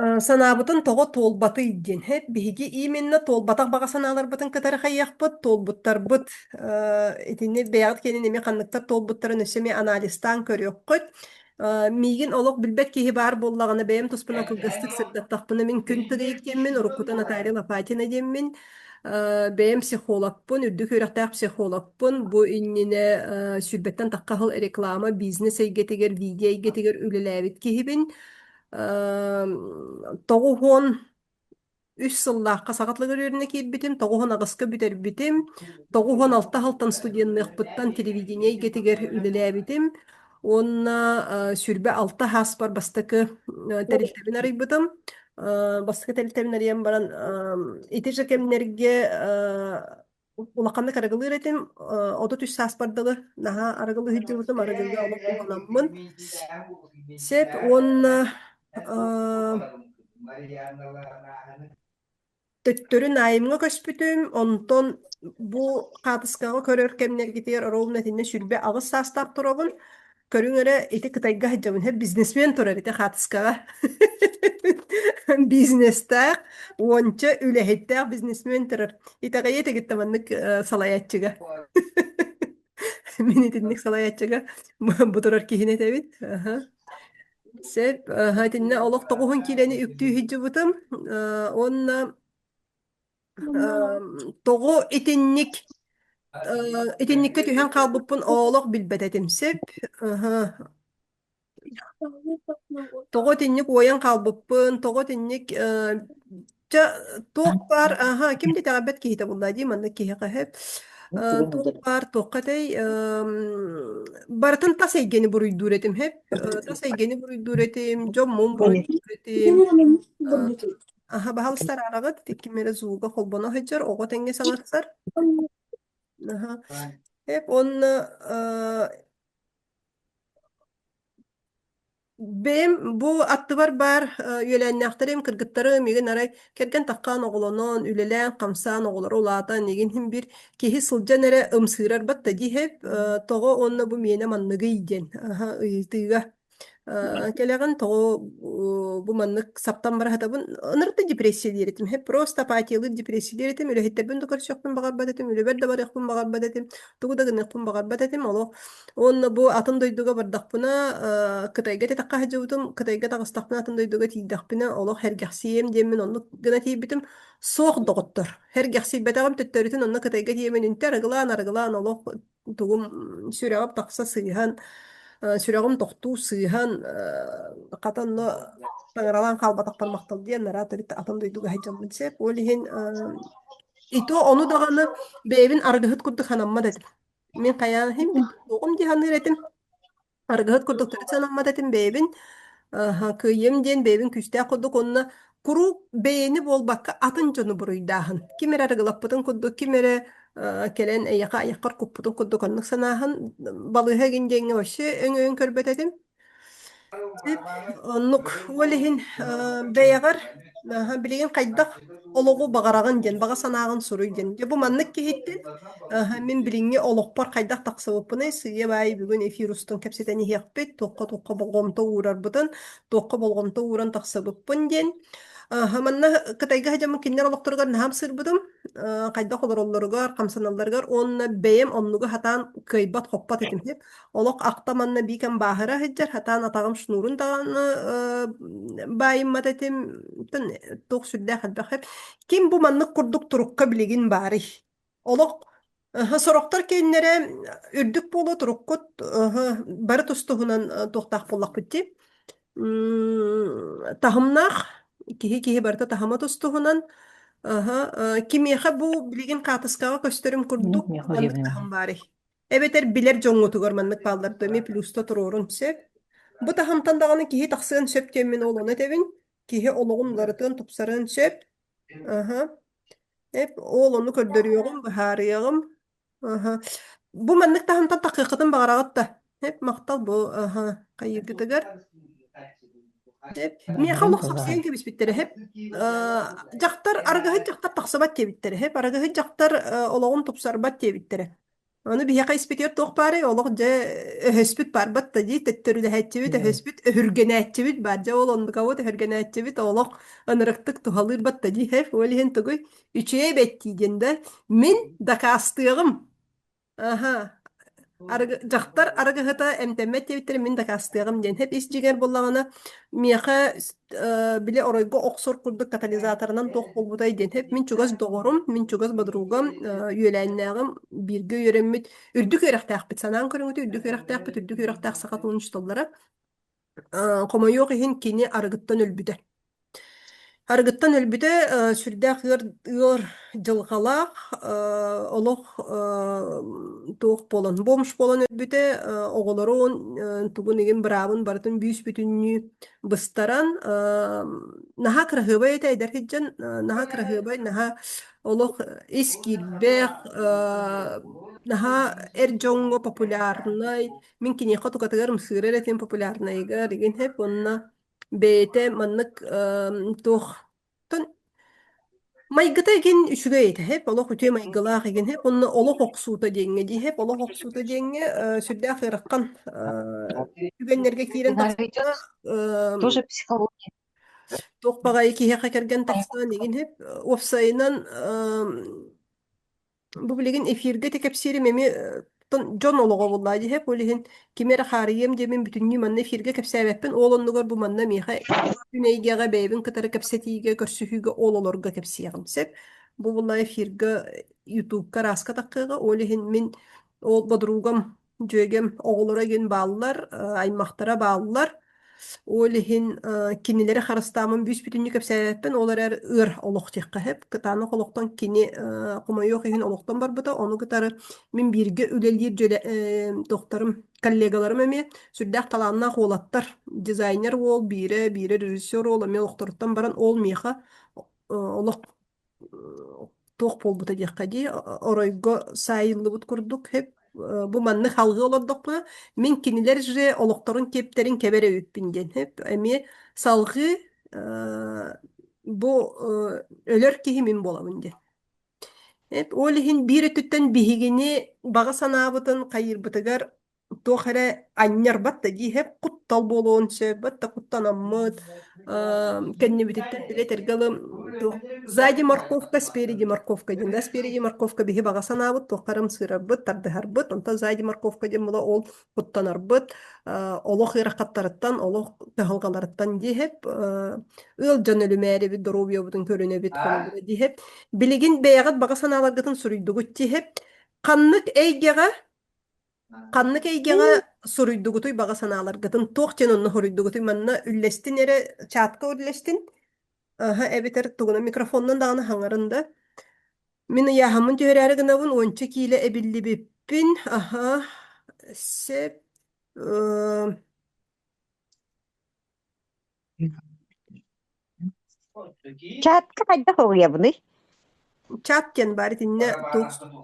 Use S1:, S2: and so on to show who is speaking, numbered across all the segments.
S1: Санаабытын тоҕо толбаты идден. Хеп биһиги именно толбатах бага санааларбытын кытары хайяхпыт, толбуттарбыт. Итинне бэягат кенин эми ханныктар толбуттарын өссөме анализтан көрүөккөт. Мигин олох билбет киһи баар боллагана бэйэм туспуна кылгастык сырдаттахпына мен күн тыгыйык диэммин, уруккута Наталья Лопатина диэммин. Бэйэм психологпун, үрдүк үрэхтээх психологпун. Бу иннине сүрбеттен таккахыл реклама, бизнес эйгетигер, видео эйгетигер үлэлээбит киһибин. Тоҕуһун үс сыллаахха саҕатлыгар үөрүнэ киирбитим, тоҕуһун аҕыска бүтербитим, тоҕуһун алта халтан студиянныахпыттан телевидение гетигер үлэлээбитим, уонна сүрбэ алта хааспар бастакы тэрилтебин арыйбытым. Бастакы тэрилтебин арыйан баран ити жакемнерге улаканнык арыгылыыр этим, отут үс сааспардылы наһа арыгылы хыджыбытым, арыгылга олох уланаммын. Сеп уонна төттөрүн айымга көспүтүм, онтон бу катыскага көрөр кемнергитер ровна тинне сүрбе агыс састап туробун. Көрүңөрө ити кытайга хаджабын. Хеп бизнесмен турар ити катыскага. Бизнестак, онча үлэхеттак бизнесмен турар. Итагайы тегиттаманнык салаячыга. Минитинник салаячыга бутурар кихине тебит. Сеп, хатинне олох тоғуһун килени үктүү хиджибытым. Онна тоғу итинникке түһэн қалбыппын оолох билбететим сеп. Тоҕо тинник уоян қалбыппын, тоҕо тинник ча туох бар, ким дитаҕабет киһитэ буллаа дии, манна киһи хаһеп. Туох бар, туоххатай, барытын тас эйгени буруйдууретим хеп. Тас эйгени буруйдууретим, дьоммун буруйдууретим. Баһалыстар арағыт, тиккимере зууга холбоно хаджар, оҕо теңге саҥарсар. Хеп, онна Бэм бу аттыбар бар үөлээннээхтэрим кыргыттары миген арай керген таккаан оголонон үлэлээн хамсаан оголоро улаатан нигин хим бир киһи сылдьан эрэ ымсыырар батта диһеп тоҕо онна бу миэне манныгы ийден ыйытыыга келегин тоҕо бу маннык саптан барахатабын ынырты депрессия диэретим хеп просто апатиялы депрессия диэретим үлэһиттербин да көрсөкпүн багарбат этим үлэбэр да барыахпын багарбат этим тугу да гыныахпын багарбат этим олох онна бу атын дойдуга бардахпына кытайга тетакка хаджыбытым кытайга тагыстахпына атын дойдуга тиидахпына олох хергяхсием диэммин онну гына тиибитим суох доҕоттор хергяхсиибэтэгим төттөрүтүн онна кытайга тиэмин үнтэ арыгылаан олох тугум сүрэҕап тахса сыыһан сүрэҕим тохтуу сыыһан хатанно таҥаралаан хаалбатахпар махтал диэн нараатыр атын дойдуга хаджаммын сеп олиһин ито ону даҕаны бэйэбин арыгыһыт курдук ханамма дэтим мен каян хим оҕум диһанныыр этим арыгыһыт курдук төрүт санамма дэтим бэйэбин кыйым диэн бэйэбин күстээх курдук онна куру бэйэни буолбакка атын дьону буруйдааһын кимэр арыгылаппытын курдук кимэрэ келен эйэхэ айаххар куппутун курдук оннук санааһын балыыһа гиндиэҥҥэ башы өҥөөн көрбөтэтим оннук уолиһин бэйэҕэр билигин хайдах олоҕу баҕарагын диэн баҕа санааҕын суруй диэн бу маннык киһиттин мен билиҥҥи олохпор хайдах тахсыбыппыный сыйа баай бүгүн эфирустун кэпсэтени иэхпит туохха болгомто уурарбытын туохха болгомто ууран тахсыбыппын диэн манна кытайга хажамын киннер олохторугар наһам сырбытым хайдах олороллоругар хамсаналларыгар онна бэйэм оннугу хатаан кыйбат хоппат этим диэп олох ахта манна биикэн бааһыра хыджар хатаан атаҕым шнурун даҕаны баайыммат этим туох сүрдээх элбэхеп ким бу маннык курдук турукка билигин баарый олох сорохтор кейннере үрдүк болу туруккут бары тустуһунан туохтаах боллахпыт ди таһымнаах киһи барыта таһыма тустуһунан кимиэхэ бу билигин каатыскаҕа көстөрүм курдук маннык таһым баарый эбетер билер жоҥҥутугар маннык пааллардыми плюста туруорун сөп бу таһымтан даҕаны киһи тахсыан сөп диэммин олону этэбин киһи олоҕун ларытыан тупсарыан сөп эп оолону көрдөрүөҕүм быһаарыаҕым бу маннык таһымтан такыаххытын баҕарааҕытта эп мактал бу хайыыргытыгар миэхэ олох сапсыйан кэбиспиттэрэ хеп дьахтар арыгаһыт дьахтар тахсыбат диэбиттэрэ хеп арыгаһыт дьахтар олоҕун тупсарбат диэбиттэрэ Onu bir yaka ispitiyor tok bari olok je höspüt bar batta ji tetterü de hetçebit höspüt hürgenetçebit bar je olon kavut hürgenetçebit olok anırıktık tuhalır batta ji hep öyle hen tuguy üçüye betti gende min dakastığım aha Жактар арыгыһыта эмтэммэт тибиттэр мин да кастыагым диэн хэп ис жигер буллаҕына миэхэ биле оройго оксор курдук катализаторунан туох болбутай диэн хэп мин чугас доҕорум мин чугас бадругам үөлээннээҕим бииргэ үөрэммит үрдүк үөрэхтээхпит санаан көрүҥүтэ үрдүк үөрэхтээх саха туунуч толлара хомойуох иһин кини арыгыттан өлбүтэ Аргыттан өлбүтэ сүрдэх ыр жылгалаах олох туох болон бомж болон өлбүтэ оголорун тугун иген браабын бартын бүүс бүтүннү быстаран наха крахыбай этэй дерхиджен наха крахыбай наха олох ис кирбэх наха эр жоңго популярнай мин кинеха тукатыгар мсыырэр этин популярнайга деген хеп онна бэйэтэ маннык туох Тон майгыта еген үчүгө эйте хеп олох үтүө майгылаах эген хеп онно олох оксуута диэҥҥэ дии хеп олох оксуута диэҥҥэ сүрдээх ыараккан үгэннэргэ киирэн
S2: Сценарий идет
S1: тахсаах
S2: тоже психология.
S1: туохпаҕайы киһиэхэ кэргэн тахсаан эген хеп уопсайынан бу билигин эфирге текепсиирим эми дьон олоҕо буллаади хэп улиһин кимэр хаарыйым дьэмин бүтүннүү манна эфирге кэпсээбэппин оолоннугар бу манна миэхэ күнэйгэҕэ бэйэбин кытары кэпсэтиигэ көрсүһүүгэ оололорго кэпсиэҕим сэп бу булла эфирге ютубка рааска таккыга улиһин мин ол бодругам дьүөгем оҕолоро ген бааллар аймахтара бааллар Олиһин кинилери харыстаамын бүүс бүтүннү кэпсээбэппин олар эр ыар олох тиэхэ хэп кытааны олохтон кини хомойуох иһин олохтон барбыта ону кытары мин биирге үлэлиир тохторум коллегаларым эми сүрдээх талааннаах уолаттар дизайнер уол биире режиссер уол эми олохторуттан баран ол миэха олох туох полбута диэхэ дии оройго саайыллыбыт курдук хэп бу манны халгы олордохпу Мин кинилер же олохторун кептерин кебере үппин ден хеп эми салгы бу өлөр киһи мин болабын ден. Ол иһин биир өтүттэн биһигини баҕа санаабытын хайырбытыгар туохаре анньарбат да дии хеп куттал болуон сөбөт да куттанаммыт кэннибититтэн биле тергалым сзади морковка спереди морковка ден да спереди морковка биһи баҕа санаабыт туохарым сыырарбыт тардыһарбыт онта сзади морковка ден була ол куттанарбыт олох ыараххаттарыттан олох төһөлгаларыттан дии хеп ыал дьон өлүмээрибит доробиобутун көрүнэбит холобура дии хеп Билигин бэйэҕит баҕа санааларгытын суруйдугут тиһеп, ханнык эйгэҕэ суруйдугутуй баҕа санааларгытын туох дьон онно хоруйдугутуй манна үллэстин эре чаатка үллэстин, эбитэр тугуна микрофоннан даҕаны хаҥарында. Мин ыяһаммын түһэрээри гынабын уонча киилэ эбиллибиппин, сеп,
S2: Чатка хайда хоруя буны.
S1: чаат диэн баар итиннэ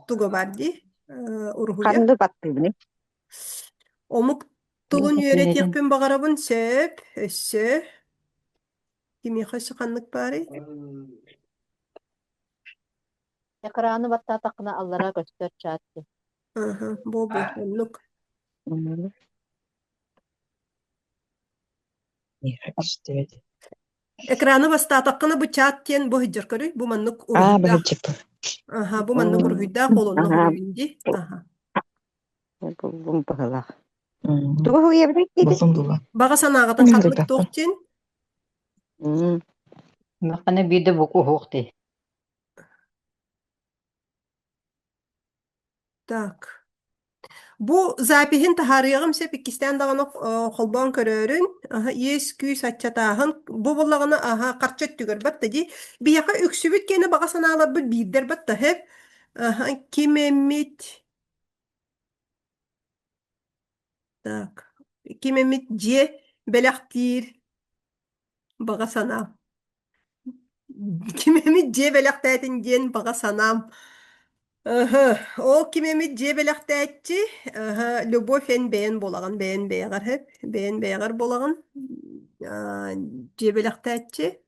S1: туга баар дии, уруһуйа.
S2: Канды батты буны.
S1: Омук тулун үөретиэхпин баҕарабын сөп, өссө, кимиэхэ сыканнык баары.
S3: Экраны батта тақына аллара көстөр чаатты.
S1: Бу, оннук. Экраны бастаатаккына бу чаат тиэн бу хыджар көрүй, бу маннык уруһуйдаах.
S2: бэйчип.
S1: Бу маннык уруһуйдаах олонно хуруйунди.
S2: Бум бахалах. Туга хоруя буны.
S1: Баҕа санааҕатын ханнык туох тиэн.
S3: Мақана биде буку хоқти.
S1: Так. Бу запиһин таһаарыйаҕым сеп иккистэн даҕаны холбоон көрөөрүн, иэс күүс аччатааһын, бу буллаҕына харчат түгөр батта ди, биэхэ үксүбүт кини баҕа санааларбыт биирдер батта хеп, кимэммит, так, кимэммит дье бэлэхтиир баҕа санаам. Кимэммит дье бэлэхтээттин диэн баҕа санаам. Ол кимемит жебелехтээччи любовь эн бэйэн болаган бэйэн бэйэгэр хэп бэйэн бэйэгэр болаган жебелехтээччи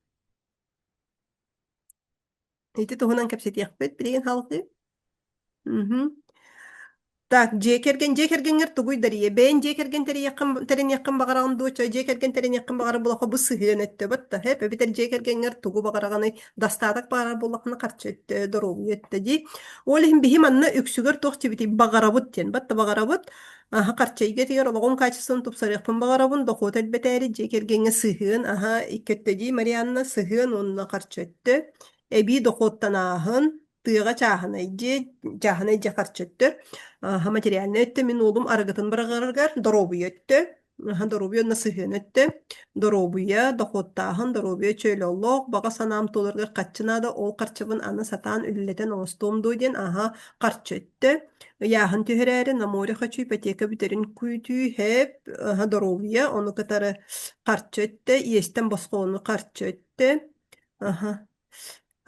S1: ити туһунан кэпсэтиэхпит билигин халкы Так, жекергенгер тугуй дарие. Бен жекерген терен якын багараган дуоча, жекерген терен якын багары булака бу сыгын өттө бытта. Хеп, битер жекергенгер тугу багараганы дастатак багар булакны карчы өттө, дорогу өттө ди. Ол хим бихим анна үксүгөр тохчу бити багарабыт тен. Бытта багарабыт. Аха карчайга тигер ологон качысын тупсарыпын багарабын дохот элбетери жекергенге сыгын. Аха иккетте ди Марианна сыгын онна карчы өттө. Эби дохоттан ахын тыга чаханай же карчы өттө. Материальный өттө мен улум арыгытын барагаргар доробуй өттө. Доробуй онна сыхын өттө. Доробуя дохоттаахын доробуя чөйлө оллоқ. Бага санаам толыргар каччынада ол карчыбын аны сатаан үллетен оңостуом дойден аха карчы өттө. Яхын түһэрээри намори хачу ипотека бүтерин күйтүү хеп доробуя ону кытары карчы өттө. Иестен босқоonu карчы өттө. Аха.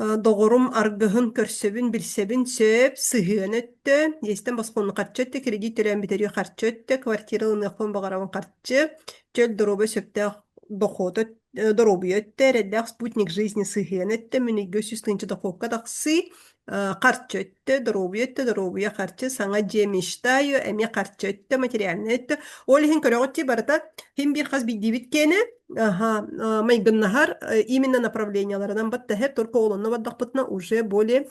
S1: Доғырым аргыһын көрсөбүн билсебин сөп сыһыан өттө. Естен басқону қарчы өттө. Кредит төлөн битери қарчы өттө. Квартира ынықпын бағарабын қарчы. Чөл дұробы сөпті доходу дұробы өттө. Рәддәк спутник жизни сыһыан өттө. Мүнігө сүстінші доходка дақсы қарчы өттө. Дұробы өттө. Дұробыя қарчы. Саңа жемештайы. Әме қарчы өттө. Материальны өттө. Ол хин көрөғытти барыта. Хин bir қаз биддибит кені. Ага, майгыннахар именно направленияларынан батта хеп только олонна баддақпытна уже более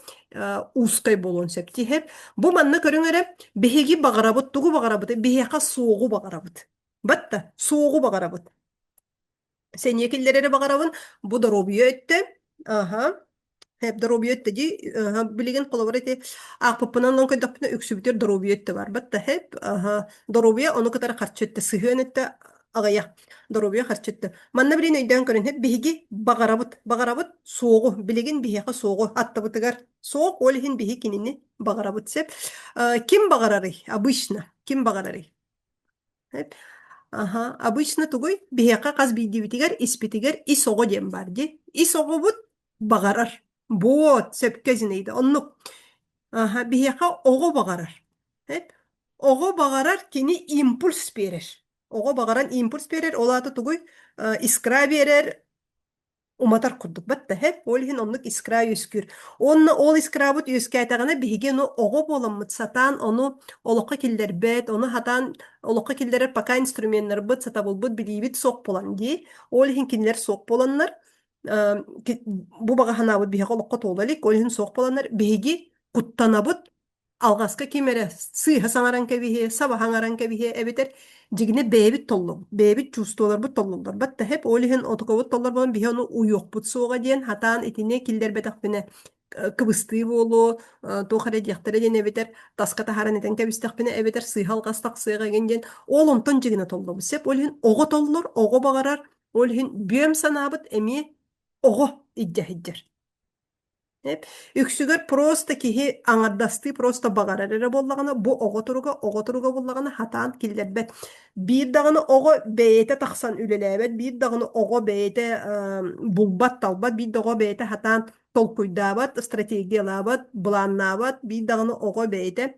S1: узкой болон септи хеп. Бу манна көрүңөрө беһиги багарабыт, тугу багарабыт, беһиха соогу багарабыт. Батта соогу багарабыт. Сен екиллерери багарабын бу доробуя өттө. Ага. Hep doробуйетте ди билеген колоборете акпыпынан лон көдөпнө үксүбүтер доробуйетте бар. Батта хеп доробуя ону кытара карчетте сыhынетте агая доробуя карчетте. Манна билен өйдөн көрүн хеп биһиги багарабыт соогу билеген биһига соогу аттыбытыгар соог олихин биһи кинини багарабыт сеп. Ким багарары? Обычно ким багарары? Хеп обычно тугуй биһига каз бидибитигер испитигер исого дем бар ди. Исого бут багарар. Вот, sepkezineydi. Onluk. Biheka oğu bağarar. Hep. Oğu bağarar kini impuls verir. Oğu bağaran impuls verir. Olatı tuguy iskra verir. Umatar kurduk. Batta hep. Olhin onluk iskra yüskür. Onunla ol iskra but yüskaytağına bihige onu oğu bolamıt satan onu oluqa killer bet. Onu hatan oluqa killere paka instrumentler bit satabul bit bilibit sok bolan diye. Olhin kinler sok bolanlar. Bu baga hanabıt bihe kolokka toğdalik, olihin soğuk bolanlar bihegi kuttanabıt algaska kimere sıyha sanaranka bihe, sabah hanaranka bihe, ebiter jigine bebit tollu, bebit çustolar bu tollular. Batta hep olihin otokobut tollar bolan bihe onu uyok but soğuğa diyen hatan etine killer betak bine kıbıstığı bolu, toğare diyaktare diyen ebiter taskata haran eten kebistak bine ebiter sıyha algastak sıyha gengen olumton jigine tollu bu sep olihin oğu tollur, oğu bağarar, olihin büyem sanabıt emi oğu iddia. Hep üksügөр просто киһи аңардасты просто багарар эре боллагана бу оҕо туруга боллагана хатаан киллербет. Биир даганы оҕо бэйэте тахсан үлелээбет, биир даганы оҕо бэйэте булбат талбат, биир дагы бэйэте хатаан толкуйдаабат, стратегиялаабат, булааннаабат, биир даганы оҕо бэйэте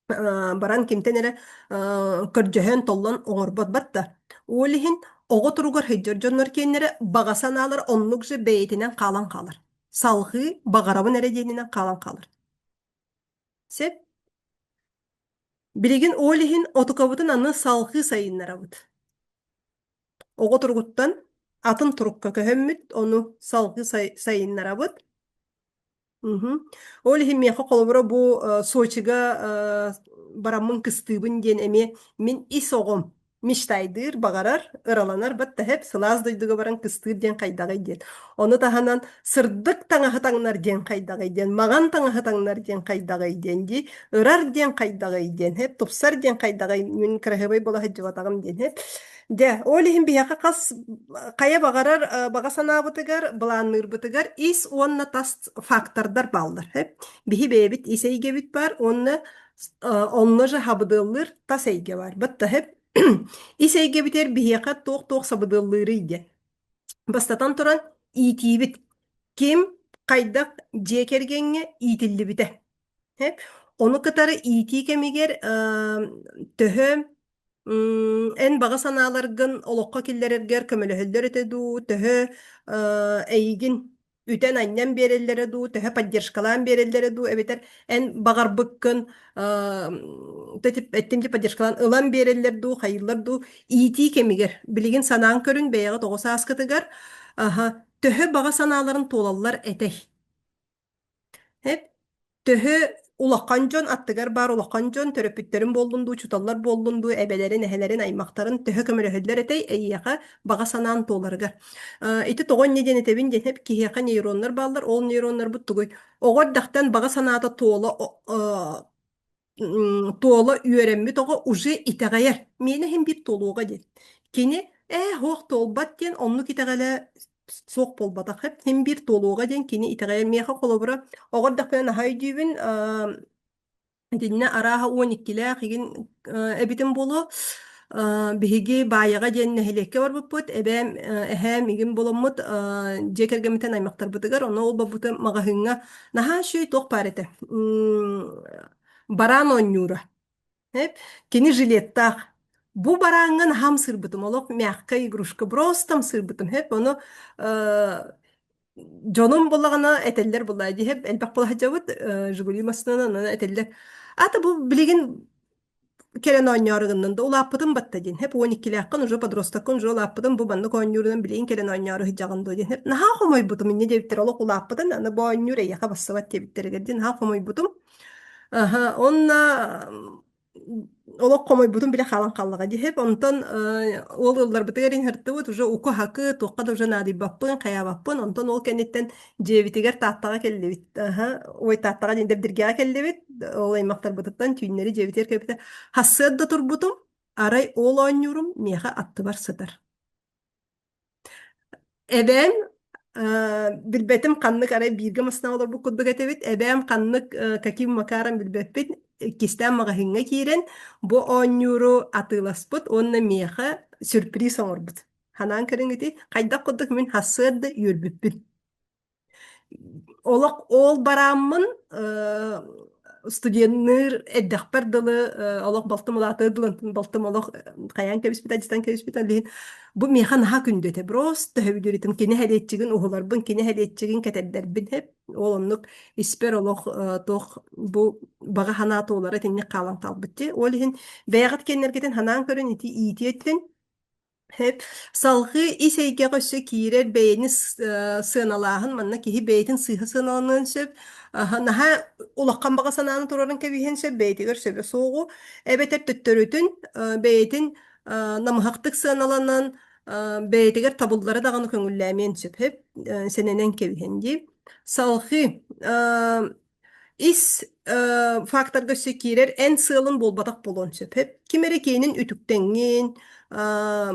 S1: баран кимтен эре көржөһөн толлон оҥорбот батта. Уолиһин оҕо туругар хыджар дьоннор киэннере багасанаалар оннук же бэйэтинен каалан калар. Salgı bağarabın eredeninden kalan kalır. Sep biligin olihin otukabıtın anı salgı sayınlarabıt. Oğu turguttan atın turukka köhömmüt onu salgı sayınlarabıt. Olihin meha kolubura bu Soçiga baramın kıstığın diyen emi min is oğum miştaydır, bağarar, ıralanar, batta hep sılaz duyduğu baran kıstığır diyen kaydağı diyen. Onu tahanan sırdık tağı hatanlar diyen kaydağı diyen, mağan tağı hatanlar diyen kaydağı diyen di, ırar diyen kaydağı diyen hep, topsar diyen kaydağı, min kırahıbay bola hıcıvatağım diyen hep. De, olihin biyaka kas kaya bağarar, bağasana bıtıgar, bulanır bıtıgar, is onna tas faktordar baldır hep. Bihi bebit iseyge bit var, onları habıdılır tas eyge var. Batta hep İseyge biter bihiyaka toğ sabıdıllarıydı. Bastatan turan itibit. Kim kaydak jekergenge itilli bite. Hep onu katarı iti kemiger töhö en baga sanalargın olokka killererger kömölöhöller etedu töhö eygin üten annem berellere du, töhe поддержкалаан береллере ду, эбетер эн багарбыккын, тетип эттимди поддержкалаан ылан береллер ду, хайыллар ду, ити кемигер, билигин санаан көрүн, бэйэҕи тоҕуса аскытыгар, төһө бага санааларын туолаллар этей. Hep töhü ulakkan dön attıgar bar ulakkan dön töröpütlerin bollundu, çutallar bollundu, ebelerin, ehelerin, aymakların töhü kömüröhüller etey, eyyaka baga sanan toğlarıgar. İti toğun ne dene tebin den hep kihiyaka neyronlar bağlar, ol neyronlar buttuguy. Oğor dağtan baga sanata toğla, toğla üyerenmi toğa uji iteğayar. Mene hem bir toluğa den. Kini, hoğ tolbat den, onluk iteğale soğuk bolbatak hep hem bir toluğa den, kini iteğayar miyaha kolobura. Oğor dağtan haydübün, dinne araha 12'le higin ebitin bolu bihigi bayaga jenne heleke var buput ebem ehem igin bolomut jekergemiten aymaktar butugar onu ol babuta magahınga naha şey tok parete baran onyura hep kini jilettak bu barangın ham sırбытым olok мягкая игрушка просто sırбытым hep onu Jonum bulagana eteller bulaydı hep elbak bulaha jabıt Jiguli masnana eteller. Ata bu biligin keren oynarıgından da ulapıdım batta din. Hep 12 lakkan ucu padrostakın ucu ulapıdım bu bandı oynarıgından biligin keren oynarı hicagında din. Hep naha homoy butum inne debitler olak ulapıdan ana bu oynarı yaka basavat debitler gedin naha homoy butum. Aha, onna olok komoy butun bile halan kallaga di hep ondan ol yıllar bitigerin hırtıvıt уже uku hakı toqqa da уже nadi bappın kaya bappın ondan ol kennetten jebitiger tahtaga kellebit aha oy tahtaga dinde dirgega kellebit ol aymaktar bıtıktan tüynleri jebiter kepite hassıda turbutum aray ol oynuyorum meha attı var sıdır. Ebem bilbetim kanlık araya birge masna olur bu kudduk etebit. Ebem kanlık kakim makaram bilbepit. Kistem magahinga kiren. Bu 10 euro atılasput. Onna miyaha sürpriz orbut. Hanan kırın iti. Kaydak kudduk min hasırdı yürbüpit. Olak ol baramın студенттер эддәхпәр дылы олох балтым улаты дылын балтым олох каян кебиспит аҗистан кебиспит лин бу механ ха күндөтө просто хөбүдүритим кини хәлетчигин уһуларбын кини хәлетчигин кәтәддәрбин хәп олоннук испер олох тох бу бага хана тоолары тенне калан талбытты ол хин бәягат кеннергетен ханан көрөн ити иитиеттен hep salgı iseyge göçe kirer beyni sığınalahın manna ki beytin sıhı sığınalanın söp naha ulakkan baga sananı turarın kebihen söp beyti gör söp soğu evet tüttürütün beytin namahaktık sığınalanan beyti gör tabullara dağını köngüllemeyen söp hep senenen kebihen di salgı is faktör göçe kirer en sığılın bolbatak bolon söp hep kimerekeyinin ütüktengin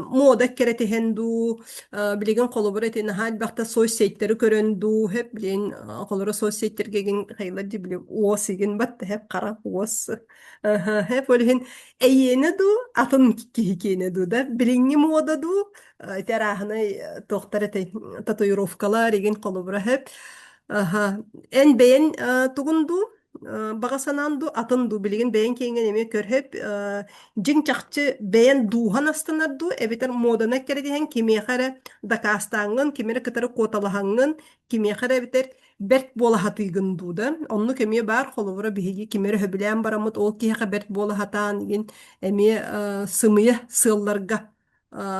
S1: moda kerete hendu bilegen kolobore hal bakta sosyetleri köröndü hep bilen kolora sosyetler gegen haylar di bile o sigin bat hep kara os hep öyle eyene du atın kikene du da bilingi moda du terahına tohtar tatuirovkalar gegen kolobora hep en beğen tugundu Bagasanandu atındu bilgin beğen kengen eme kör hep jin çakçı beğen duhan astanardu ebeter modana keredihen kimiye kare dakastangın kimere kıtarı kotalahangın kimiye kare ebeter bert bola hatıygın duda onu kimiye bar koluvura bihigi kimere höbilen baramut ol ki bert bola hatan gin eme sımıya sığıllarga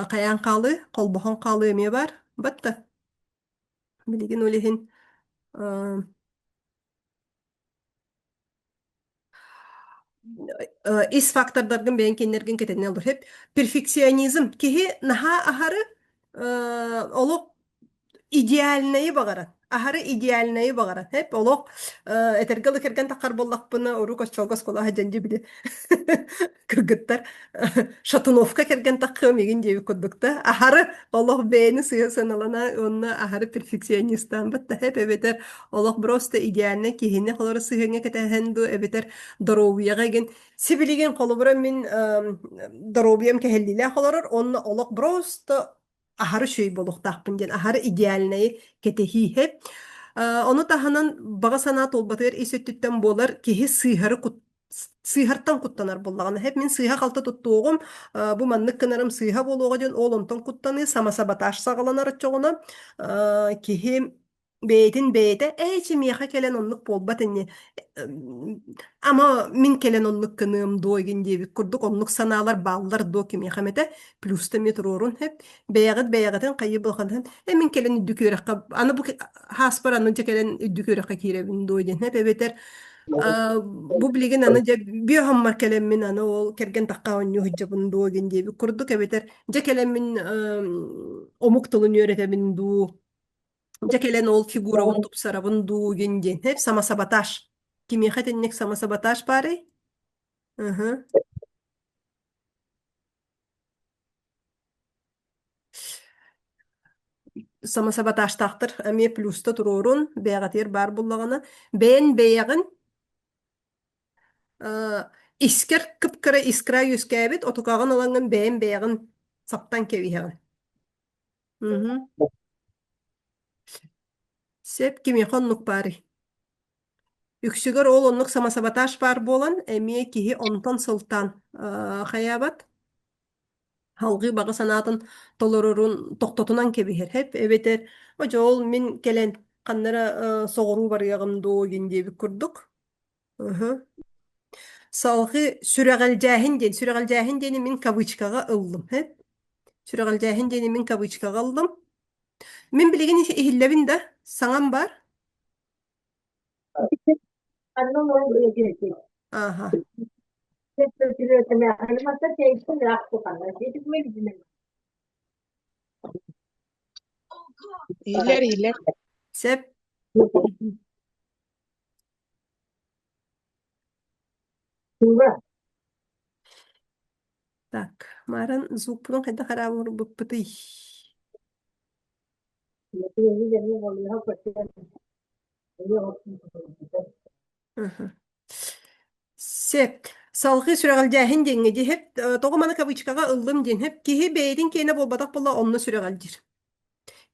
S1: kayan kalı kolbohan kalı eme bar batta bilgin olehin is faktörlerden ben kendilerine ketene olur hep perfeksiyonizm kihi naha aharı oluk idealneyi bagaran aharı idealneyi bagaran hep oluk etergalı kergen takar bollak buna oru koşçolgos kola hajancı bile kırgıtlar şatunovka kergen takım egin cevi kuddukta aharı oluk beğeni sıyasın alana onunla aharı perfeksiyonistan batta hep ebeter oluk brosta idealne kihine kolora sıyhenge ketehendu ebeter daroviyaga gen sibiligen kolobra min daroviyam kehellile koloror onunla oluk brosta aharı şey boluk takpın den aharı idealneyi ketehi hep onu tahanın baga sanat olbatır isettütten bolar kehi sıyhartan kuttanar bollağını hep min sıyha kalta tuttuğum bu manlık kınarım sıyha boluğa den olontan kuttanı samasa bataş sağlanar çoğuna kehi Beytin beyte miyaha kelen onluk bolbat enne. Ama min kelen onluk kınığım doygin diye bir kurduk onluk sanalar bağlar do kim yahamete plusta metrorun hep beyagıtın kayı bulğanın min kelen üddükörek ana bu haspar anınca kelen üddükörek kirebin doydun hep ebeter bu bilgin anınca bir hammar kelemin ana ol kergen takka onyu hıccabın doygin diye bir kurduk ebeter ce kelemin omuk tolun yöretemin du Jacqueline ol figura tupsarabın du gengen. Hep sama sabotaj. Kimi hatinnek sama sabotaj pare? Hı. Sama sabotaj taktır. Ame plusta turorun. Beğatir bar bullağına. Ben beğen isker kıpkıra iskra yüskebit. Otukağın olanın ben beğen saptan kevihen. Hı hı. Sep kimi honnuk pare. Yüksügөр ol onluk sama sabotaj bar bolan. Eme kihi ontan sultan. Hayabat. Halgı bağı sanatın tolororun toktotунан кебиһэр hep ebeter ojo ol min kelen kanlara soğuru var yağımda o gindi bir kurduk. Hı. Salgı süregelcahin den min kavıçkaga ıldım hep. Süregelcahin den min kavıçkaga aldım. Min bilgin ihillebin de saŋan bar. Aha.
S4: İyiler iyiler.
S1: Sep. Tak. Maran zupun kada harabur bupati. Hı. Sep. Salgı süregelcahin denge hep toğumana kavıçkaga ıldım den hep kihi beydin kene bolbadak bolla onunla süregelcir.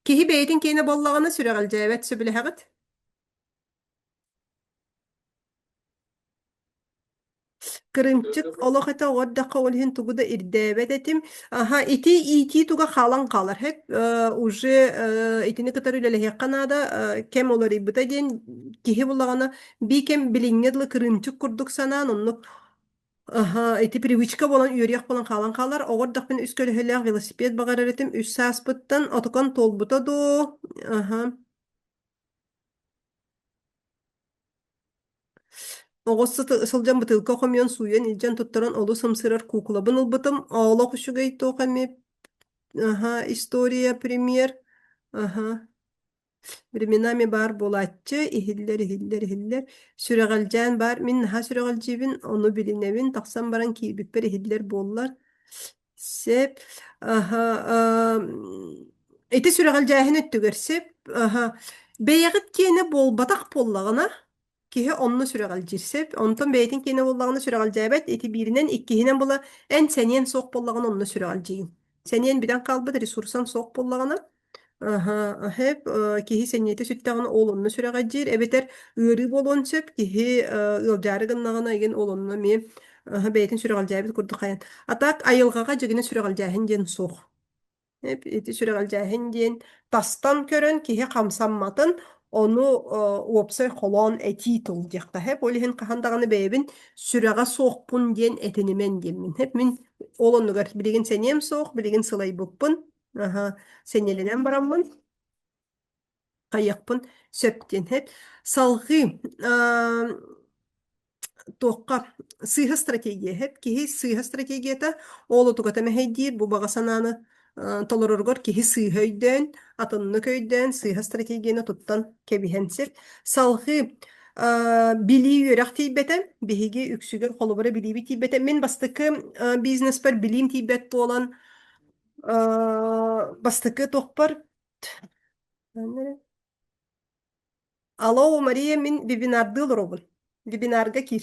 S1: Kihi beydin kene bollağına süregelce evet söbüle hagıt. Kırımçık olakata oddaka olhin tugu da irdebet etim. Aha iti tuga halan kalır. Hep uje itini kadar ülele hekanada kem olur ibıta den kihi bollağına bir kem bilingedli kırımçık kurduk sanan onluk. Aha, iti привычка болан үйрек болан халан халар. Оғыр дақпен үс көлі велосипед бағар әретім. Үс сааспыттан отықан толбута до. Aha. Оғыз сылжан бутылка қомион суян илжан туттаран олу сымсырар куклабын ылбытым. Аула құшугай тоқаме. Aha, история, пример. Aha. Временами бар болатчы, ihiller. Süregelcan бар. Min naha süregeljibin, onu bilinebin. Taqsan baran kibipper ihiller bollar. Sep. Aha. Eti süregelcahin öttüger sep. Aha. Beyagıt kene bol batak bollağına. Kihe onunu süregeljir sep. Ondan beytin kene bollağına süregeljabet. Eti birinden ikkihinen bola en seniyen soğuk bollağına onunu süregeljiyin. Seniyen bidan kalbıdı resursan soğuk bollağına. Aha, hep kihi seniyete süttağını olunna süreğajir. Ebeter ıırı bolon söp kihi ıljarı gınnağına egen olunna mi beytin süreğaljabit kurdu kayan. Atak ayılgaga jigine süreğaljahin den soğuk. Hep eti süreğaljahin den tastan körön kihi kamsanmatın onu opsay holon eti tıljakta. Hep olihin kahandağını beybin süreğa soğukpun den etinimen demin. Hep min olonnugar biligin seniyem soğuk, biligin sılay bukpun. Aha, senelenen baramın. Kayakpın söpten hep. Salgı toqqa sıyha strategiya hep kihi sıyha stratегията олу тугата мәһәйдир бу багасананы толороргор киһи сыыһа өйдөн атынны көйдөн сыыһа стратегияны туттан кебиһэнсир салгы били үөрэх тиибэтэ биһиги үксүгөр холобора билиби тиибэтэ мен бастыкы бизнес бар билим тиибэт буолан бастыкы тохпар Алло, Мария, мен вебинардыл робын. Вебинарга кир.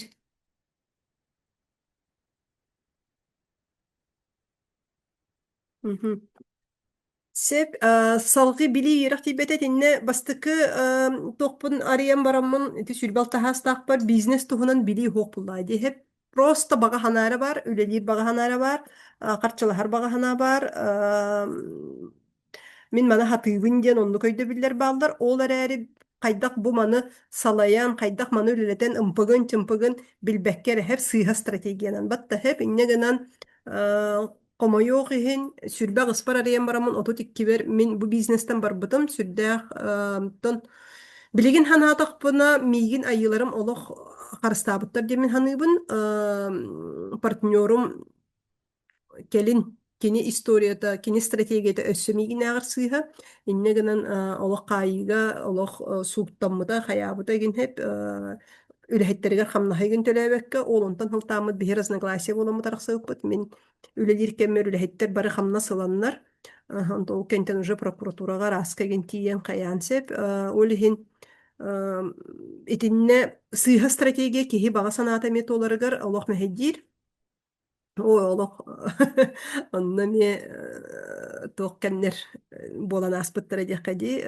S1: Мгм. Сеп, салгы били йөрәк тибәтә инне бастыкы токпун ариям бараммын ити сүрбал тахастак бар бизнес туһунан били хок буллай ди хеп просто бага ханара бар, үлелир бага ханара бар, карчылар бага хана бар, Min mana hatыыбын диэн онну көйдө биллер бааллар. Ол эрээри хайдах бу маны салаян, хайдах маны үлелетен ымпыгын, чымпыгын билбеккер хеп сыйха стратегиянан. Батта хеп иннегенан комойоох иһин сүрбэх ыспар арыйан барамын оту тиккибер мин бу бизнестен барбытым сүрдээх тон билигин ханаатахпына миигин айыларым олох харыстаабыттар демин ханыыбын партнерум келин кини историята, кини стратегията өссөмигин агар сыйха иннегенен олох кайыга, олох сууттаммыта, хаябыта ген хеп үлэхеттеригер хамнаһыгын төлөбекке олонтан хылтаамыт биһи разногласия буламыт арахсыгыппыт мен үлэлир кеммер үлэхеттер бары хамна сыланнар онто ол кентен уже прокуратурага раска ген тиен каян сеп олихин итинне сыйха стратегия киһи бага санаата мет оларыгар олох мэһэддиир ой олох онна ме туох кемнер болан аспыттара диэхкади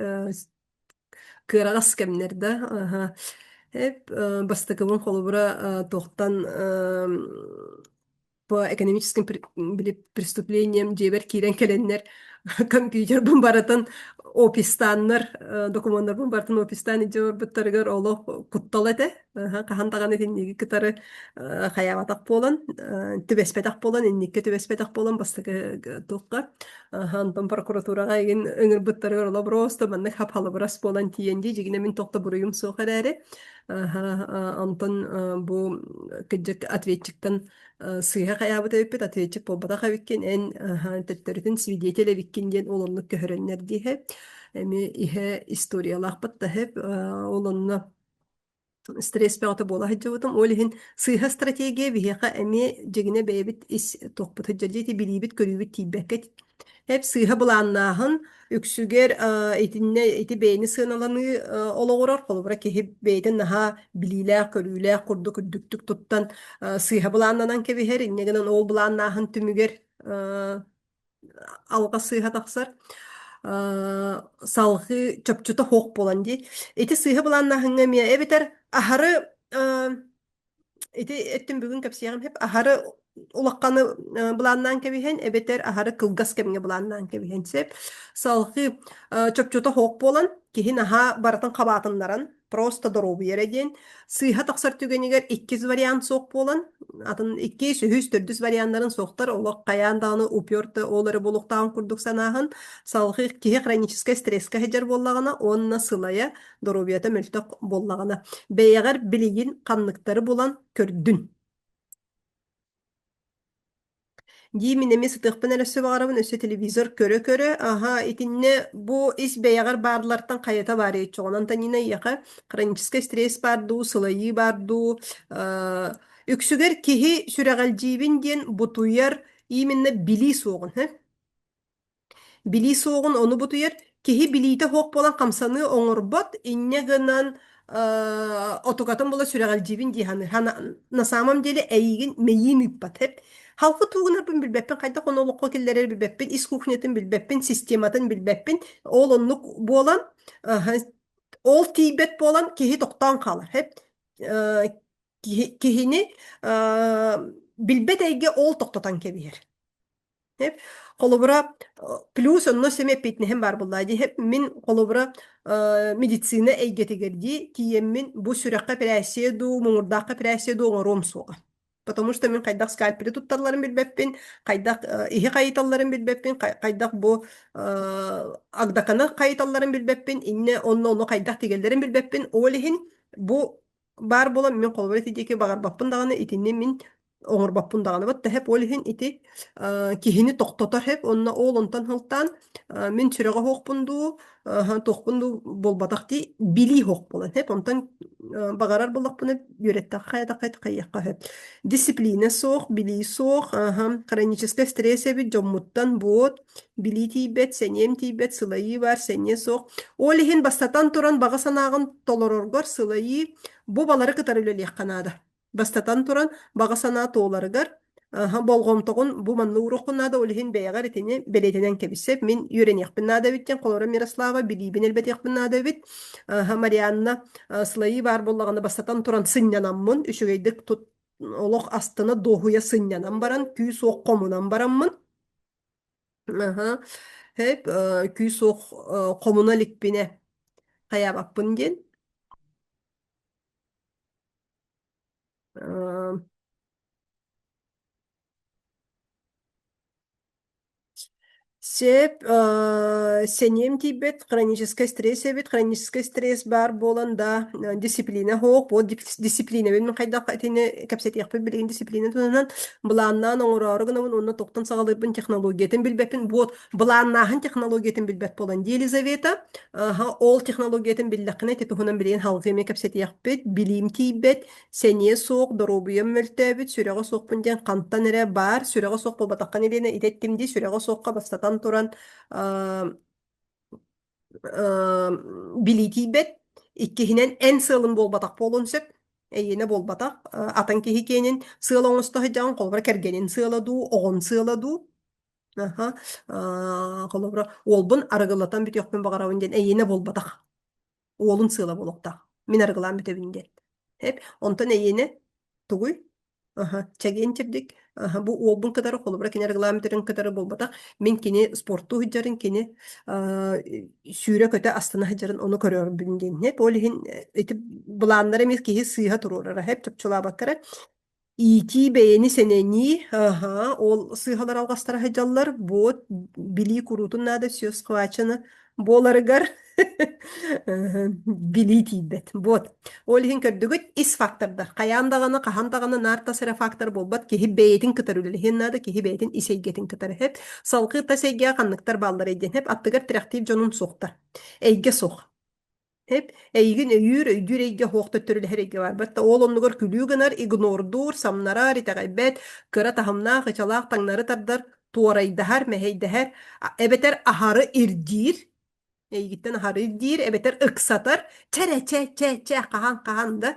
S1: кыарагас кемнер да Hep бастакыбын холубура тохтан по экономическим преступлениям дебер кирен келеннер компьютер бомбаратын опистаннар документтар бомбартын опистан идеор буттарыгар олох куттал эте кахан таган этинниги кытары хаябатак болан түбеспетак болан инникке түбеспетак болан бастакы тукка антон прокуратурага еген өңөр буттарыгар ола просто манны хапалыбырас болан тиенди жигине мин токта буруйум соохараре Антон бу кыджык ответчиктан сыйга хаябыта өппет ответчик болбата хабиккен эн теттеритин свидетеля виккенден олонну көһөрөннер диһе эми иһе историялаахпыт да хеп олонну стресс бәғаты бола хыджабытым олихин сыйха стратегия биһиэха эми жигине бэйбит ис тохпут хыджаджети билибит көрүүбүт тиибэккет Hep sığha bulannaһын үксүгер итинне ити бейни сыналаны ологорор холбура кеһи бейден наһа билилээх көрүүлээх курдук үддүктүк туттан сыйха буланнанан кебиһэр иннегенен ол буланнаһын түмүгер алга сыйха тахсар салгы чөпчүтө хоок болан ди ити сыйха буланнаһынга мия эбитер ахары ити эттин бүгүн кепсиягым хеп ахары улакканы буланнан кебиһен эбетер ахары кылгас кемге буланнан кебиһен сеп салгы чөпчөтө хоок болан киһин аха баратын кабаатыннаран просто дорогу ереден сыйха таксар түгенигер 2 вариант соок болан атын 2 сөһүс төрдүс варианттарын соктар олок каянданы упьорты олары болуктаган курдук санаахын салгы киһи хронический стресске хеджер боллагана онна сылая доробията мөлтөк боллагана бэйэгер билигин канныктары болан көрдүн Димин эми сытыхпын эле сөбагарабын өсө телевизор көрө аха итинне бу ис бэягар баарлартан кайыта бар ечогон антонина яка хронический стресс барду сылайы барду үксүгер киһи сүрәгәлжибин диен бутуяр именно били соогун били соогун ону бутуяр киһи билите хоок болан камсаны оңорбот инне гынан отугатын була сүрәгәлжибин диханы на самом деле эйигин мейин ыппат Halkı tuğunarpın bilbeppin, kayda konulukku killeri bilbeppin, is kuhnetin bilbeppin, sistematın bilbeppin, oğlunluk bu olan, ol tibet bu olan kihi toktan kalır. Hep kihini bilbet eyge ol toktatan kebir. Hep kolubura plus onno semep bitnehem var bulaydı. Hep min kolubura medisine eygeti geldi. Tiyemmin bu sürekli presiyedu, mumurdakı presiyedu onurum soğa. Потому что мен кайдак скальпели туттарларын билбеппин, кайдак ихи кайыталларын билбеппин, кайдак бу агдаканы кайыталларын билбеппин, инне онно кайдак тигеллерин билбеппин. Олихин бу бар бола мен колбарет идеки багар баппын даганы итинне мен оңор баппын даганы бат хеп олихин ити кихини токтотор хеп онно олонтан хылтан мен чүрөгө хокпунду тохпунду болбатакти били хок болан хеп онтан багарар болакпыны юретта кайда кайякка хеп дисциплина соох били соох хронический стресс эби жоммуттан бот били тибет сенем тибет сылайы бар сене соох олихин бастатан туран бага санагын толороргор сылайы бу балары кытары үлелек канада бастатан туран бага санаа тооларыгар болгомтогун бу манны урукунада олихин бэягар итини белетенен кебисеп мен юренекпиннада биттен колора Мирослава билибин элбетекпиннада бит Марианна сылайы бар боллаганы бастатан туран сыннянаммын үшүгейдик тут олох астына дохуя сыннянам баран күй соок комунан бараммын hep küy soğuk komuna likbine kayabapпын diyen. Ee, Сеп, сенем тибет, хронический стресс бар боланда, дисциплина хоқ, вот дисциплина, мен қайда қайтыны кәпсет яқпы білген дисциплина тұнынан, бұланнан оңырары ғынамын, онына тоқтан сағалырбын технологиятын білбәпін, вот бұланнахын технологиятын білбәп болан, Елизавета, ол технологиятын білдіқіне, тетуғынан білген халғыме кәпсет яқпет, білім тибет, сене соқ, дұрубыйым мөлтәбіт, сүрәға соқпын ден қанттан әрі бар, сүрәға соқ бұл батаққан елені идеттімді, сүрәға соққа бастатан туран билитибет иккиһинен эн сылын болбатак болун сөп эйине болбатак атан киһи киэнин сыыл оҥостаһы дьаҕын холбара кэргэнин сыаладуу оҕон сыаладуу холобра уолбун арыгылатан бүтүөхпүн баҕарабын диэн эйине болбатак уолун сыала болуктаах мин арыгылаан бүтөбүн диэн эп онтон эйине тугуй чэгиэн чэбдик бу уолбун кытары холобра кини арыгылаан бүтөрүн кытары болбатак мен кини спорттуу хыджарын кини сүүрэ көтө астына хыджарын ону көрөөрбүн диэн эп ол иһин эти булааннар эмес киһи сыыһа туруурара эп чопчулаабаккара ити бэйэни сенени ол сыыһалар алгастара хыджаллар буот билии куруутун наада сүйөс хвачаны буоларыгар билии тиибет вот ол иһин көрдүгүт ис фактордар каяандаганы кахандаганы наартасыра фактор болбат киһи бэйэтин кытар үлэлиһин наада киһи бэйэтин исэйгетин кытары хеп салкы тасэйгиа канныктар бааллар эйден хеп аттыгар тирактиив дьонун суохтар эйге суох hep eygin öýür eyge hoqta törülher eyge var. Batta ol onnugar külügünar ignordur samnarar itagaybet kıra tahamna gıçalaq taңнары tardar tuaraydahar meheydahar ebeter aharı irdir eygitten aharı irdir ebeter ıksatar çe qahan da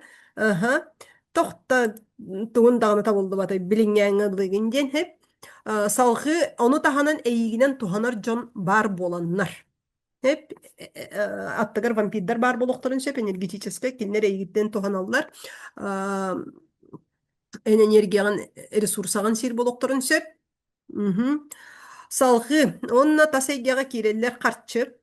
S1: toqta tuğun dağını tabuldu batay bilingeňiligin hep salgı onu tahanan eyginen tuhanar jon bar bolanlar. Hep аттыгар вампирдар бар болохтарын сөп энергетический кинлер эйгиттен туханаллар энергияған ресурсаган сир болохтарын сөп салгы онна тасайгага киреллер карчы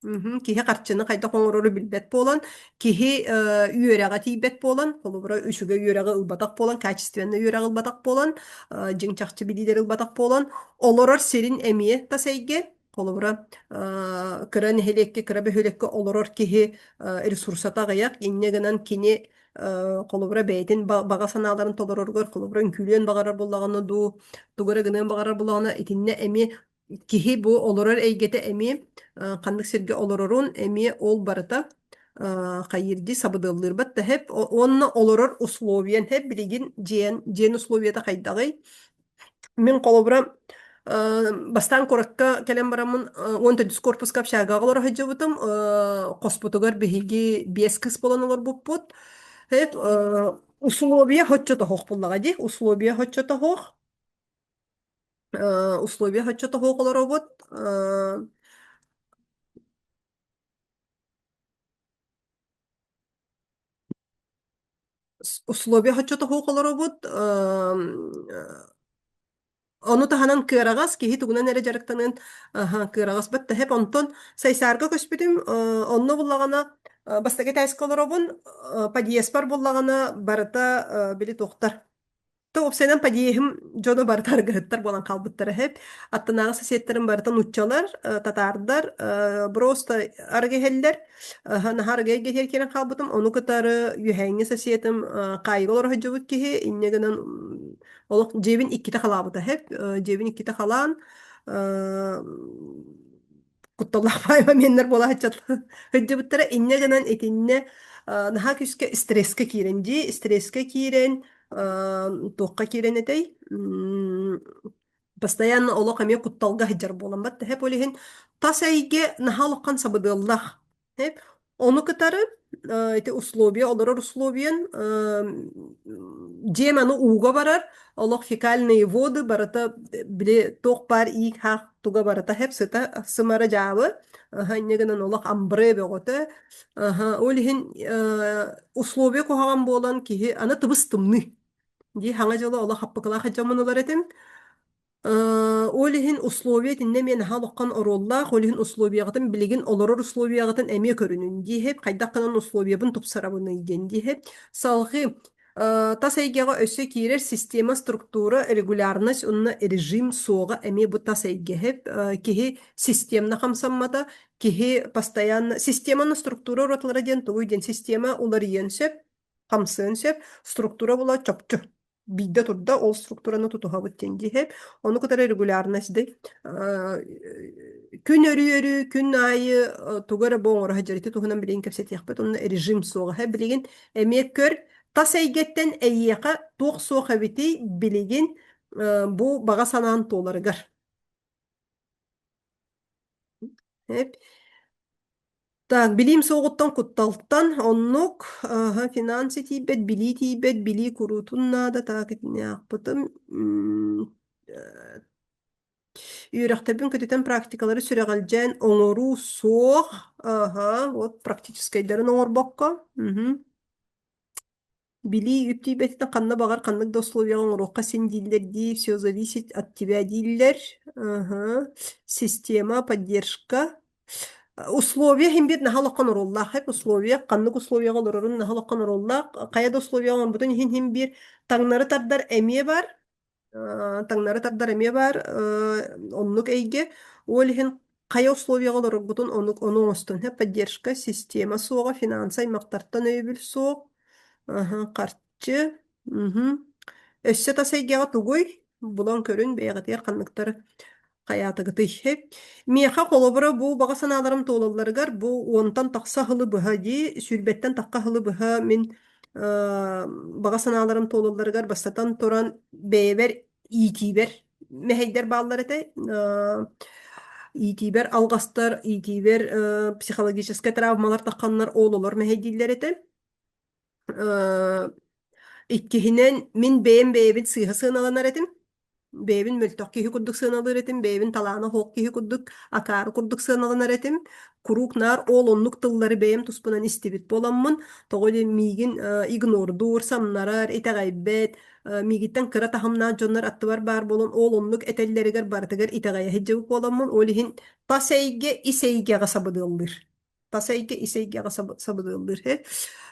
S1: киһи карчыны кайда коңорору билбет болан киһи үөрага тийбет болан холубура үчүгө үөрага ылбатак болан качественно үөрага ылбатак болан жыңчакчы билидер ылбатак болан олорор серин эмие тасайге холубура кыра нехелекке кыра бөһөлекке олорор киһи ресурсата гаяк иннегенен кини холубура бэйтин бага санааларын толороргор холубура үңкүлүөн багарар буллаганы ду тугара гынын багарар буллаганы итинне эми киһи бу олорор эйгете эми ханнык сирге олорорун эми ол барыта хайырди сабыдыллырбат да хеп онна олорор условиен хеп билигин жиен условията хайдагы мен колобура бастан коракка келем барамын 14 корпуска общага олор хаҗыбытым коспутугар биһиги 5 кыз болан олор буппут хеп условия хоччото хох буллага ди условия хоччото хох олоробут условия хоччото хох олоробут Onu tahanan kıarağas ki hitugunan ere jarıktanın kıarağas batta hep onton saysarga köspütüm onno bullagana bastake tayskolarobun padiespar bullagana barata bili tohtar. Топ сенен падиехим жоно бартар гыттар болан калбыттары хеп аттанагы соседтерин бартан уччалар татардар просто аргехеллер нахарга гехер керен калбытым ону кытары юхеңи соседим кайгылар хаҗыбыт кихи иннегенен олок жебин икките халабыта хеп жебин икките халан кутталлах байма меннер бола хаҗыбыттары иннегенен этинне наха күскө стресске кирен туққа киренетей постоянно олоқ эме кутталга хыджар болан бат хеп олиһин тасайге нахалыккан сабыдыллах хеп ону кытары эти условия олорор условиен жеманы уга барар олоқ фекальные воды барата биле тоқ бар ик хак туга барата хеп сыта сымара жабы иннегенен олоқ амбре бөгөтө олиһин условия кохаган болан киһи аны тыбыс тымны ди хаңа жылы ола хаппыкыла хаджамын олар этим Олиһин условият инне мен халыккан ороллах, олиһин условиягатын билигин олорор условиягатын эме көрүнүн диһеп, хайдакканан условиябын тупсарабыны иден диһеп, салгы тас эйгега өссө киирер система структура регулярность онна режим соға эме бу тас эйгехеп, киһи системна хамсаммата, киһи постоянно системаны структура уратлара ден тугуй ден система улар иенсеп, хамсын сеп, структура була чопчу. Бидде турда ол структураны тутуһабыт ден диһеп, onu kadar регулярность ди. Күн өрү, күн айы тугара боңор хаҗарыты туһунан билен кепсет яхпыт, онна режим соға һә билеген эмек көр тас әйгеттен әйеқа тоқ соға бити билеген бу баға санаан толарыгар. Hep. Так, билим соғыттан кутталтан, оннук, финансы тибет, били курутун нада, так, этіне ақпытым. Үйрәқтәбін көтетен практикалары сүрәғалжан оңору соқ, вот, практическайдарын оңор баққа. Били үптибетин канна багар каннык да условияга урокка сен диллер ди, все зависит от тебя диллер. Система, поддержка. Условия химбет нахалаккан уроллах, хеп условия, каннык условияга лорорун нахалаккан уроллах. Каяда условияга бутун химбир таңнары тардар эме бар. Оннук эйге. Олихин кая условияга лорор бутун онук оның остун. Хеп поддержка, система соға, финансай мактартан өйбіл соқ. Картчы. Өссө тасайгега тугуй, булан көрүн бэйгатыяр канныктары каятыгытый. Меха колобура бу бага саналарым толаларыгар, бу онтан такса хылы быха ди, сүрбеттен такка хылы быха мен бага саналарым толаларыгар бастатан туран бэйбер итибер мехейдер баллар эте. Итибер алгастар, итибер психологическая травмалар такканнар ололор мехейдиллер эте. Иккихинен мин бэйбин сыйха сыналанар этим. Бэйбин мөлтөх киһи курдук сыналыр этим. Бэйбин талаана хоқ киһи курдук, акары курдук сыналанар этим. Курук-нар олоннук тыллары бэйм туспунан истибит боламмын. Тоголи мигин игнордур, самнарар, итагайбет, мигиттен кыра тахамнаа дьоннар аттыбар бар болон олоннук этеллеригер бартыгар итагайа хеджебик боламмын. Олихин тасайге исейгега сабыдылдыр.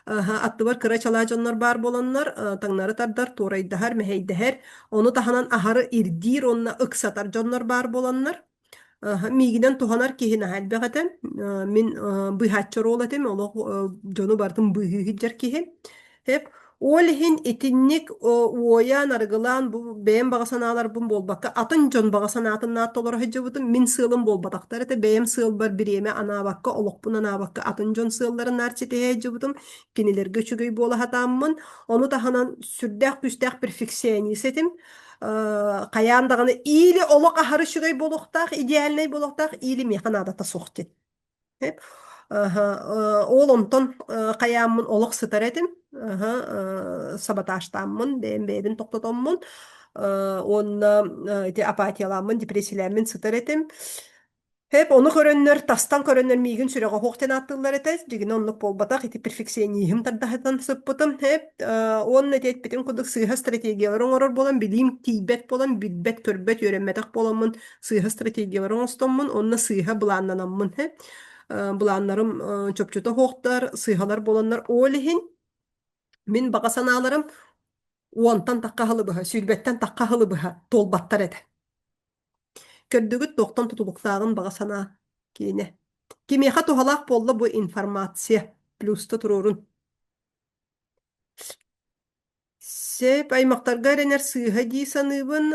S1: Аттыбар кыра чалаажоннар бар болоннар, таңнары тардар, турайдахар, мехейдахар, оны таханан ахары ирдир, онна ыксатар жоннар бар болоннар. Мигинен туханар кихина хальбегатен, мин быхатчор олатем, оло жону бартым быхыхиджар кихи. Хеп, олихин итинник уоян аргылан бэйм багасаналар бун болбакка, атын жон багасанатын нааттолор хеджебутум, мин сылым болбатактар эте, бэйм сыл бар биреме анабакка, олокпун анабакка, атын жон сылларын нарчете хеджебутум, кинилер göçügöy бола хатаммын, onu таханан сүрдәк түстәк перфекционист этим, каяндаганы или олок ахары шугай болохтак, идеальный болохтак, или механада тасохтет. Ол онтон каяммын олок сытар этим, саботажтаммын, бэйбин токтотоммын, онна апатияламмын, депрессиялармын сытар этим. Hep onu körönler, tastan körönler migin sürege hoqten attıllar etes. Digin onluk bolbatak, iti perfeksionizm tardahatan sıppıtım. Hep onun etet bitin kuduk sıyha strategiyaların oror bolan, bilim tibet bolan, bilbet körbet öğrenmetak bolanmın sıyha strategiyaların ostonmun, onna sıyha bulanlanammun. Hep bulanlarım çöpçöte hoqtar, sıyhalar bolanlar olihin. Min baqa sanalarım ontan takka halı bıha, sülbetten takka halı bıha, tolbattar ete. Көрдүгүт тоқтан тутулуктагын бага сана кийине. Кимеха тухалах болла бу информация плюста турурун. Сеп аймактарга ренер сыйга ди саныбын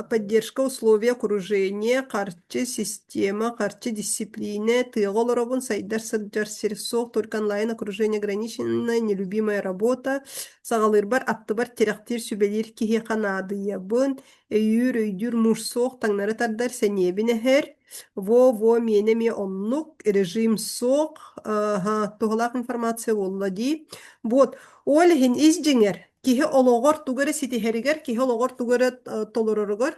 S1: поддержка условия окружения, карчы система, карчы дисциплина, тыголоробун сайдар сырджар серсох, только онлайн окружение ограниченное, нелюбимая работа, сагалырбар, аттыбар, терактир, сүбелер, кихи канадыябын, өйдүр мурсох, таңнары тардар, сенебинехер, во, менеме оннук, режим сох, тугалак информация болла ди. Вот, Олихин изжиңер, кихи ологор тугары ситихеригер, кихи ологор тугары толоророгор.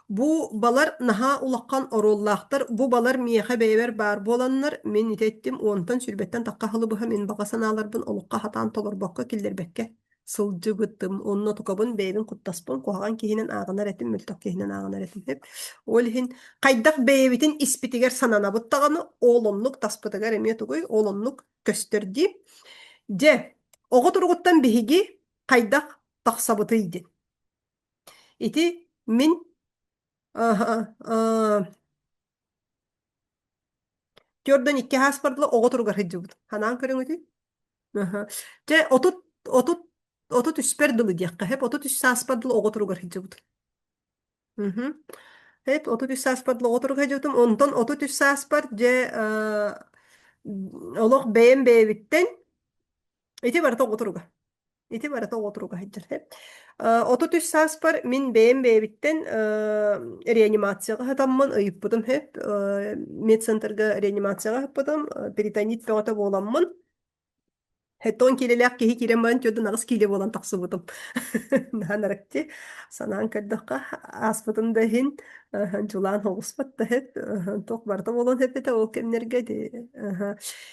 S1: Бу балар наха улаккан ороллахтар, бу балар мияха бейбер бар боланнар, мен итеттим, онтан сүрбеттен таққа хылы бұха, мен бағасан аларбын олыққа хатан толорбаққа келдербекке. сылдьы быттым, онно тукабын бэйбин куттаспын, куһаҕан киһинэн ааҕынар этим, мөлтөх киһинэн ааҕынар этим хеп. Ол иһин хайдах бэйэбитин испитигэр сананабыт таҕаны оолоннук таспытыгар эмиэ тугуй, оолоннук көстөрди. Дьэ, оҕо туругуттан биһиги хайдах тахсабыты идин. Ити мин Jordan iki haspardılı oğu turgar hıcıbıd. Hanan körüngütü? Aha. Te otut üsperdilı diyekka. Hep otut üs haspardılı oğu turgar hıcıbıd. Hı hı. Hep otut üs haspardılı oğu turgar hıcıbıdım. Ondan otut üs haspar je olok beğen beğevitten iti barata oğu turgar. İti barata oğu turgar hıcır hep. Otut üs haspar min beğen beğevitten reanimatsiyaga hatamman ayıpпытым hep. Medcenterga reanimatsiyaga hapпытым. Peritonit peğata boğulamman. Хеттон килелек киһи кирен баран төдө нагыс киле болан тахсыбытым. Наханаракти санаан кырдыкка аспытын да хин жулаан хоғуспат да хет тох барта болон хеппете ол кемнерге де.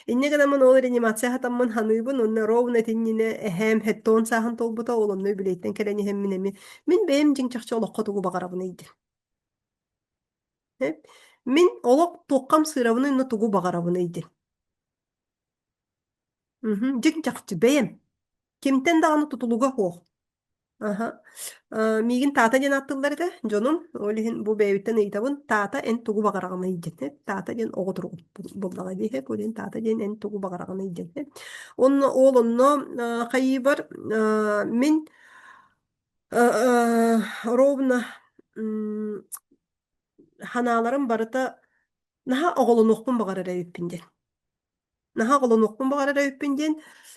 S1: Иннеге намын ол реанимация хатаммын ханыбын онна ровна тиннине эхэм хеттон сахан толбута олонной билейтен келени хемминеми. Мин бэм жиңчакчы олоққа тугу багарабын ийди. Мин олоқ тоққам сыравыны инна тугу багарабын ийди. Жиңчакчы бэм. Кимтен дағаны тутулуга хоқ. Aha. Мигин тата ден аттылар да, жонум, олихин бу бэйбиттен ыйтабын, тата эн тугу багарагана ийден. Тата ден оғы тургу булдага дейхе, олин тата ден эн тугу багарагана ийден. Онно, ол онно, хайы бар, мен ровна ханаларым барыта, наха оголонуқпын багарар эйиппинден. Наха голонуқпун багарара өппүнден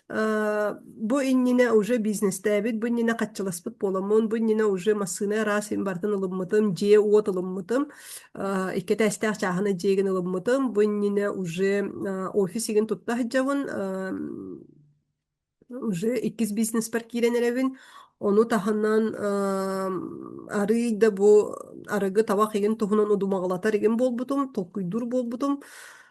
S1: бу иннине уже бизнестебит, бу иннине качыласпыт боламын, бу иннине уже массына раз им бартын ылыммытым, же уот ылыммытым, иккете эстеах чахана жеген ылыммытым, бу иннине уже офис иген тутта хаджабын, уже иккис бизнес бар киренеребин, ону таханан ары да бу арыгы табак иген тухунан удумагалатар иген болбутум, толкуйдур болбутум.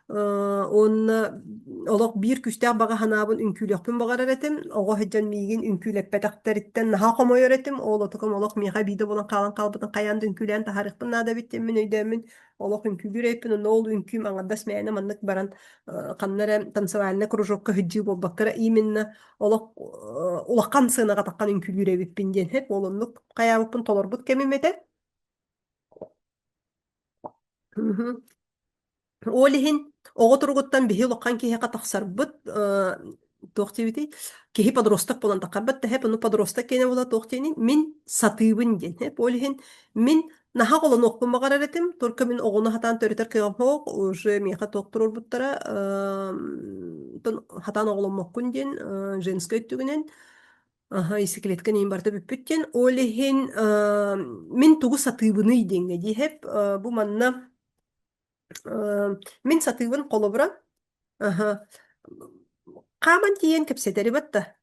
S1: Онна олох бир күстәк бага ханабын үнкүлөкпүн багарар этим. Ого хеджан мигин үнкүлөппетактериттен наха комойор этим. Ол отукам олох миха биде болан калан калбытын каянды үнкүлен тахарыктын нада биттем мен өйдөмүн. Олох үнкүлүр эппин, ол үнкүм аңадас мэйне маннык баран каннара танцевальный кружокка хыджы болбаккара именно олох улаккан сынага таккан үнкүлүр эбиппин ден хеп олонлук каябыппын толорбут кемимете. Олихин оҕо туругуттан биһи улаккан киһиэхэ тахсарбыт туохтиибити киһи подросток болан тахарбат да хеп ону подросток киһине була туохтиини мин сатыыбын диэн хеп олихин мин наха голонуохпун багарар этим турка мин оҕону хатаан төрүтер кыйам хоох уже миэхэ туох турурбуттара хатаан оҕоломмоккун диэн женской түгүнен исикилеткен иин барда бүппүт диэн олихин мин тугу сатыыбыный диэҥҥэ дии хеп бу манна мин сатыыбын колобура Кааман тиен кепсетери батта.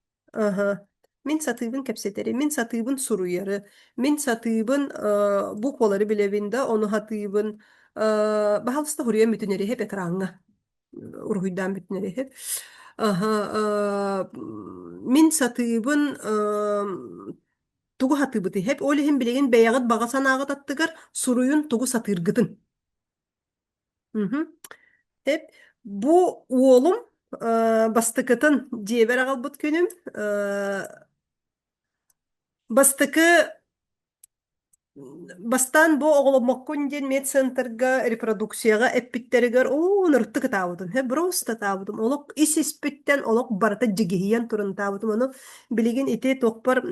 S1: Мин сатыыбын кепсетери, мин сатыыбын суруяры, мин сатыыбын буквалары билебинда, оны хатыыбын бахалыста хурия мүтүнери хеп экранга. Ургуйдан бүтүнери хеп. Мин сатыыбын тугу хатыыбыты хеп. Олихин билеген бэйагыт багасан агыт аттыгар суруйун тугу сатыыргытын. Hep bu oğlum bastıkıtın diye albūt günüm. Bastıkı бастан бу оголомоккун ден медцентрга репродукцияга эппиттеригер ныртты кытаабытым просто таабытым олок ис испиттен олок барата жигихиян турун таабытым ону билигин ити токпар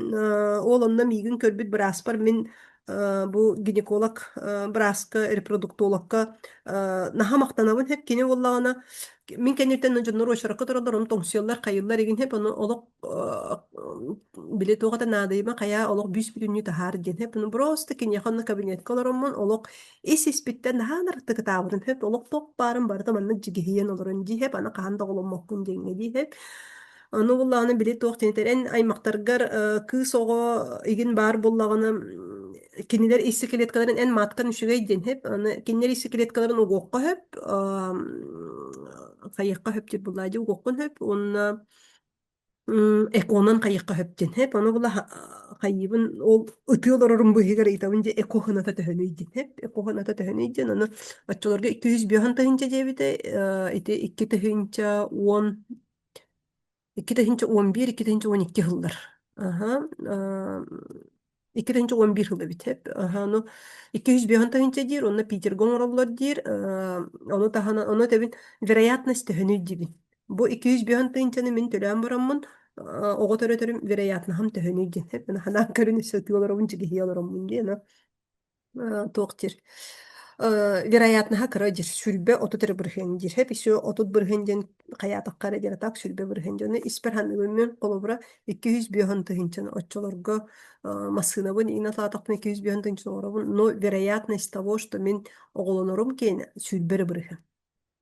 S1: ол онна мигин көрбүт бираспар мен бу гинеколог браска репродуктологка наха мактанабын хеп кини боллагана Min kenirten жоннор очаракка туралар onu тоңсуяллар кайыллар еген hep onu олок биле тоҕата наадайыма кая олок бүүс бүтүннү тахаар диэн hep onu просто киньяханна кабинетка олороммун олок ис испиттен наһаанарыкты кытаабытын hep олок тох баарын барыта маннык жигиһиен олорон ди hep ана каһан да оломмоккун диэҥҥэ ди hep onu буллааны биле тоох тенетерен аймактаргар кыыс ого игин баар буллаганы кинилер исикилеткаларын эн маткан үшүгэй диэн hep аны кинилер исикилеткаларын угуокка hep хайыкка хөп дип буллайды угуккун хөп онна Эконан кайыкка höpден hep onu bula kayıbın ol ıtıyorlar orun bu higar itabınca eko hınata töhönüydin hep eko hınata töhönüydin onu açılarga 200 bir hınta cebide ite 2 tıhınca 10 2 tıhınca 11 2 tıhınca 12 hıllar aha 2 tıhınca 11 hılı bit hep aha onu 200 bir hınta dir onu Peter Gomorollar dir onu tahana onu tebin вероятность töhönüydin bu 200 bir hınta min tölen baramın ogo törötörüm vereyatnaham töhönüydin hep ana hanan körünü sötüyorlar onca gihiyorlar onun diye тоқтир. Вероятно, кырадир. Сүрбе отутыр бырхендир. Хеп ишо отут бырхенден каятак карадир так сүрбе бырхенден испер ханны колобра 200 биохан тыгынчан отчолорго масынабын ина татакны 200 биохан тыгынчан орабын. Но вероятность того, что мен оголонорум кейн сүрбе бырхен.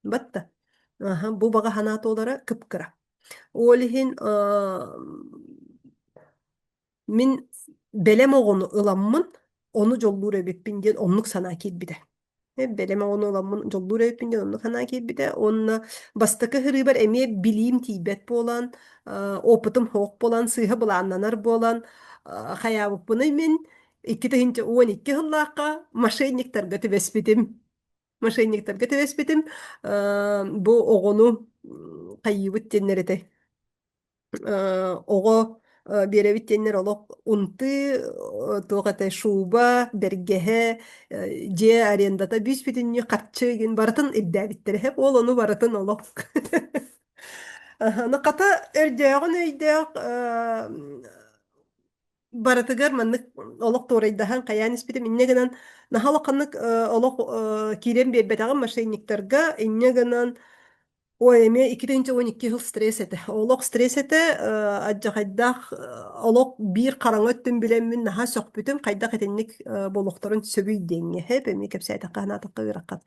S1: Батта. Аха, бу бага ханат олара кыпкыра. Олихин min belem oğunu ılamın onu jollur ebipin diyen onluk sana kilbide. Beleme onu ılamın jollur ebipin diyen onluk sana kilbide. Onna bastakı hırıbar emiye bileyim tibet bolan, opıtım hoğuk bolan, sıyha bulanlanar bolan, hayabıp bunu min 12 hıllaka maşenniktarga tüvesbitim. Maşenniktarga tüvesbitim. Bu oğunu kayyıbıt denlerete. Оҕо биэрэбиттэннэр олох унты туохата шууба бэргэһэ дьэ арендата бүүспүтүннү хатчыгин барытын иддээбиттэр хэп ол ону барытын олох ныката өрдөөгүн өйдөөх барытыгар маннык олох туурайдахан каян испитим иннегенан нахалаканнык олох кирен биэрбэтагын мошенниктерга иннегенан ой, эме 2012 жыл стресс эте. Олок стресс эте, аджахайдах, олок бир караңөттүн билеммин наха сөкпүтүн кайдак этенник болохторун сөбүй денге. Хеп эми кепсайта канатыкка ыраккат.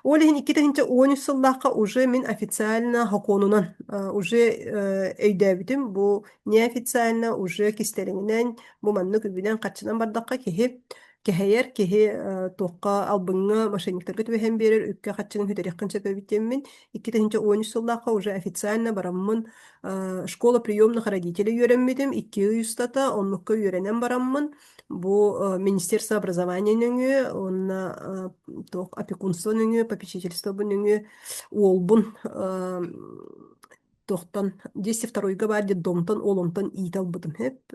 S1: Олихин 2013 сыллакка уже мен официально хоконунан уже өйдөбүтүм. Бу неофициально уже кистериңинен бу манны күбүнен качынан бардакка кеһи кеһәйер кеһи туокка албыңга мошенниктерге түбэһэн берер үккэ хатчыгын хүдэрихкин сөпөбүттэммин 2013 сыллаакка уже официально бараммын школа приемных родителей үйренмедим 200 оннукка үйренен бараммын бу министерство образования нүңү онна туок опекунство нүңү попечительство нүңү уолбун тохтан 202-га бар детдомтон олонтон ииталбытым хеп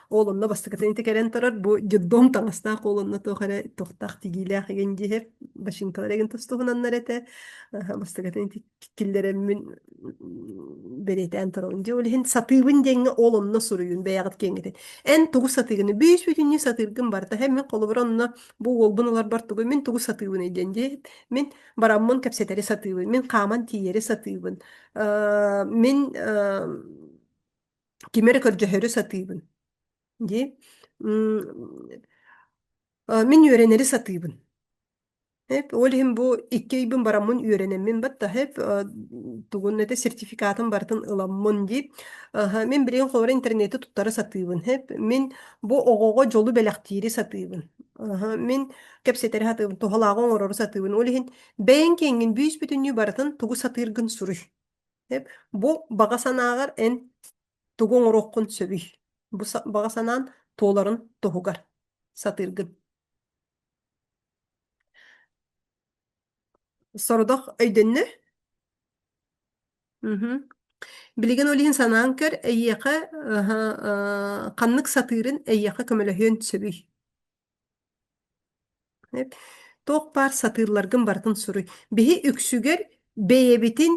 S1: олонна бастакатын текерен тарар бу детдом таңастаак олонна тохара тохтаах тигилээх эгенди хеп башинкалар эген тостугунаннар эте бастакатын киллереммин беретен тарауынди олихин сатыыбын деңе олонна суруйун бэягыт кеңете эн тугу сатыгыны бүүс бүтүннү сатыгын барта хем мен колобуронна бу олбуналар бартыгы мен тугу сатыыбын эйденди мен бараммын кепсетери сатыыбын мен кааман тиери сатыыбын من كيميرا كرجهرو ساتيبن دي من يورينري ساتيبن hep olihim bu iki aybın baramın öğrenemin batta hep tuğunete sertifikatın bartın ılamın deyip men bireyin xora interneti tuttarı satıybın hep men bu oğoğa jolu belaktiri satıybın men kepseteri satıybın tohalağın ororu satıybın olihin beyin kengin büyüs bütünlüğü bartın tuğu satırgın suruy hep bu baga sanağır en tuğun orokkun söbüy bu baga sanağın toğların tohugar satırgın sorudaq öydenne билигин олиһин санаан көр эйиэхэ ханнык сатыырын эйиэхэ көмөлөһүөн сөбүй тоох баар сатыырларгын бартын суруй биһи үксүгер бэйэбитин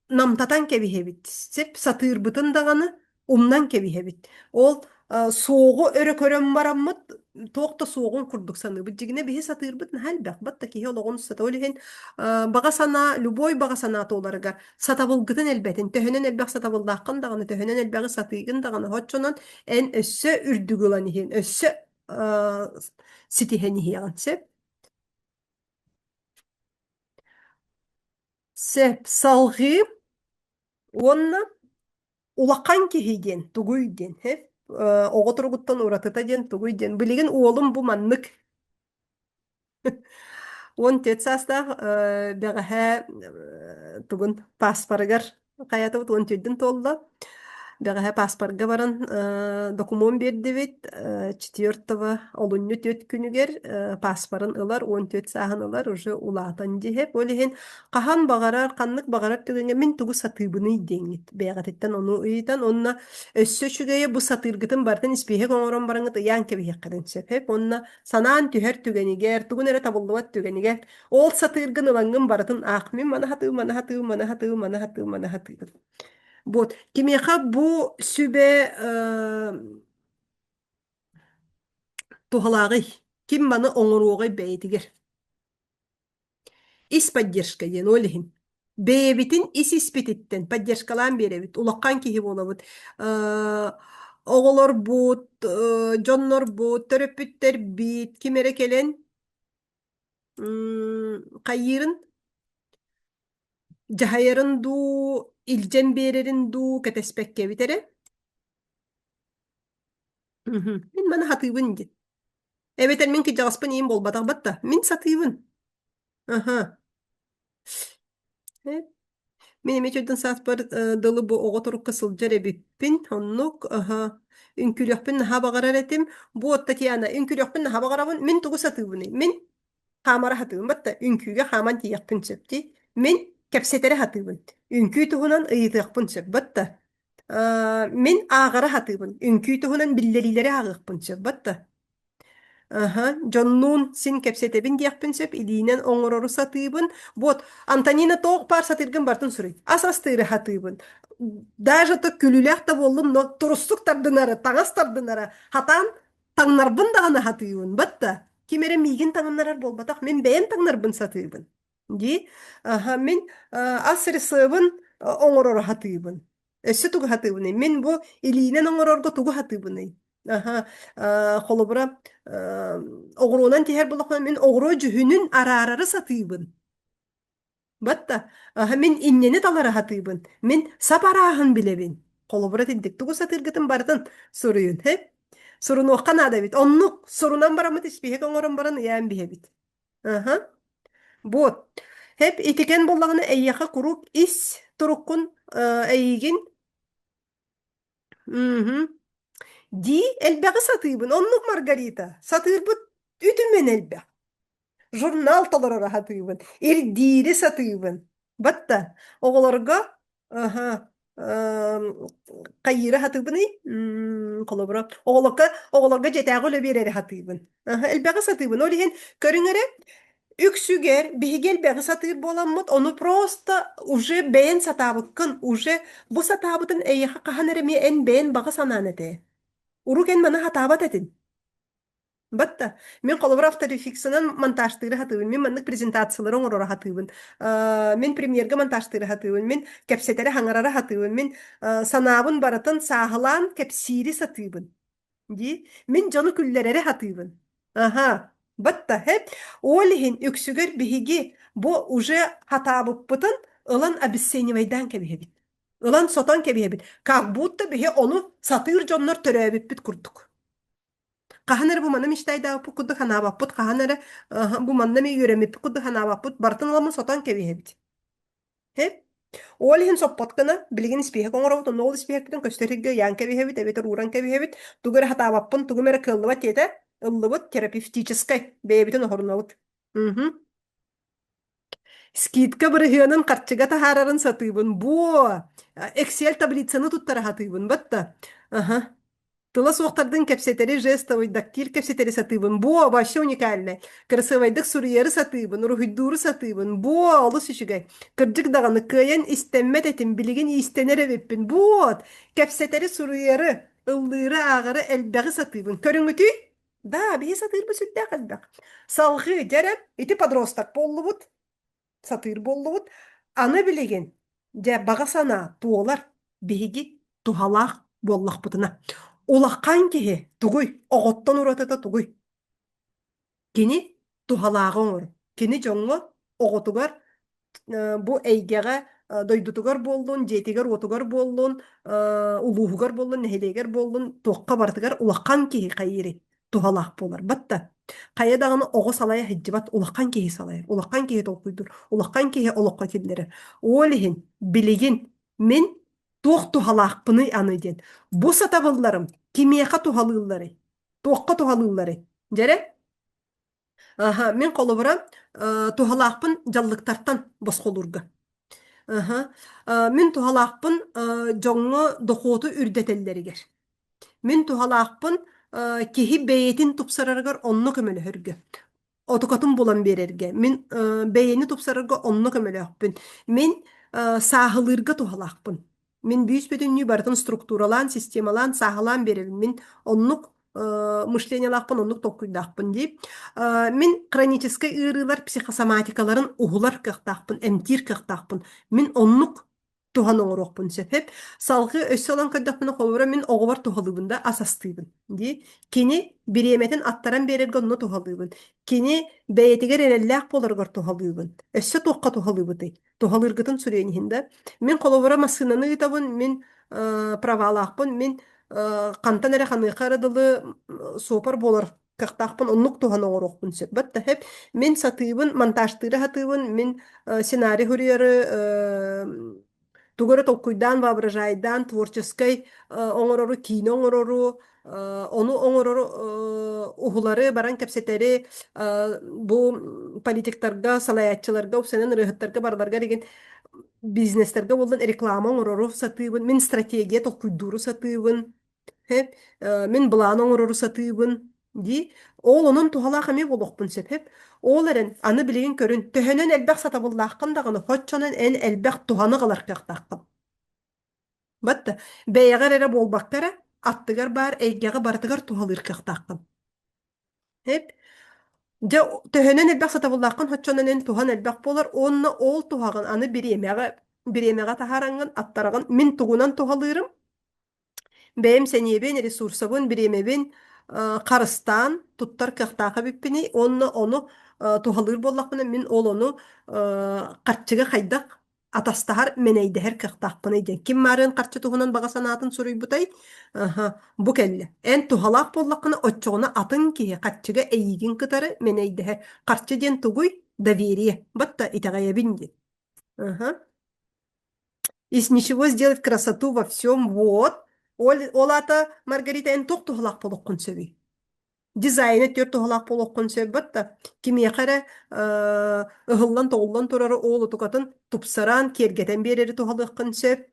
S1: намтатан кэбиһэбит сеп сатыырбытын даҕаны умнан кэбиһэбит ол соҕу өрө көрөн бараммыт тоохта соҕун курдук саныыбыт дьигине биһи сатыырбыт наһалбах батта киһи ологон сата олиһин бага санаа любой бага санаа тооларыгар сатабылгытын элбэтин төһөнөн элбэх сатабылдааххын даҕаны төһөнөн элбэҕи сатыыгын даҕаны хоччонон эн өссө үрдүгүлан иһин өссө ситиһэн иһиэҕин сеп салгы уонна улакан киһиден тугуйден хеп оҕо туругуттан уратыта диэн тугуйден билигин уолум бу маннык уон төт саастаах бэҕэһэ тугун паспарыгар хайатыбыт уон түрдүн туолла бэҕэһэ паспорга баран документ биэрдибит 4 олунню төт күнүгер паспорын ылар 14 сааһын ылар уже улаатан диһеп олиһин хаһан багарар ханнык багарар түгенге мин тугу сатыыбыны идеңит бэҕэтиттен ону ыйтан онна өссөчүгэйэ бу сатыыргытын бартын испиэһэ оҥорон бараҥыт ыяан кэбиһиэккэтин сөп онна санаан түһэр түгэнигэр тугун эрэ табыллыбат түгэнигэр ол сатыыргын ылаҥҥын барытын аах мин мана хатыы. Вот. Кимеха бу сүбе тухалагый. Ким маны оңоруогай бәйтигер. Ис поддержка ден олихин. Бэбитин ис испититтен поддержкалан беребит. Улаккан киһи болабыт. Оголор бут, жоннор бут, төрөпүттер бит. Кимере келен кайырын жахайырын ду, илжен берерин ду кетеспекке битере. Мин мана хатыыбын дит. Эбетер мен ки жағаспын ейін болбатақ батта. Мен сатыыбын. Аха. Мен еме чөйден саас бар дылы бу оға тұрыққа сылжар эбиппин. Оннук, аха. Үнкүлөкпін наха бағарар этим. Бу от Татьяна. Үнкүлөкпін наха бағарабын. Мен тугу сатыыбын. Мен хамара хатыыбын батта. Үнкүге хаман тияқпын сөпти. Мен кепсетере хатыыбын. Үнкү туғынан ыйытыақпын сөп батта. Мен ағара хатыыбын. Үнкү туғынан биллерилері ағықпын сөп батта. Aha, Jonnun sin kepsetebin diyakpin söp ilinen oңороru satıybın. Bot, Antonina toğ par satırgın bartın sürüy. Asas tığırı hatıybın. Даже то күлүлэх та боллум, но турустук тардынары, таңас тардынары. Хатан таңнарбын дағаны хатыйбын. Батта, кемере мигин таңнарар болбатақ, мен бәйен таңнарбын сатыйбын. Ди, аха, мен асыры сыбын оңорору хатыйбын. Өссі тугу хатыйбын. Мен бу илинен оңорорго тугу хатыйбын. Аха, холобура оғруунан тихер болақман мен оғруу жүхүнүн араарары сатыйбын. Батта, мен иннени талара хатыйбын. Мен сапарааһын билебин. Холобура тиндик тугу сатыргытын бардын суруйун, хеп? Суруну оққан адабит. Оннук сурунан барамыт испихек оңорон баран иян бихебит. Аха. Бот. Хеп итикен боллағына әйяқа курук ис туруккун әйгин. Ди элбägi satыybın. Onluk Margarita. Satırбыт ütümen elbäg. Jurnal talara hatıybın. Erdiri satıybın. Batta. Oğularga aha kayıra hatıybın. Kolobra. Oğularga jetägi öle bereri hatıybın. Aha elbägi satıybın. Olihin körüngere üksüger bihigel bägi satır bolanmıt. Onu prosta уже beğen satabıkkın. Уже bu satabıtın eyha kahanere mi en beğen bağı sananete. Урукен мана хатабат этин. Батта. Мен колобур авторефиксынан монтажтыгы хатыбын. Мен маннык презентациялары оңорора хатыбын. Мен премьерге монтажтыгы хатыбын. Мен кепсетере хаңарара хатыбын. Мен санабын баратын сахылан кепсири сатыбын. Ди. Мен жону күллерere хатыбын. Аха. Батта. Хеп. Олихин үксүгөр биһиги бу уже хатабыппытын ылан обесценивайдан кебихебит. Ulan sotan kebihebit. Как будто bihe onu satır jonlar töröbüpbüt kurduk. Kahanere bu manam iştayda bu kudu hanabaput kahanere bu manam yöremip kudu hanabaput bartın lamın sotan kebihebit. Hep Олиһин соппоткана билигин спиһэ коҥоробут оннол спиһэккитин көстөрүггө яан кебиһэбит эбетер уран кебиһэбит тугар хатаабаппын тугумера кыллыба тиэте ыллыбыт терапевтической бэйэбитин охорунабыт. Скидка бырыһыанын харчыга таһаарарын сатыыбын. Бу Excel таблицаны туттара хатыыбын батта. Ага. Тыла суохтардын кепсетери жестовый дактиль кепсетери сатыыбын. Бу вообще уникальный. Красывайдык сурьеры сатыыбын, рухиддуры сатыыбын. Бу олус ишигай. Кырдьык даганы кыйын истеммет этим билигин истенер эбеппин. Бу кепсетери сурьеры ыллыыры ағыры элбäги сатыыбын. Көрүңүтүй? Да, бии сатыырбы сүлдäк элбäк. Салгы жарап, ити подросток боллубут. Сатыр боллубут. Аны билеген. Жа багасана туолар биһиги тухалаах буоллахпытына. Улаккан киһи тугуй оҕоттон уратата тугуй. Кини тухалааҕы оҥор. Кини жоҥҥо оҕотугар бу эйгэҕэ дойдутугар боллун, жетигер отугар боллун, улууһугар боллун, нэһилиэгер боллун, туохха бартыгар улаккан киһи хайыри тухалаах болар. Батта. Кая даганы оҕо салая хиджибат улаккан киһи салая. Улаккан киһи толкуйдур. Улаккан киһи олоққа киллери. Олиһин билигин мен Туох тухалаақпыны аны ден. Бу сатабылларым кимияка тухалыыллары. Туохка тухалыыллары. Жере? Аха, мен колобура тухалаақпын жаллыктартан босқолурга. Аха. Мен тухалаақпын жоңго дохоту үрдетеллеригер. Мен тухалаақпын киһи бэйэтин тупсарарыгар онно көмөлөһөргө. Отукатын булан берерге. Мен бэйэни тупсарарга онно көмөлөөхпүн. Мен саахылырга тухалаақпын. Мен бүүс бүтүннүү бартын структуралан, системалан, саахалан берерим. Мен оннук мышлениялаақпын, оннук токуйдаақпын дейп. Мен хронический ырылар, психосоматикаларын ухулар кыахтаақпын, эмтир кыахтаақпын. Мен оннук тухан оңорокпун сепеп. Салгы өссөлөн көддөкпүнө колбура мен оҕобар тухалыбында асастыыбын. Ди. Кини бириэметин аттаран берерге онно тухалыбын. Кини бэйэтигер эреллээх болоргор тухалыбын. Өссө туохка тухалыбыты. Тухалыргытын сүрөөнүһүндө. Мен колобура массынаны ытабын, мен правалаақпын, мен кантан эре ханыыха арадылы сопар болор кыахтаақпын, оннук тухан оҥорокпун сөп. Батта хеп мен сатыыбын, монтажтыыра хатыыбын, мен сценарий хүрүөрү тугары толкуйдан, воображайдан, творческой оңорору, кино оңорору, ону оңорору ухулары, баран кепсетери, бу политиктарга, салаятчыларга, упсанын рыхыттарга, барларга деген бизнестерге болдан реклама оңорору сатыыбын, мен стратегия толкуйдуру сатыыбын, мен былаан оңорору сатыыбын, ди, ол онун тухалаах эме болохпун сеп, ол эрен аны билигин көрүн, төһөнөн элбэх сатабыллаахкын даганы, хоччонон эн элбэх туханы калар кыахтаахкын. Батта, бэйэгэр эре болбаккара, аттыгар бар, эйгеға бартыгар тухалыр кыахтаахкын. Же төһөнөн элбэх сатабыллаахкын, хоччонон эн тухан элбэх болар, онна ол тухагын, аны биремеға тахараңын, аттарагын, мен тугунан тухалырым, бэйэм сэньебин, ресурсабын, биремебин, карыстан, туттар кыахтааха биппини, онна ону тухалыр боллакпына, мен ол ону картчыга хайдак атастахар менейдехер кыахтаахпын эйден. Ким марын картчы туһунан бага санаатын суруйбутай? Бу келле. Эн тухалаах боллаккына отчоҕуна атын киһи картчыга эйигин кытары менейдехер. Картчы ден тугуй доверие. Батта итаҕайабин ден. Из ничего сделать красоту во всем. Вот. Ол ата Маргарита эн туох тухалаах болоккун сөбүй. Дизайны төр тухалаах болоккун сөбүй. Батта кимиэхэрэ ыһыллан тоҕуллан турары оолу тукатын тупсаран кергетен берери тухалыахкын сөп.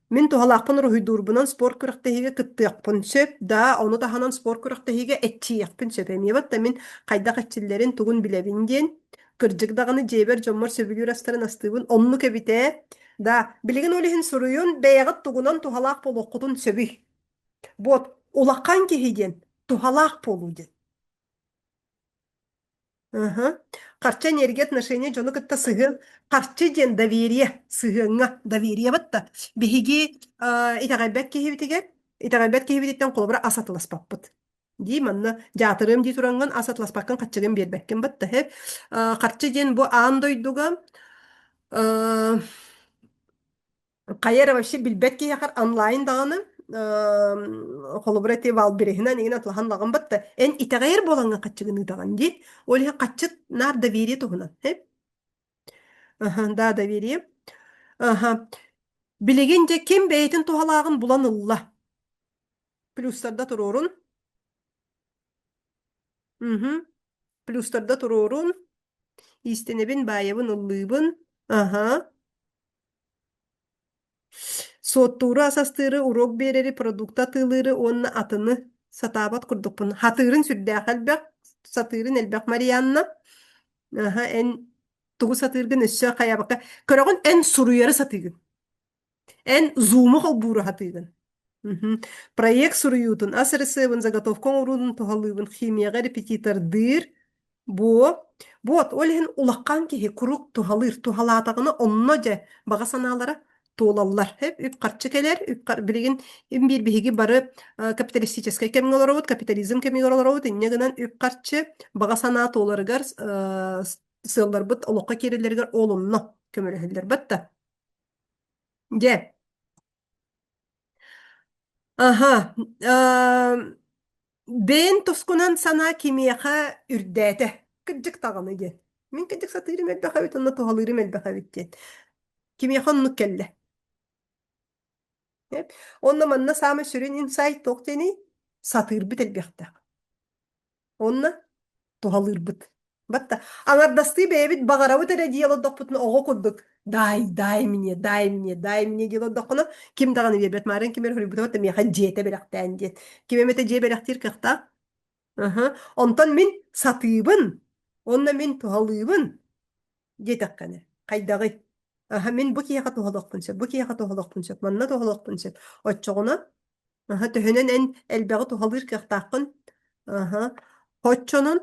S1: Мен тухалаахпын руһуйдуурбунан спорт күрэхтэһиге кыттыахпын сөп. Да, ону таханан спорт күрэхтэһиге этчиэхпин сөп. Эмиэ батта мен хайдах этчиллерин тугун билебин диэн. Кырдьык жебер жоммор сөбүлүүр астарын астыыбын онну кэбитэ. Да, билигин олиһин суруйун бэйэҕит тугунан тухалаах болоккутун сөбүй. Вот, улаккан киһиден тухалаах болуу ден. Карча энергия отношения жону кытта сыһын. Карчы ден доверие сыһыңа. Доверие батта. Биһиги итаҕайбэт киһибитигер. Итаҕайбэт киһибититтен колобура асатыласпаппыт. Ди манна жаатырым ди туранган асатыласпаккан каччыгын бербеккен батта хеп. Карчы ден бу аан дойдуга кайера вообще билбет киһэхэр онлайн даганы холобрати вал берехинен ingen атлахан лаган батта эн итаҕайыр болаңга каччыгын даган ди. Олиһа каччыт нар доверие туһунан хеп. Да, доверие. Билигин же ким бэйэтин тухалаагын булан ылла. Плюстарда турорун. Плюстарда турорун. Истенебин байабын ыллыыбын. Соттууру асастыыры урок берери продукта тыылыыры онна атыны сатаабат курдукпун. Хатыырын сүрдээх элбэх, сатыырын элбэх Марианна. Эн тугу сатыыргын өссө каябакка. Көрөгүн эн суруйары сатыгын. Эн зуму холбууру хатыгын. Проект суруютун асырысыбын заготовкон урудун тухалыыбын химияга репетитор дыр. Вот, олиһин улаккан киһи курук тухалыр, тухалаатагына онно же бага санаалара туолаллар. Үп карчы келер, билигин бир биһиги бары капиталистической кемиң олоробут, капитализм кемиң олоробут, иннегинен үп карчы бага санаа туоларыгар сылларбыт олокка кирилергер олунно көмөлөһүллер батта. Же. Бен тускунан санаа кимияха үрдээте. Кыджык таганы ден. Мен кыджык сатыырым элбэхабит, онна тухалырым элбэхабит ден. Кимияха оннук келле. Hep. Onna manna sağma sürün insight tokteni satır bitelbekte. Onna tuhalırbıt. Batta. Anardastığı bebit bağıravı tere diyalo dokputunu oğu kudduk. Day minye diyalo dokunu. Kim dağını bebet maren kim er hürübütü batta miyaha jete belakten jet. Kim emete je belaktir kakta. Aha. Ondan min satыбын. Onna min tuhalыбын. Жетаққаны. Қайдағы. Аха, мен бұ кияқа туғалақпын сөп, бұ кияқа туғалақпын сөп, манна туғалақпын сөп. Отчоғына, аха, төһөнен эн әлбәғы туғалыр кияқтаққын. Аха, хоччонун,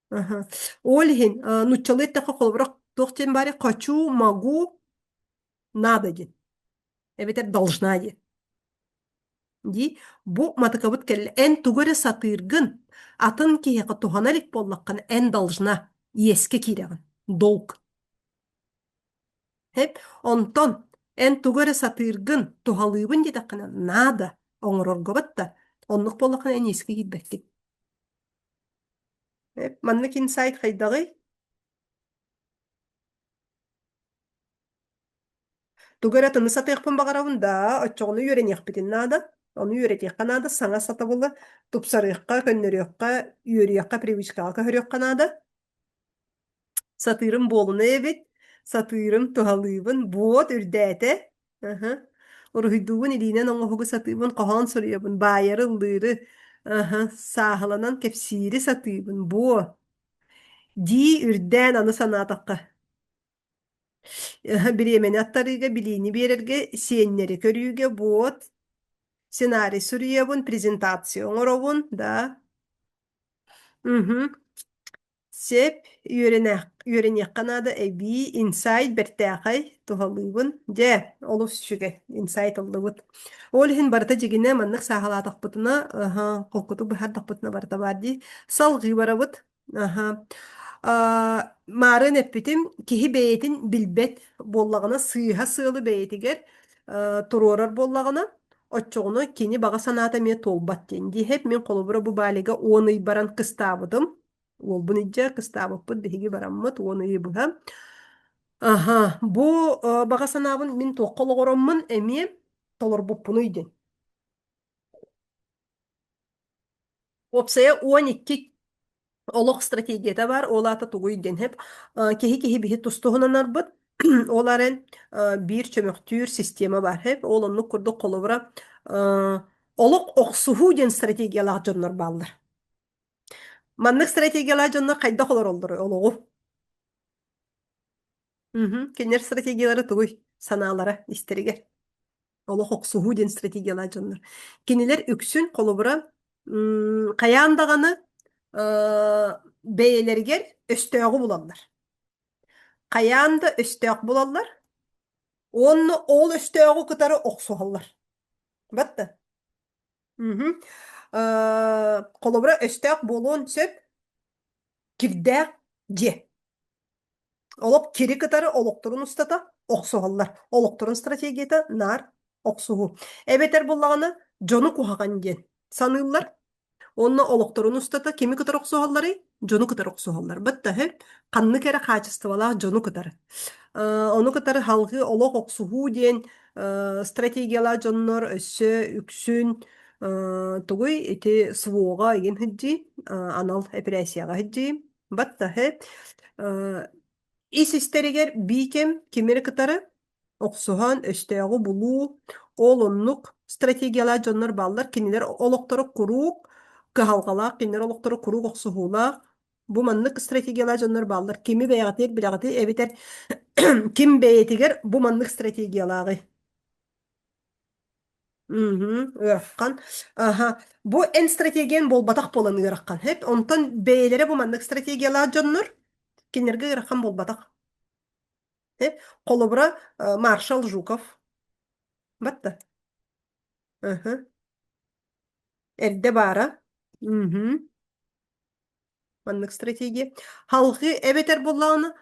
S1: аха. Олхин, нуччалы ettаққа қолбырақ тоқтен бари, хочу, могу, надо ден. Эбетер должна ден. Ди, бұ матыкабыт келі. Эн тугөрі сатыргын, атын кияқа туғаналик боллаққын, эн должна, еске кирегін. Долг. Hep onton en tugara satırgın tuhalыбын дедаққына nada оңорорго батта оннук боллақына en eski gitbekkin. Hep manнык insight хайдагы тугара тыны сатыйықпын бағарауында оччоғыны үйренияқпитин nada onu үйретиаққа nada саңа сатабылы тупсарыйыққа көннөрүөкка үйөрүөкка привычкаға көһөрүөкка nada satırım bolunu evet satırım tuhalыбын буот үрдәте. Aha. Uruhidugun ilinen onu hugu satıbın kohan soruyorsun. Bayarı ıldırı. Aha. Sahalanan kepsiri satıbın. Bu. Di ürden anı sanatakka. Aha. Bir yemen attarıga bilini bererge siyenleri körüge buot. Senaryo soruyorsun. Prezentasyon orovun da. Mhm. Sep yörenek kanada ebi inside bertaqay tuhalыбын je olus şüge inside olubut olhin barta jigine mannak sahala taqputuna aha qokutu bahar taqputuna barta bardi salgı barabut aha maren epitim kihi beyetin bilbet bollagına sıyha sığılı beyetiger turorar bollagına Otçoğunu kini bağa sanata me tolbat dendi. Hep men kolubura bu balega onu baran kıstabıdım. Ол бұнijja кыстаабыппыт биһиги бараммыт уону иибыһа. Аха, бу бага санаабын мин туоккологороммун эмиэ толорбуппуну иден. Опсая 12 олох стратегията бар, олата тугу иден хеп. Кеһи биһи тустуһунанарбыт. Оларын бир чөмөктүүр система бар хеп. Ол онну курдук колобура олох оксуһу ден стратегиялар жоннор баллар. Маннык стратегиялар жоннор кайда холор олдор олоғу. Кенер стратегиялары тугуй санаалара истеригер. Олох оксуһу ден стратегиялар жоннор. Кенелер үксүн колубура каяандаганы бэйелергер өстөөгү булаллар. Каяанда өстөөк булаллар. Онну ол өстөөгү кытары оксуһаллар. Батта. Колубура өстөөк болуун сөп кирдээк же. Олоп кири кытары олокторун устата оксуһаллар. Олокторун стратегията нар оксуһу. Эбетер буллаганы жону кухаган ден. Саныыллар. Онна олокторун устата кими кытар оксуһаллары? Жону кытар оксуһаллар. Батта хеп канны кере качестволаа жону кытары. Onu кытары халгы олок оксуһу ден стратегиялар жоннор өссө үксүн тугуй эти свога еген хыджи анал операцияга хыджи. Батта хеп ис истеригер бикем кимери кытары оксухан өстөөгү булуу олоннук стратегиялар жоннор баллар кинилер олоктору курук кыһалгалаак кинилер олоктору курук оксуһуулаак бу маннык стратегиялар жоннор баллар кими бэйагатыр билагаты эбитер ким бэйетигер бу маннык стратегиялаагы ыраккан аха бу эн стратегиен болбатак болан ыраккан хеп онтон бэйелере бу маннык стратегиялар жоннор кинерге ыраккан болбатак колобура маршал Жуков батта эрде бара маннык стратегия халгы эбетер боллааны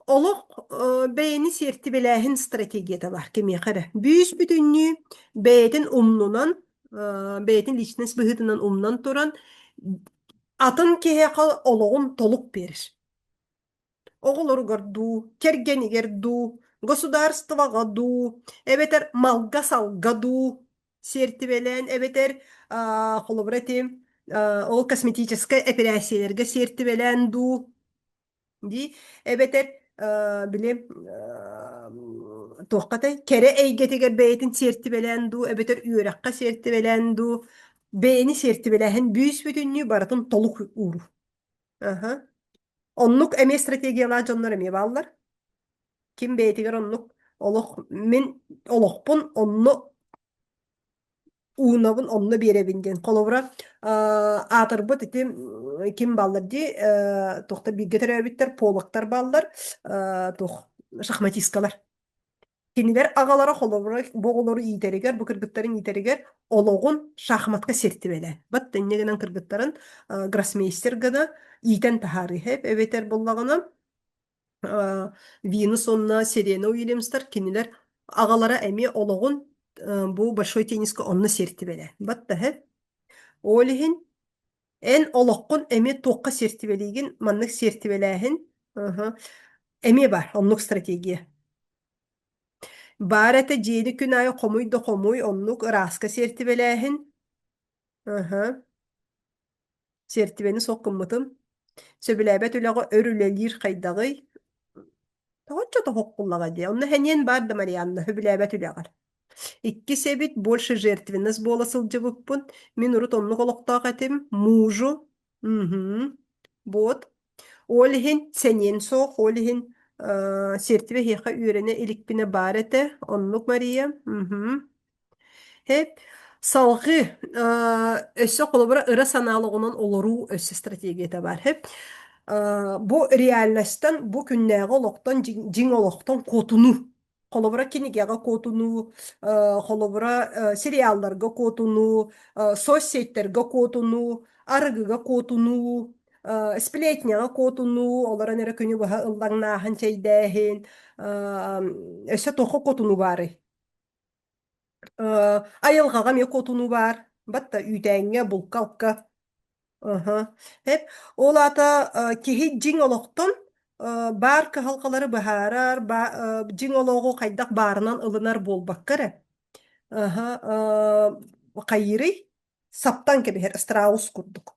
S1: олох бэйни сертибелээхин стратегията бар кемие кара бүүс бүтүннү бэйетин умнунан бэйетин личность быһытынан умнан туран атын кеһе ологун толук берир оголор горду кергенигер ду государствоға ду, эбетер малга салга ду, сертибелен, эбетер холобратим, ол косметическая операциялерге сертибелен ду, ди, эбетер билем туаққатай кере эйгетигер бэйэтин сертибелен ду, эбетер үөракка сертибелен ду, бэйни сертибелэһин бүүс бүтүннү баратын толук уру. Ага. Оннук эме стратегиялар жоннор эме баллар. Ким бэйтигер оннук олох мен олохпун онну уунабын онну беребинген. Колобра атырбыт ити ким баллар ди тохта биггетерербиттер полактар баллар тох шахматисткалар. Кинилер агалара холобра боголору итеригер бу кыргыттарын итеригер ологун шахматка сертибеле. Бат теннегенен кыргыттарын гроссмейстер гана итен тахары хеп эбетер боллагана Винус онна Серена Уильямстар кинилер агалара эми ологун бу большой тенниска онна сертибеле. Батта хеп олихин эн олоккун эми тоққа сертибелигин маннык сертибелэхин эми бар оннук стратегия. Бар эте жейди күн айы комуй оннук раска сертибелэхин. Сертибени соққыммытым. Сөбіләбәт үләғы өрүлелир қайдағый. Тоҕоччо тоһоккуллаҕа дии. Онно хэньиэн баарда Марианна, хөбүлээбэт үлэҕэр. Икки себит больше жертвенность буола сылдьыбыппын. Мин урут оннук олохтоох этим. Мужу. Вот. Олиһин сэньиэн соох, олиһин сертибэ хиэхэ үөрэне иликпине баар эте. Оннук Мария. Хеп, салгы өссө колобура ыра санаалыгынан олоруу өссө стратегията бар. Хеп, бу реальностьтан бу күннәгы олоқтон жиң олоқтон котуну. Холобура кинигега котуну, холобура сериалларга котуну, соцсеттерге котуну, арыгыга котуну, сплетняга котуну, олара нере күнү баха ыллаңнаахан чейдээхин, өссө тохо котуну бары. Айылғаға ме котуну бар. Батта үйтәңге булкалка. Хеп, ол ата кихи жиң олоқтон бар кахалқалары бахарар, жиң олоғу қайдақ барынан ылынар болбаққары. Қайыры саптан кебехер страус курдук.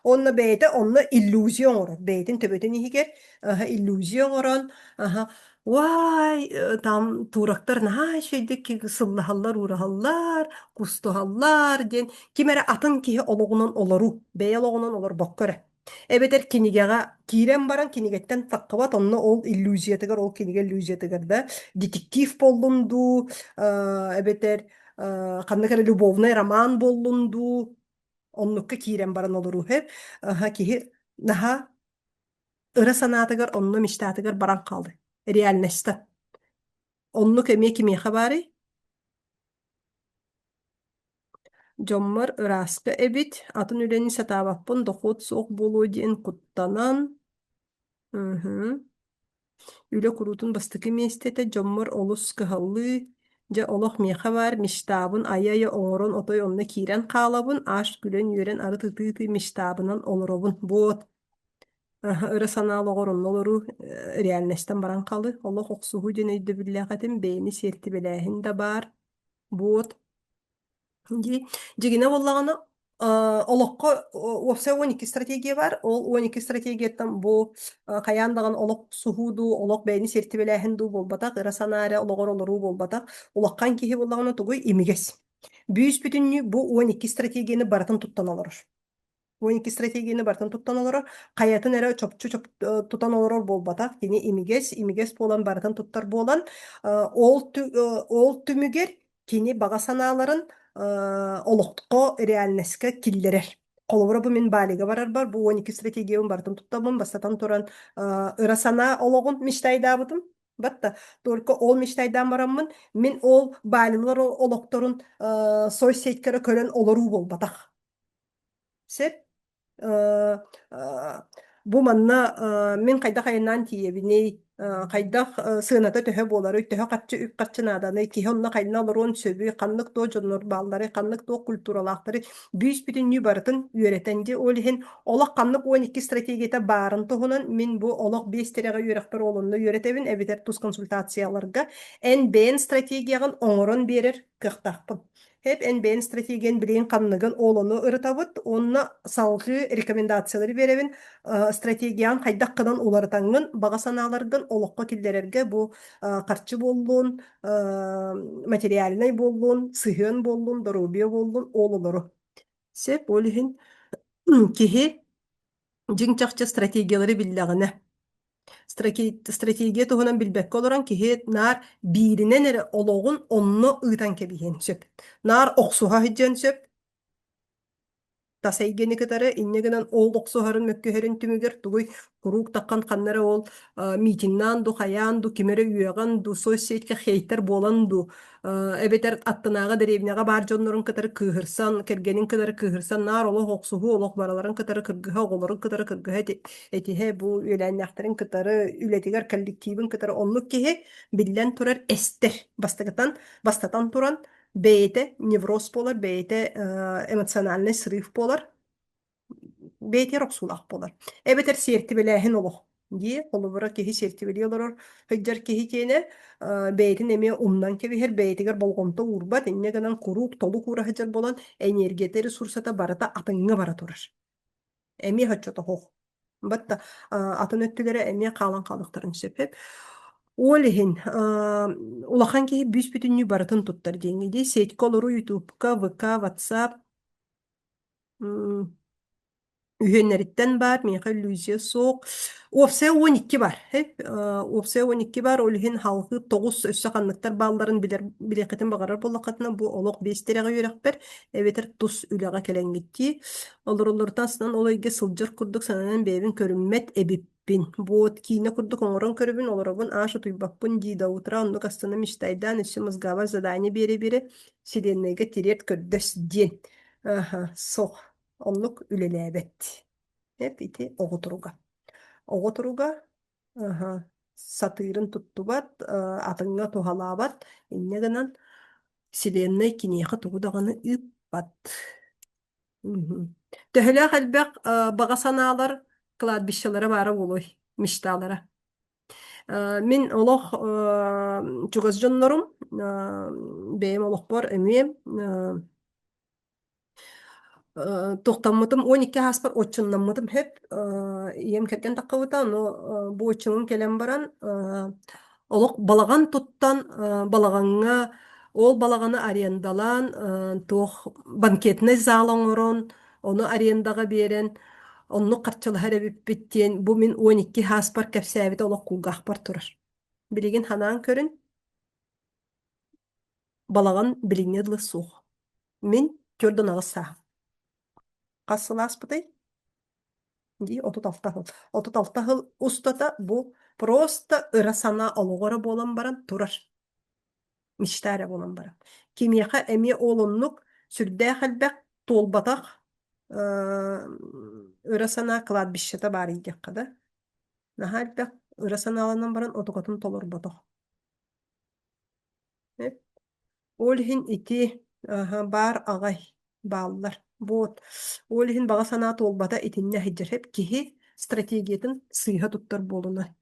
S1: Онна бейте, онна иллюзион орон. Бейтин төбөтін ихигер, иллюзион орон. Вай, там турактар наһаа шейдик ки сыллаһаллар, ураһаллар, кустуһаллар ден кимере атын киһи ологунан олору, бэйэ ологунан олор боккора. Эбетер кинигега кирен баран кинигеттен таккыбат онно ол иллюзиятыгар, ол киниге иллюзиятыгар да детектив боллунду, эбетер кандакара любовный роман боллунду, оннукка кирен баран олору хеп, киһи наһаа ыра санаатыгар, онно мечтаатыгар баран калды. Реальностьта. Оннук эме кимиэ хабары? Дьоммар ыраска эбит, атын үлени сатаабаппын, дохот соох болуу диэн куттанан. Үле курутун бастыкы местете, дьоммар олус кыһаллыы, дьа олох миэхэ бар, миштаабын ая оҥорон отой онна киирэн хаалабын, аш күлэн үөрэн ары тытыыты миштаабынан олоробун. Вот. Ыра санаалоҕор оннолору реальностьтан баран калы. Олох оксуһу ден өйдө бүллээхэтим бэйни сертибэлээһин да бар. Вот. Жигине боллагана олокко опса 12 стратегия бар. Ол 12 стратегияттан бу каяндаган олок суһууду, олок бэйни сертибэлээһин дуу болбатак, ыра санааре олоҕор олоруу болбатак. Улаккан киһи боллагана тугуй имигес. Бүүс бүтүннү бу 12 стратегияны баратын туттан олорор. 12 стратегияны бартын туттан олорор, каятын эре чопчу тутан олорор болбатак, кини имигес болан бартын туттар болан, ол түмүгер кини бага санааларын олоқтко реальностька киллерер. Колобура бу мен балига барар бар, бу 12 стратегиябын бартын туттабын, бастатан туран ыра сана ологун мечтайдаабытым. Батта, только ол мечтайдан бараммын, мен ол балилар олокторун соцсеткері көрөн олоруу болбатак. Сеп, бу манна мен кайда кайынан тиебиней Хайдах сыыната төһө буолары, төһө каччы үк каччынааданы, киһи онна хайна олорон сөбү, каннык туо дьоннор бааллары, каннык туо культуралаахтары, бүүс бүтүннүү барытын үөретенди, ол иһин олох каннык 12 стратегията баарын туһунан, мин бу олох биестереге үөрехтер олонну үөретебин, эбитер тус консультацияларга, эн бээн стратегиягын оҥорон биэрер кыахтаахпын. Hep NBN strategiyen bileğin kanlıgın oğlunu ırıtabıt, onunla salgı rekomendasyonları verevin, strategiyan haydakkadan olarıtangın, bağa sanalargın, olukka killererge bu kartçı bolluğun, materyalini bolluğun, sıhın bolluğun, darubiye bolluğun, oğluları. Sep olihin kihi jiŋçakça strategiyaları billeğine. Strategiya tuhunan bilbekke olaran kihi nar birine nere oloğun onunu ııtan kebihen söp. Nar oksuha hicen söp. Tasaygeni kıtarı innegenen ol oksuharın mökküherin tümüger tuguy kuruk takkan kannara ol mitinnan du hayan du kimere üyegan du sosyetka heyter bolan du ebeter attınaga derevinaga bar jonnorun kıtarı kıhırsan kergenin kıtarı kıhırsan nar olo oksuhu olok baraların kıtarı kırgıha olorun kıtarı kırgıha etihe bu ülenekterin kıtarı ületiger kollektivin kıtarı onluk kihi billen turar ester bastatan turan beyte nevroz bolar, beyte emosyonalne sırıf bolar, beyte roksulak bolar. Ebeter serti bilehin oluq. Diye, olubura kehi serti biliyorlar. Hıccar kehi kene beytin eme umdan kebi her beytiger bolgonta urbat, enne ganan kuruk tolu kura hıccar bolan energeti resursata barata atınga bara turar. Emi hıccata hoq. Batta atın öttülere emi kalan kalıqtарын sepep. Олиһин улахан киһи бүс бүтүннүү барытын туттар диэҥиди сетка олору ютубка ВК WhatsApp ühenleritten бар меха Люзия соқ опсе 12 бар hep опсе 12 бар олиһин халгы 9 өссө ханныктар балларын билeketen багарар боллакатына бу олок бестереге үйрәкпер эбетер тус үләгә келенгитти олорлортан сынан олайга сылжыр курдук сананан бебин көрүммет эбиппин буот кийне курдук оңорон көрүбүн олоробун аша туйбакпын дида утра онну кастана мечтайдан үсү мызгава задание бере сиреннеге тирет көрдөс дien соқ онлук үлеләбет. Hep iti oğuturuga. Oğuturuga satırın tuttubat, atınga tuhalabat. İnne ganan silenne kiniyaha tuğudağını üpbat. Töhüle halbek bağa sanalar kladbişçilere bara buluy, miştalara. Min oloq çugazcanlarım, beyim oloq bar emiyem, Toxtammadım 12 haspar oçunlanmadım hep iyem kerken takkabıta no bu oçunun kelen baran olok balagan tuttan balaganga ol balagаны арендаlan тоқ банкетный зал оңорон onu арендаға берен onu qarçılahar ebippitten bu min 12 haspar kepsәbit olok kulgах бар турар билигин ханан көрүн балаган билиңедли сух min көрдөн агыса Кассыласпытай ди 36 хыл. 36 хыл устата бу просто ырасана олгора болан баран турар. Миштаре болан баран. Кимияха эми олоннук сүрдэ халбак толбатак ырасана кладбищета бар идек када. Нахалбак ырасана аланан баран отокотун толор батак. Олхин ити бар агай баллар. Вот. Олихин баға санат олбата итинне хиджер хеп кихи стратегиятын сыйха туттар болуна.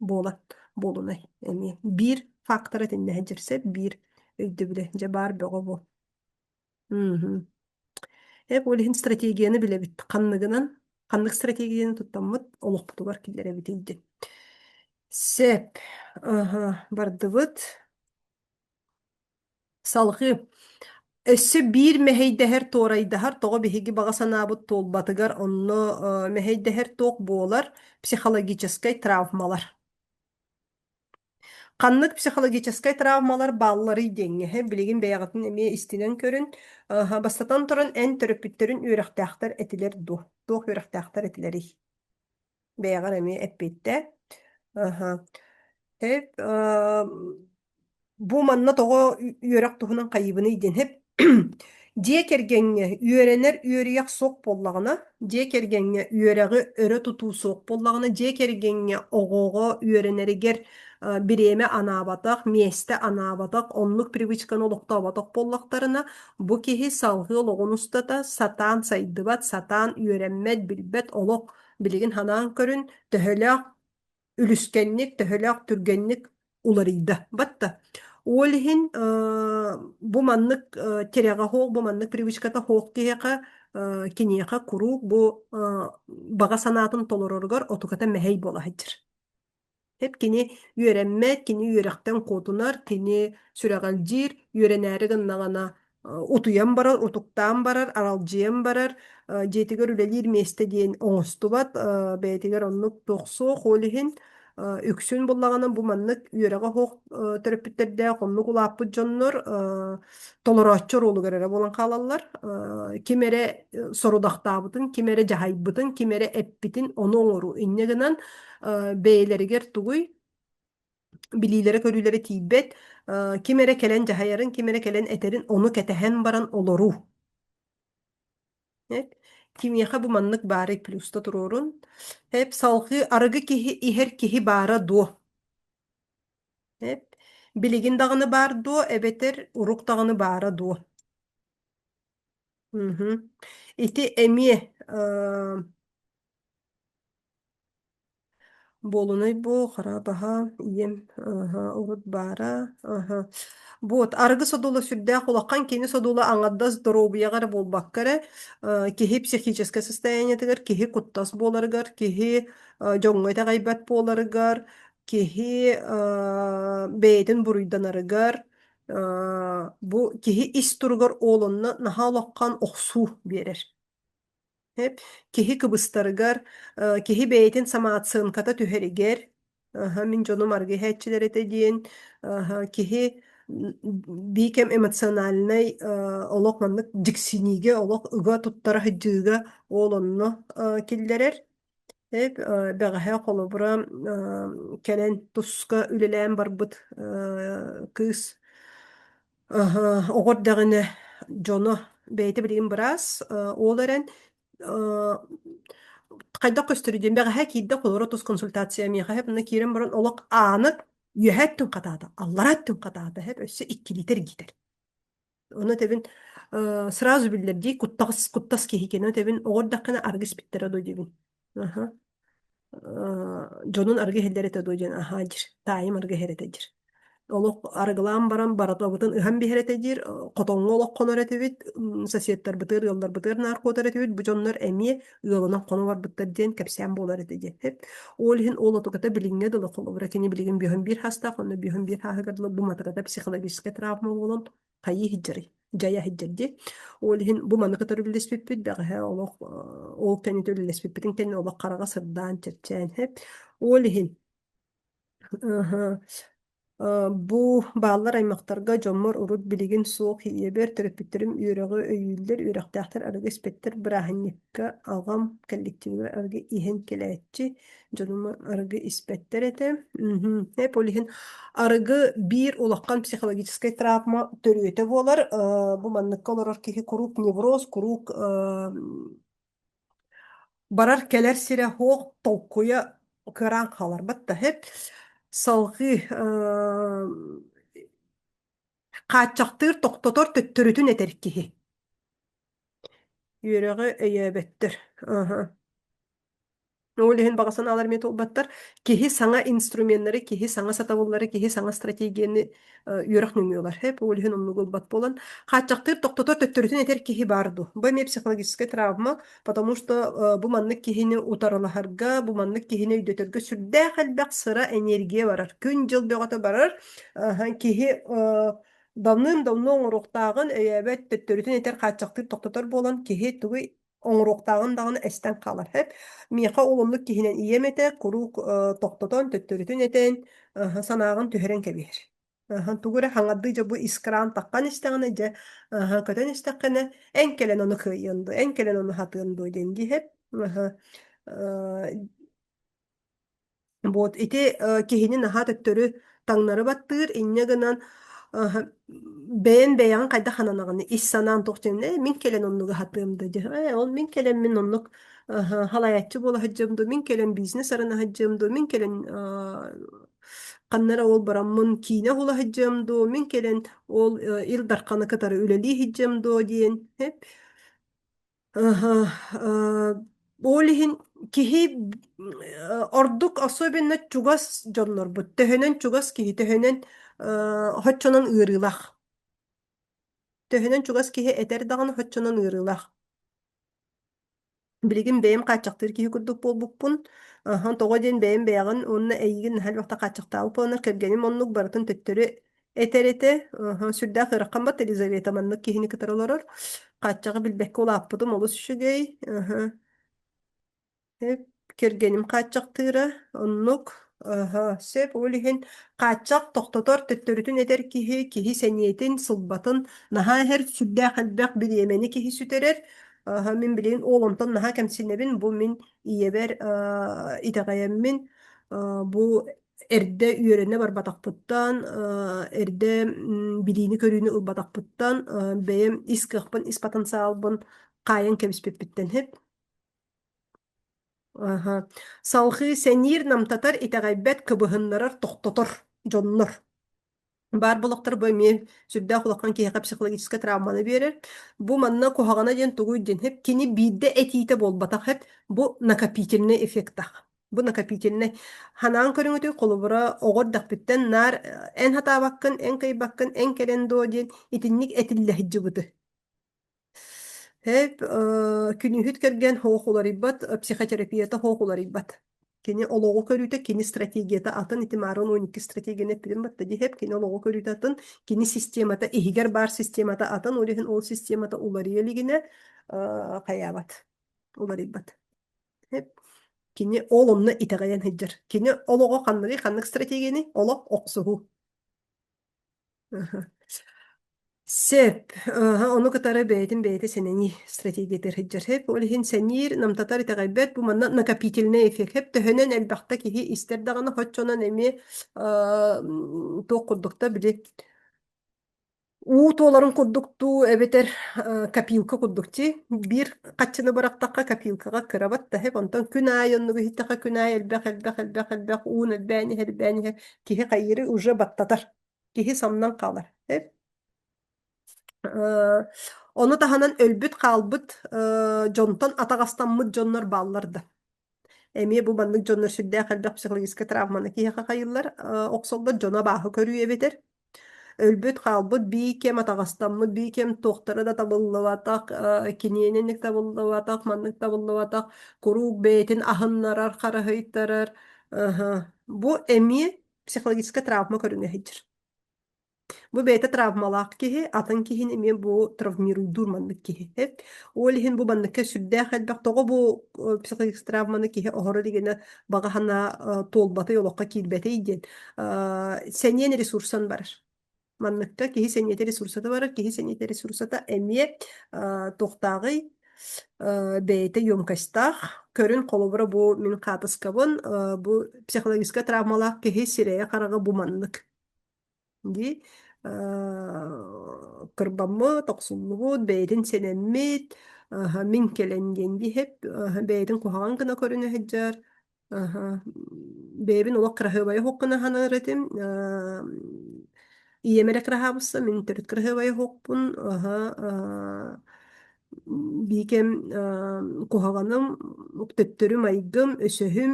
S1: Эми бир фактор итинне хиджерсе бир өйдө биле же бар бого бу. Хеп олихин стратегияны биле бит каннык стратегияны туттаммыт олоқпутугар киллере битилди. Сеп бардыбыт салгы Өссө бир мехейдехер торайдахар тоҕо биһиги баҕа санаабыт туолбатыгар онно мехейдехер туох буолар психологической травмалар. Ханнык психологической травмалар бааллары идеҥҥэһэ билигин бэйэҕатын эмиэ истинэн көрүн бастатан туран эн төрөппүттөрүн үөрэхтээхтэр этилэр туох үөрэхтээхтэр этилэри бэйэҕэр эмиэ эппиттэ Hep bu manna togo yörek tuhunan kayıbını idin hep Дие кергенге үөренер үөрüйэх суох боллаҕына, дие кергенге үөрэҕи өрө тутуу суох боллаҕына, дие кергенге оҕоҕо үөренеригер биреме анаабатах, миэстэ анаабатах, оннук привычканы олохтообатах боллахтарына бу киһи салгыы олоҕун устата сатаан сайдыбат, сатаан үөрэммэт, билбэт, олох билигин ханаан көрүн, төһөлөөх үлүскэнник, төһөлөөх түргэнник уларыйда. Батта. Уолиһин бу маннык терэҕэ хоох, бу маннык привычката хоох киһиэхэ киниэхэ курук бу баҕа санаатын толороргор отуката мэһэй буолаһыдьыр. Hep kini üöremmet, kini üörekten kotunar, kini süregalcir, üörenäri gınnağına utuyan barar, utuktan barar, aralcıyan barar, jetiger ülelir meste diyen oňustubat, betiger onnuk toqsu, holihin, üksün bullağına bu manныk üörege hoq töröpütterde onnuk ulappu jonnor, toloroççor olu görere bolan kalallar, kimere sorudaqtabıtın, kimere jahaybıtın, kimere eppitin, onu oňoru inne gınan, beyleriger tuguy bililere körülere tibbet kimere kelen jahayarın kimere kelen eterin onu ketehen baran oloru. Evet. Kimyaha bu manlık bari plusta turorun. Hep salgı arıgı kihi iher kihi bara do. Hep biligin dağını bar do ebeter uruk dağını bara do. Hı hı. İti emi Болуной бу харабаха ием урут бара вот аргы содула сүрдэ хулаккан кини содула аңадда здоровыягар болбаккара киһи психическое состояниетигер киһи куттас буоларыгар киһи жоҥҥойта гайбат буоларыгар киһи бэйэтин буруйданарыгар бу киһи ис туругар оолунна наһаа олоккан охсуу биэрэр. Hep kihi kıbıstarıgar, kihi beytin samatsın kata tüherigер, min jonum argı hətçiler etediyen, kihi bikem emosyonalnay olok manlık diksinige, olok ıga tuttara hıcıga oğlunnu killerer. Hep bəğəhə kolubura kelen tuska ülelən barbıt kız. Oğur dağını jonu beyti bilgin biraz, oğlaren Хайдах көстөрүден бэҕэ киирдэ холоро тус консультация миэхэ хэп ына киирэн баран олох аанык үөһэттүн хатаата, аллараттүн хатаата хэп өссө 2 литр гитер. Оны тебин сразу билдерди куттас киһикени тебин оҕордаххына аргыс питтере дой дебин. Дьонун аргы хеллерете дой ден аһаадьыр, таайым аргы херетедир. Олох арыгылаан баран баратабытын ыһан биһэретедир, хотоҥҥо олох хоноретебит, соседтар бытыыр, йоллар бытыыр наар куотаретебит, бу дьоннор эмиэ ыалынан хоно барбыттар диэн кэпсээн буоларетеди. Ол иһин ол отугата билиҥҥэ дылы холобура, кини билигин бүөһүн биир хастаах, онно бүөһүн биир хаһыгар дылы бу матыгата психологическэ травма буолан хайыы хиджьарый, дьайа хиджьарди. Ол иһин бу маныка төрүллеспиппит, бэҕэһэ олох ол кэнни төрүллеспиппитин кэнни олох хараҕа сырдаан чэрчээн. Ол иһин бу бааллар аймактарга дьоммор урут билигин суох иебер төрөппүттерим үөрэҕи өйүүллэр үөрэхтээхтэр арыгы испэттэр бырааһынньыкка алгам коллективыгар арыгы иһэн кэлээччи дьонума арыгы испэттэр этэ. Эп ол иһин арыгы биир улахкан психологической травма төрүөтэ буолар. Бу манныкка олорор киһи курук невроз, курук барар келер сире хоох толкуя кыраан халар батта хеп салгы кааччактыыр тохтотор төттөрүтүн этер киһи үөрэҕи өйөөбөттөр. Олиһин бағасан алар мет олбаттар киһи саңа инструменттары, киһи саңа сатабыллары, киһи саңа стратегияны үөрэх нүмүөлар. Хеп олиһин оннук олбат болан хаачактыр токтотор төттөрүтүн этер киһи барду. Бу эме психологическая травма, потому что бу маннык киһини утарылаһарга, бу маннык киһини өйдөтөргө сүрдээх элбэх сыра энергия барар. Күн жыл бöҕөтө барар. Киһи давным-давно оҥоруохтааҕын өйөөбөт төттөрүтүн этер хаачактыр токтотор болан киһи тугуй оҥоруохтааҕын даҕаны эстэн халар. Хеп миэхэ олоннук киһинэн ийэмэтэ курук тохтотон төттөрүтүн этэн санаагын түһэрэн кэбиэр. Тугура хаҥардыы дьа бу искраан таккан истэҕинэ дьэ көтөн истэххэнэ эн кэлэн ону кыайыанды, эн кэлэн ону хатыандуу денди хэп. Вот ити киһини наһаа төттөрү таҥнары баттыыр инньэ гынан Бэйэн бэйэҕин хайда хананаганы ис санаан тухтен мин келен оннуга хатыымда дии. Ол мин келен мин оннук халаяччы буола хаджымду, мин келен бизнес арана хаджымду, мин келен каннара ол бараммын киине хула хаджымду, мин келен ол ил дарханы кытары үлелии хаджымду диэн. Ага, олиһин киһи ордук особенно чугас дьоннорбут. Төһөнөн чугас киһи төһөнөн хоччонон ыырыылах. Төһөнөн чугас киһи этер даҕаны хоччонон ыырыылах. Билигин бэйэм кааччактыр киһи курдук буолбуппун. Тоҕо диэн бэйэм бэйэҕин онна эйигин нахал бахта кааччактаабы пыанар кэргэним оннук барытын төттөрү этерете. Сүрдээх ыраккан бат Елизавета маннык киһини кытар олорор. Кааччаҕы билбэккэ улааппытым олус үчүгэй. Hep кергеним кааччактыыра оннук сеп улиһин кааччак тохтотор төттөрүтүн этер киһи сэниэтин сылбатын наһаа эһэр сүрдээх элбэх бириэмэни киһи сүтэрэр мин билигин оолонтон наһаа кэмсинэбин бу мин ийэбэр итэҕэйэммин бу эрдэ үөрэнэ барбатахпыттан эрдэ билиини көрүүнү ылбатахпыттан бэйэм ис кыахпын ис потенциалбын кайын кэбиспеппиттен хеп. Салхы сэнир намтатар итэҕэйбэт кыбыһыннарар тохтотор дьоннор. Бар булактар бу мен сүрдэ хулаккан киһэкэ психологическа травманы биэрэр. Бу манна куһаҕана диэн тугуй диэн хеп кини биирдэ этиите болбатах хеп бу накопительный эффектах. Бу накопительный ханаан көрүңөтү колубура оҕор дахпиттен нар эн хатаабаккын, эн кыйбаккын, эн келен доо диэн итинник этиллэһиджибыты. Hep күнүһүт керген хоох уларыбат психотерапията хоох уларыбат. Кини ологу көрүтэ кини стратегията атын итимарын 12 стратегияны пилим батта ди хеп кини ологу көрүтэ атын кини системата ихигер бар системата атын улихин ол системата уларыялигине каябат уларыбат. Хеп кини оломна итагаян хеджер. Кини ологу ханнык стратегияны оло оксугу. Сеп, onu кытары бэйти сенени стратегиятер хеджер хеп, олихин сенир намтатар итагайбет бу манна накопительный эффект хеп, төһөнөн элбахта киһи истер даганы хоччонон эми тоқ курдукта били уу туоларын курдукту эбетер копилка курдукти бир каччыны барактакка копилкага кырабат да хеп, онтон күн ай оннугу хиттака күн ай элбэх уун элбэни киһи кайыры уже баттатар, киһи самнан калар хеп. Onu tahanan өлбүт калбыт дьонтон атагастанмыт дьоннор баалларда. Эми бу баннык дьоннор сүрдээх элбэх психологическая травманы киһэхэ хайыллар оксоллор дьона бааһы көрүү эбетер. Өлбүт калбыт биикем атагастанмыт биикем туохтара да табыллыбатах киниэнинник табыллыбатах маннык табыллыбатах курук бээтин ахыннарар хараһыйттарар. Бу эми психологическая травма көрүңэ хиджир. Бу бэйэ травмалаах киһи, атын киһин эми бу травмируйдуур маннык киһи. Олиһин бу манныкка сүрдээх элбэх тоҕо бу психологический травманы киһи оһоро дигине багаһана туолбаты олохха киирбэтэй диэн. Сэньиэн ресурсан барар. Манныкка киһи сэньиэте ресурсата барар, киһи сэньиэте ресурсата эмиэ тухтаагый бэйэтэ ёмкостаах көрүн холобура бу мин хаатыскабын бу психологический травмалаах киһи сирэйэ хараҕа бу маннык. Ди кырбаммы токсуллугут бэйэтин сенэммит мин келенден ди хеп бэйэтин куһаҕан гына көрүнэ хэджар бэйэбин олох кыраһыабайа хуоккуна ханарытым иемэрэ кыраһаабысса мин төрүт кыраһыабайа хуокпун биикем куһаҕаным төттөрүм айгым өсөһүм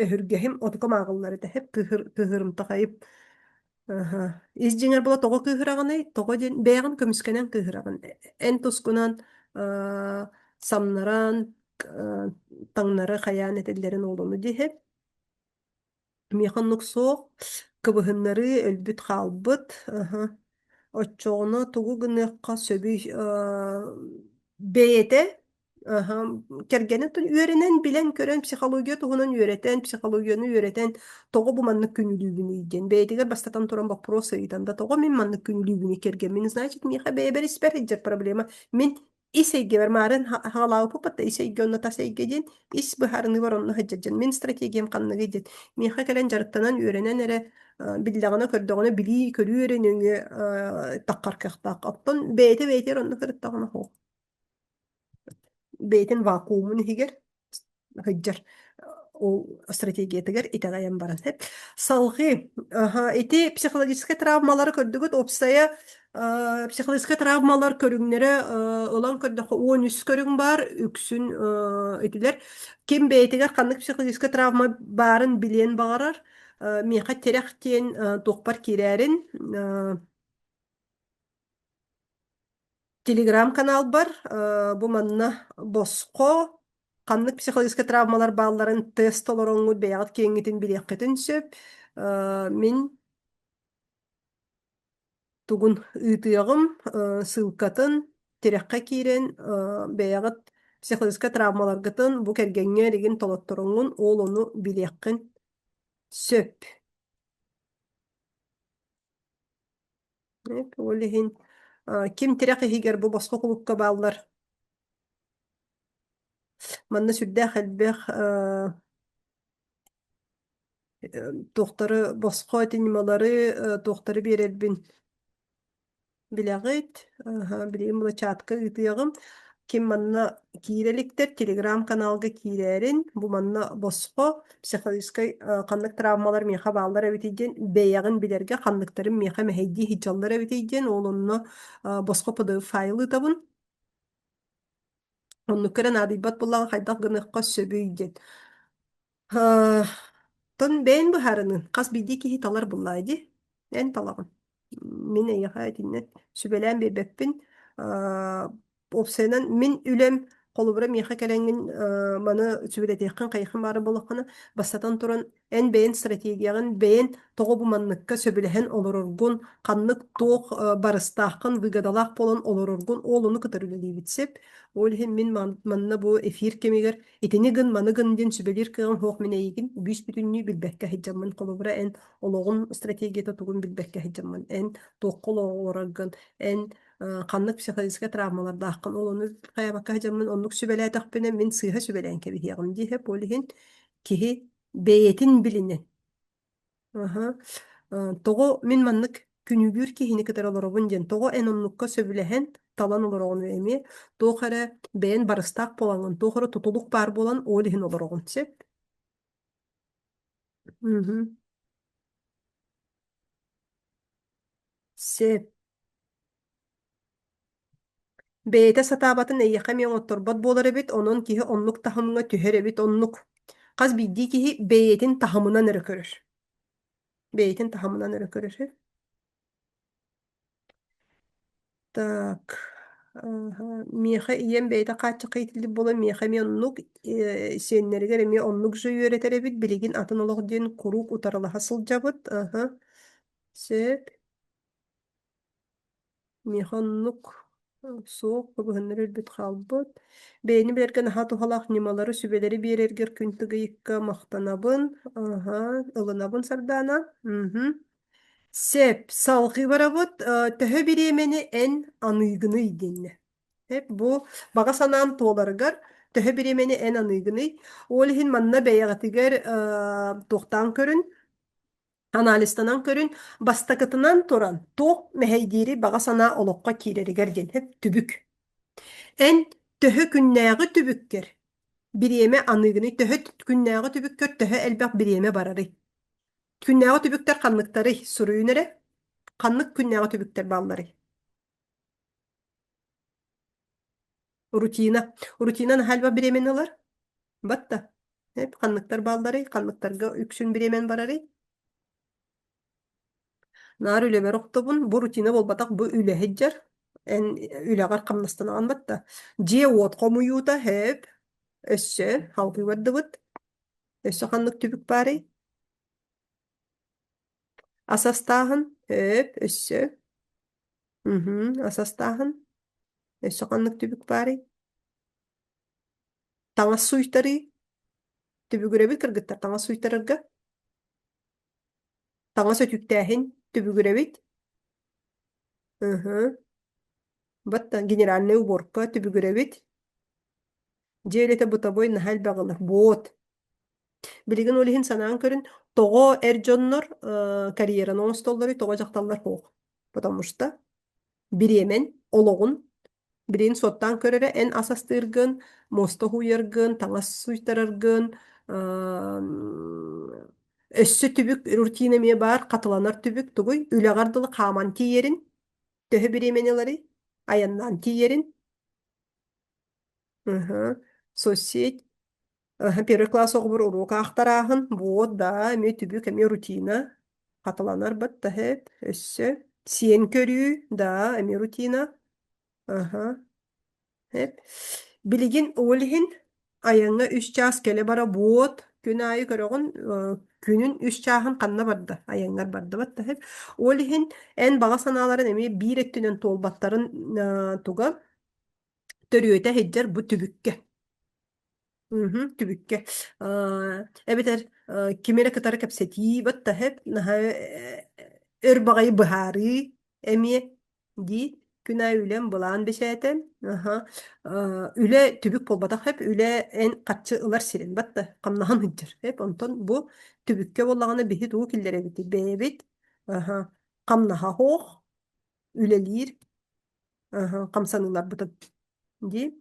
S1: өһүргэһим отукам ааҕыллары да хеп кыһырымтахайып ис дьиҥэр була тоҕо кыыһыраҕыный, тоҕо диэн бэйэҕин көмүскэнэн кыыһыраҕын. Эн тускунан самнаран, таҥнары хайаан этэллэрин олону диэһэ. Миэхоннук суох, кыбыһыннары өлбүт хаалбыт, оччоҕуну тугу гыныахха сөбүй бэйэтэ кэргэнэ үөрэнэн билэн көрөн психология туһунан үөретэн, психологияны үөретэн тоҕо бу маннык күнүлүүбүнү иден. Бэйэтигэр бастатан туран вопрос ыйтан да тоҕо мин маннык күнүлүүбүнү керген. Мин, значит, миэхэ бэйэбэр испэр иджер проблема. Мин İseyge ver maren halaw pupatta iseyge onna taseyge din is baharını var onna hajjajın min stratejiyem kanna gejin miha kelen jarıttanan öğrenen ere billagana kördögöne bili körü öğrenöňe takkar kahtak attan beyte onna kırıttagana ho beytin vakuumunu higer hıjjar o stratejiyeteger itagayan baran hep salgı aha iti psikolojik travmaları kördügüt opsaya psikolojik travmalar körüңнәре olan körдөх 13 körüň bar üksün itiler kim beytiger kanlık psikolojik travma barın bilen bağırar miha terek tien tokpar kirärin Telegram kanal бар. Bu manna bosqo kanlık psikolojik travmalar bağların test olaroňu beýat keňitin bilekketin söp. Min tugun ýytýagym sylkatyn terekkä kiren beýat psikolojik travmalar gытын bu kergeňe degen tolattoruňun ol onu bilekkin söp. Hep olihin kim terekkä higer bu bosqo klubka bağlar. Manna sürdä helbэх Tohtarı bosqa etinimalary tohtarı berelbin bilegit. Bileyim bu chatka ýytýagym. Kim manna kirelikdir Telegram kanalga kirerin. Bu manna bosqa psikologik kanlık travmalar meha bağlar ebitijen beýagyn bilerge kanlyklarym meha mehedi hijallar ebitijen olunna bosqa pdf fayly tabın. Onu keren adibat bulan haydak gynykka söbüýden. Тон бэйн бу харынын кас биди киһи талар буллайди. Эн талагын. Мин эйха этиннет сүбелән бебеппин. Опсенен мин үлем колубура миха келеңин маны сүбелетеккин кайхын бары болаканы бастатан туран эн бэйн стратегиягын бэйн того бу манныкка сөбелehen олороргун каннык тох барыстаакын выгадалак болон олороргун олуну кытырылы битсеп Олхин min manna bu efir kemigер itini gın manı gın din sübelir kığın hoq mine yigin büs bütünlüğü bilbekke hicamman kolubura en oloğun stratejiyata tugun bilbekke hicamman en toqqol oğoragın en kanlık psikolojik travmalar dağqın olunu kayabakka hicamman onluk sübeleye taqpene min sıyha sübeleyen kebi hiyagın di hep olhin kihi beyetin bilinen. Aha. Togo min manlık günübür ki hini kadar olorobun jen. Togo en onlukka söbülehen talan olorogun emi. Toğara beğen barıstak bolanın. Toğara tutuluk bar bolan olihin olorogun sep. Mhm. Sep. Beyte satabatın eyyakam yon ottorbot bolar ebit. Onun kihi onluk tahamına tüher ebit onluk. Kaz bildi kihi beyetin tahamına nere körür. Beyetin tahamına nere körür. Так. Ага. Меха ием бейта качы кыйтылы бола меха мен оннук сеннергер эме оннук жой өретеребит билигин атын олох ден курук утарылаха сылжабыт. Ага. Сеп меха оннук соок көбүхөннөр элбит халбыт. Бейни билерген аха тухалах нималары сүбелери биерергер күнтүгüйүккө мактанабын. Ага. Ылынабын сардана. Sep, salgı barabıt, töhö biremeni en anıygını idinne. Hep bu, baga sanan toğlarıgar, töhö biremeni en anıygını. Olihin manna beyagatiger tohtan körün, analistanan körün, bastakıtınan toran, toh meheydiri baga sana olokka kireriger den, hep tübük. En töhö künnägi tübükker. Bireme anıygını, töhö künnägi tübükker, töhö elbaq bireme bararı. Künnägi tübükler kanlıktarı suruyunere. Kanlık künnäge tübükler balları. Rutina. Rutinan halba biremen alar. Batta. Hep kanlıktar balları. Kanlıktarga üksün biremen bararı. Nar üleme roktobun. Bu rutina bolbatak bu üle heccar. En ülegar kamnastan an batta. Ciye uot komuyuta hep. Össe. Halkı vaddıvıt. Össe kanlık tübük bari. Asastahın. Hep. Össe. Asastahın. Össe kanlık tübük bari. Taňa suýtary tübügürebit kırgıttar. Taňa suýtararga. Taňa sötüktähin tübügürebit. Батта генеральный уборка түбүгүребит. Желете бутабой нахал багылар. Бот. Билигин олихин санаан көрүн того эрдьоннор карьераны оңстоллары того жакталлар хоох. Потому что биремен ологун Birin sottan körere en asastırgın, mosta huyargın, taңас suýtarargın, össü tübük rutinemi bar, katılanar tübük tuguy, ülegardılı kaman tiyerin, töhü biremenelari, ayandan tiyerin, sosyet, первый класс оғбыр урока ақтарағын, буот да, эме tübük, эме рутина, katılanar batta hep, össü, sien körüğü da, эме rutina, aha. Hep. Biligin oğlihin ayağına 3 çağız kele bara boğut. Gün ayı körüğün günün 3 çağın kanna bardı. Ayağınlar bardı batta hep. Oğlihin en bağa sanaların emeği bir ettinen tolbatların tuga törüyete heccer bu tübükke. Tübükke. Evet kimere kadar kapseti batta hep naha örbağayı bihari emiye di günay ülen bulan beşeten aha üle tübük bolbadak hep üle en katçı ılar sirin batta kamnahan hıcır hep ondan bu tübükke bollağına bihi tuğu killere biti bebit aha kamnaha hoğ ülelir aha kamsanılar buta di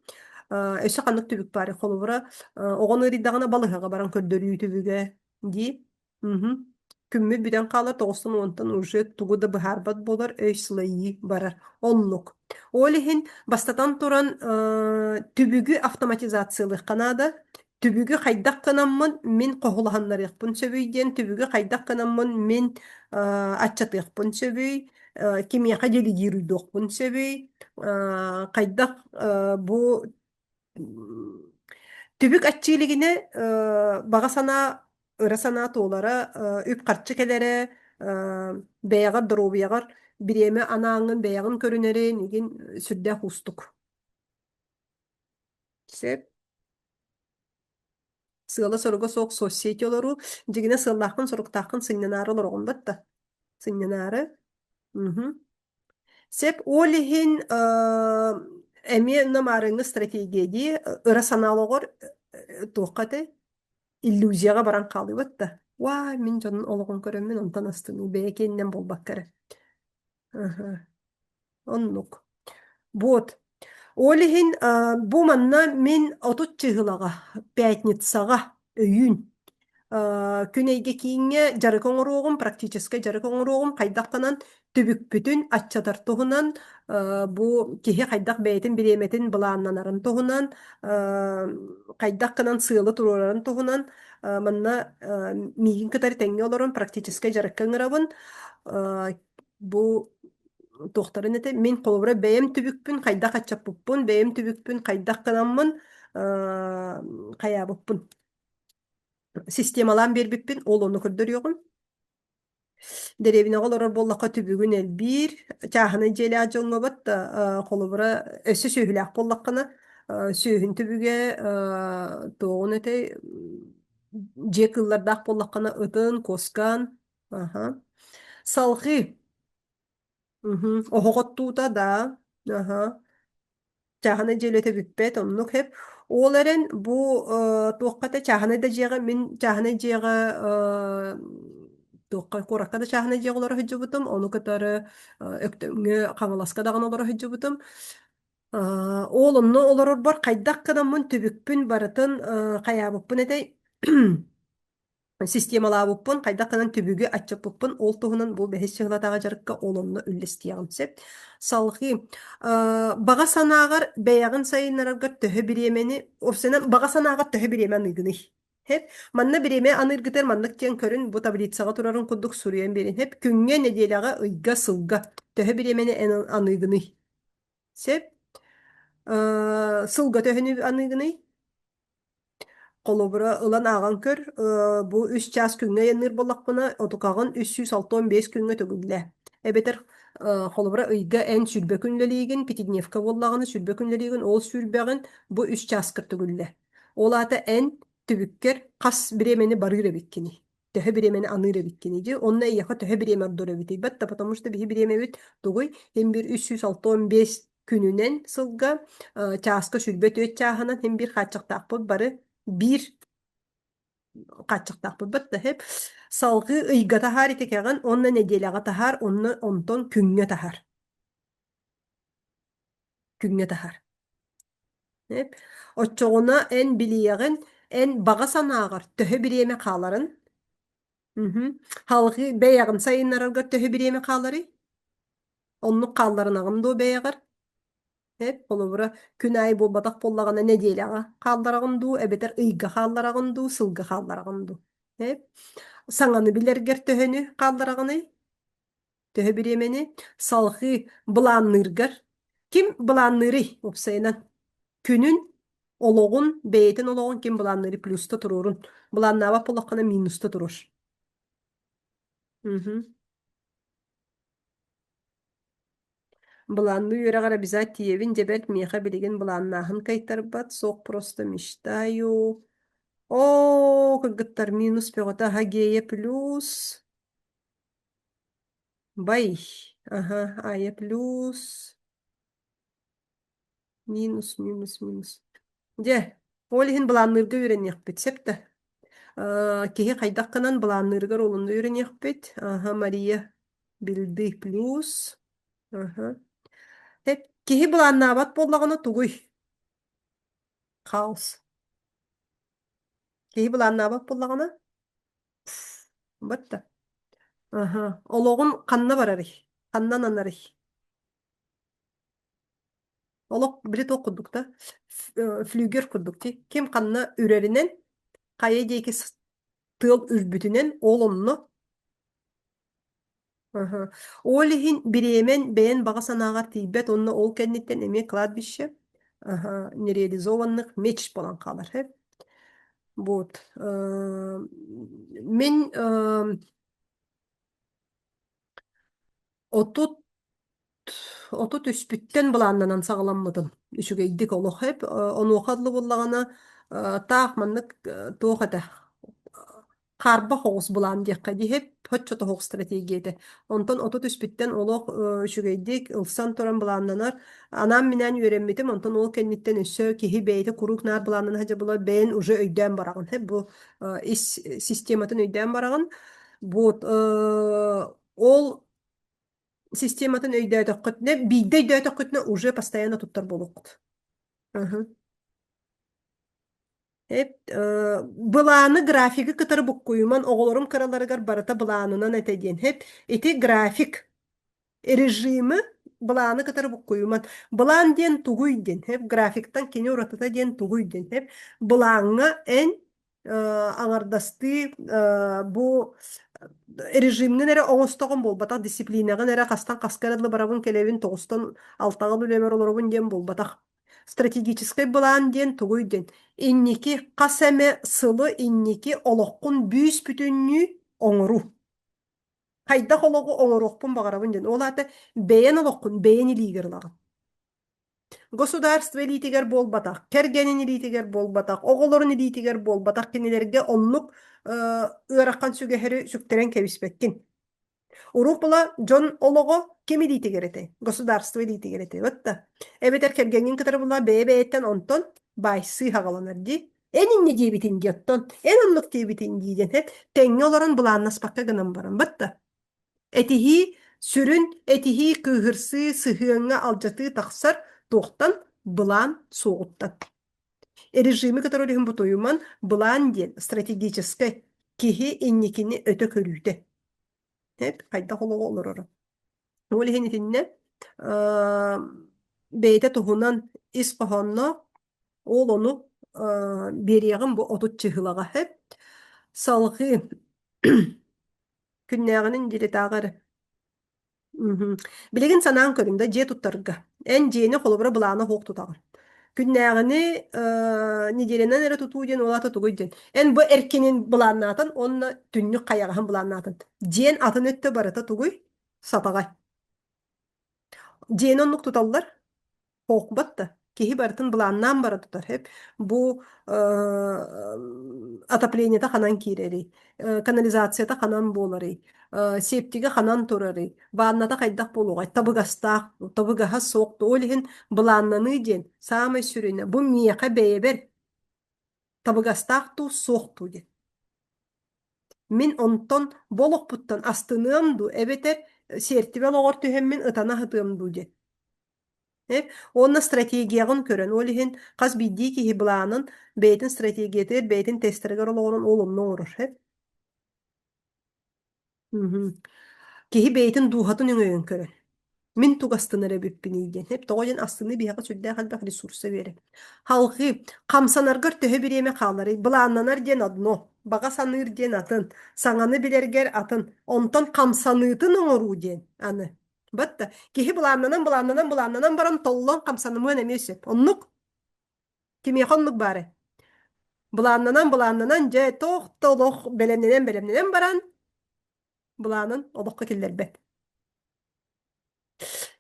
S1: Ösü qanlık tübük bari холубура оҕон ыриддаҕына балыһаҕа баран көрдөрүү түбүгэ ди күммү бүтэн хаалар тоҕустун уонтан уже тугу да быһаарбат болар өй сылайыы барар оннук олиһин бастатан туран түбүгү автоматизациялык канаада түбүгү хайдах канаммын мин коһулаһаннарыахпын сөбүй диэн түбүгү хайдах канаммын мин аччатыахпын сөбүй кимиэхэ делигируйдуохпун сөбүй хайдах бу Tübük aççıyligine bağa sana ıra sana tuğlara üp kartçı kelere beyagar dorobiyagar bireme anağın beyagın körünere nigin sürde hustuk. Sep sığala soruga soğuk sosyetiyoloru jigine sığallahın soruktahın sınyanarı olorgun batta. Sınyanarı. Sep olihin эми намарыңы стратегияди ыра санаалогор туоххаты иллюзияга баран каалыбат да. Вай, мен жонун ологон көрөммүн онтан астыны бэкеннен болбаккара. Оннук. Вот. Олихин бу манна мен отут чыгылага, пятницага өйүн күнейге кийинге жары коңоруогум практически жары коңоруогум кайдактанан түбүкпүтүн аччатар туһунан бу киһи хайдах бэйэтин бириэметин былааннанарын туһунан кайдакканан сыылы турурарын туһунан манна миигин кытары теңге олорун практически жарыкка ыңырабын бу туохтарын эте мен колобура бэйэм түбүкпүн хайдах аччаппуппун бэйэм түбүкпүн хайдакканаммын каябыппын системалан бербиппин ол onu көрдөрүөгүн деревине олорор боллакка түбүгүн элбир чааһына желе ажоңнобот да холобура өссө сүүһүлээх боллаккана сүүһүн түбүгэ тоогун этей же кыллардаах боллаккана ытын коскан салхи охоготтуута да чааһына желете бүппет оннук хеп оларен бу туокката чааһына да жега мен чааһына жега туокка коракка да чааһына жега олора хөджүбүтүм ону кытары өктөңө каңаласка даган олора хөджүбүтүм оолонно олорор бар кайдакканаммын түбүкпүн барытын каябыппын этей системалаабыппын кайдакканан түбүгү аччаппыппын ол туһунан бу бэһис чыгылатаага жарыкка олонно үллестиягым сеп салхи бага санаагар бэйагын сайыннараргар төһө бириэмени овсенен бага санаагар төһө бириэме аныгыный хеп манна бириэме аныргытер маннык тиэн көрүн бу таблицага турарын курдук суруйан берин хеп күңгэ неделяга ыйга сылга төһө бириэмени аныгыный сеп сылга төһөнү аныгыный Колобура ылан аған көр, бу 3 час күнгө яныр болақпына, отукағын 365 күнгө төгүлле. Эбетер холобура ыйга эн сүрбе күнлелигин, пятидневка боллағаны сүрбе күнлелигин, ол сүрбегін бу 3 час кыр төгүлле. Ол аты эн түбүккер қас биремени барыра биккини. Төһө биремени аныра биккини. Онна ияха төһө биреме ардора битей. Батта, потому что биһи биреме бит тугуй, hem bir 365 Күнүнен сылга чааска сүрбөт өт чааһынан hem bir хаччактаакпыт бары bir хаччактаакпыт батта hep салгы ыйга тахар итекегин онна неделяга тахар онна онтон күнгө тахар hep оччоҕуна эн билиэгин эн баҕа санаагар төһө бириэме хааларын халгы бэйэҕин сайыннарарга төһө бириэме хаалары оннук хаалларынагын дуу бэйэҕэр hep олобура күн ай булбатах боллагана неделяга хаалларагын дуу эбетер ыйга хаалларагын дуу сылга хаалларагын дуу hep саҥаны билэргэр төһөнү хаалларагыны төһө бириэмени салгы былаанныыргар ким былаанныырый упсайынан күнүн ологун бэйэтин ологун ким былаанныырый плюста турурун былааннаабат боллаккана минуста турур. Былаанны үөрэгэр обязать тиэбин дебет миэхэ билигин былааннааһын кайтарбат суох просто мечтаю. О, кыргыттар минус пёгота хагея плюс бай. Ага, ая плюс минус. Де, олиһин былааннырга үөрэнниэхпит септе. Киһи хайдаххынан былаанныргар олунда үөрэнниэхпит. Ага, Мария билди плюс. Ага. Hep kihi bulannabat bollagana tuguy. Хаос. Kihi bulannabat bollagana batta. Aha. Ologun kanna barari. Kannan anari. Olog bilet okuduk da. Flüger kurduk ki. Kim kanna ürerinen kaya deyki tığıl ürbütünen olumlu. Aha. Olihin biremen beğen bağa sanağa tibet onunla ol kenditten emek kladbişe. Aha. Нереализованных меч болан қалар. Hep. Вот. Мен отут үспүттен булааннан сагаламмытын. Үчүгейдик олох hep. Onu хадлы буллагана таах маннык туохата. Карба хоғус булаан диэкка ди hep хотчото хоғус стратегиете. Онтон отут үспүттен олох үчүгейдик ылсан туран булааннанар. Анам минен үйренметим, онтон ол кенниттен өссө киһи бэйти курук нар булааннан хажа була бэйин уже өйдөн барагын. Hep bu ис систематын өйдөн барагын. Вот ол систематын өйдөтөккөтүнө бийде өйдөтөккөтүнө уже постоянно туттар болук. Hep былааны графиги кытары буккуйуман оголорум караларыгар барата былаанынан этеден. Hep ити график режимы былааны кытары буккуйуман. Былаан ден тугуйден. Hep графиктан кини уратата ден тугуйден. Hep былааңа эн аңардасты бу режимнен эре оңостогон болбатах дисциплинагын эре кастан каскарадлы барабын келебин тогустан алтагыл үлемер олорубун ден болбатах. Стратегической былаан ден тугуйден. Инники касеме сылы инники олоққун бүүс бүтүннү оңору. Хайда хологу оңорокпун багарабын ден. Ол аты бэйен олоққун, бэйен илигерлагын. Государство илитигер болбатах, кергенин илитигер болбатах, оголорун илитигер болбатах кенелерге оннук ыараккан сүгехери сүктерен кебиспеккин. Урупула Джон олого кем илитигерете? Государство илитигерете. Вот да. Эбетер кергенин кытары була бэйбэйттен онтон байсы хагаланар ди. Энин не дебитин диоттон, эн оннук дебитин диден хеп, теңе олорун булааннаспакка гынан баран. Вот да. Этихи сүрүн, этихи кыгырсы сыхыыңа алжаты тахсар тоқтан былан соғыттан. Режимі который олихин бутуюман былан ден стратегической кихи инникини өтө көрүйді. Hep kayda hologu olur ora. Олихин итинне бейте туһунан ис қохонно ол onu бериягын бу отут чыгылага hep салгы күннәгенин дилетагыр. Билеген санаан көрүмдө же туттарга. Эн жени холобура булааны хоқ тутагын. Күннәгени неделенен эре тутуу ден олата тугуйден. Эн бу эркенин булааннатын, онна түннүк каягахан булааннатын. Жен атын өттө барата тугуй сатагай. Жен оннук туталлар. Хоқ батта. Киһи барытын былааннаан бара тутар hep. Бу отопленията ханан киирери, канализацията ханан буолары, септиге ханан турары, ванната хайдах болугай, табыгастаах, табыгаха соқты, олиһин былааннаны диэн, саамай сүрүнэ, бу миэхэ бэйэбэр, табыгастаах ту соқту диэн. Мин онтон болохпуттан астыныам ду, эбетер сертибел оҕор түһэммин ытана хытыам ду диэн. Онна стратегиягын көрөн, олиһин хас биддии киһи былаанын бэйэтин стратегиятыыр, бэйэтин тестеригер олоҕорун олумна оҥорор. Киһи бэйэтин дууһатын үҥөйөн көрөн. Мин тугастыныр эбиппин ийден. Hep тоҕойон астыны биһэҕэ сүрдээх албах ресурса биэрэ. Халгы хамсанаргар төһө бириэме хаалары, былааннанар диэн одно, баҕа саныыр диэн атын, саҥаны билэргэр атын, онтон хамсаныытын оҥоруу диэн аны. Батта, киһи былааннанан баран толлон хамсанымыан эмиэ өсөп. Оннук, кимиэхэ оннук баары. Былааннанан дьэ тох толох белемненен баран, былаанын олохқа киллэрбэт.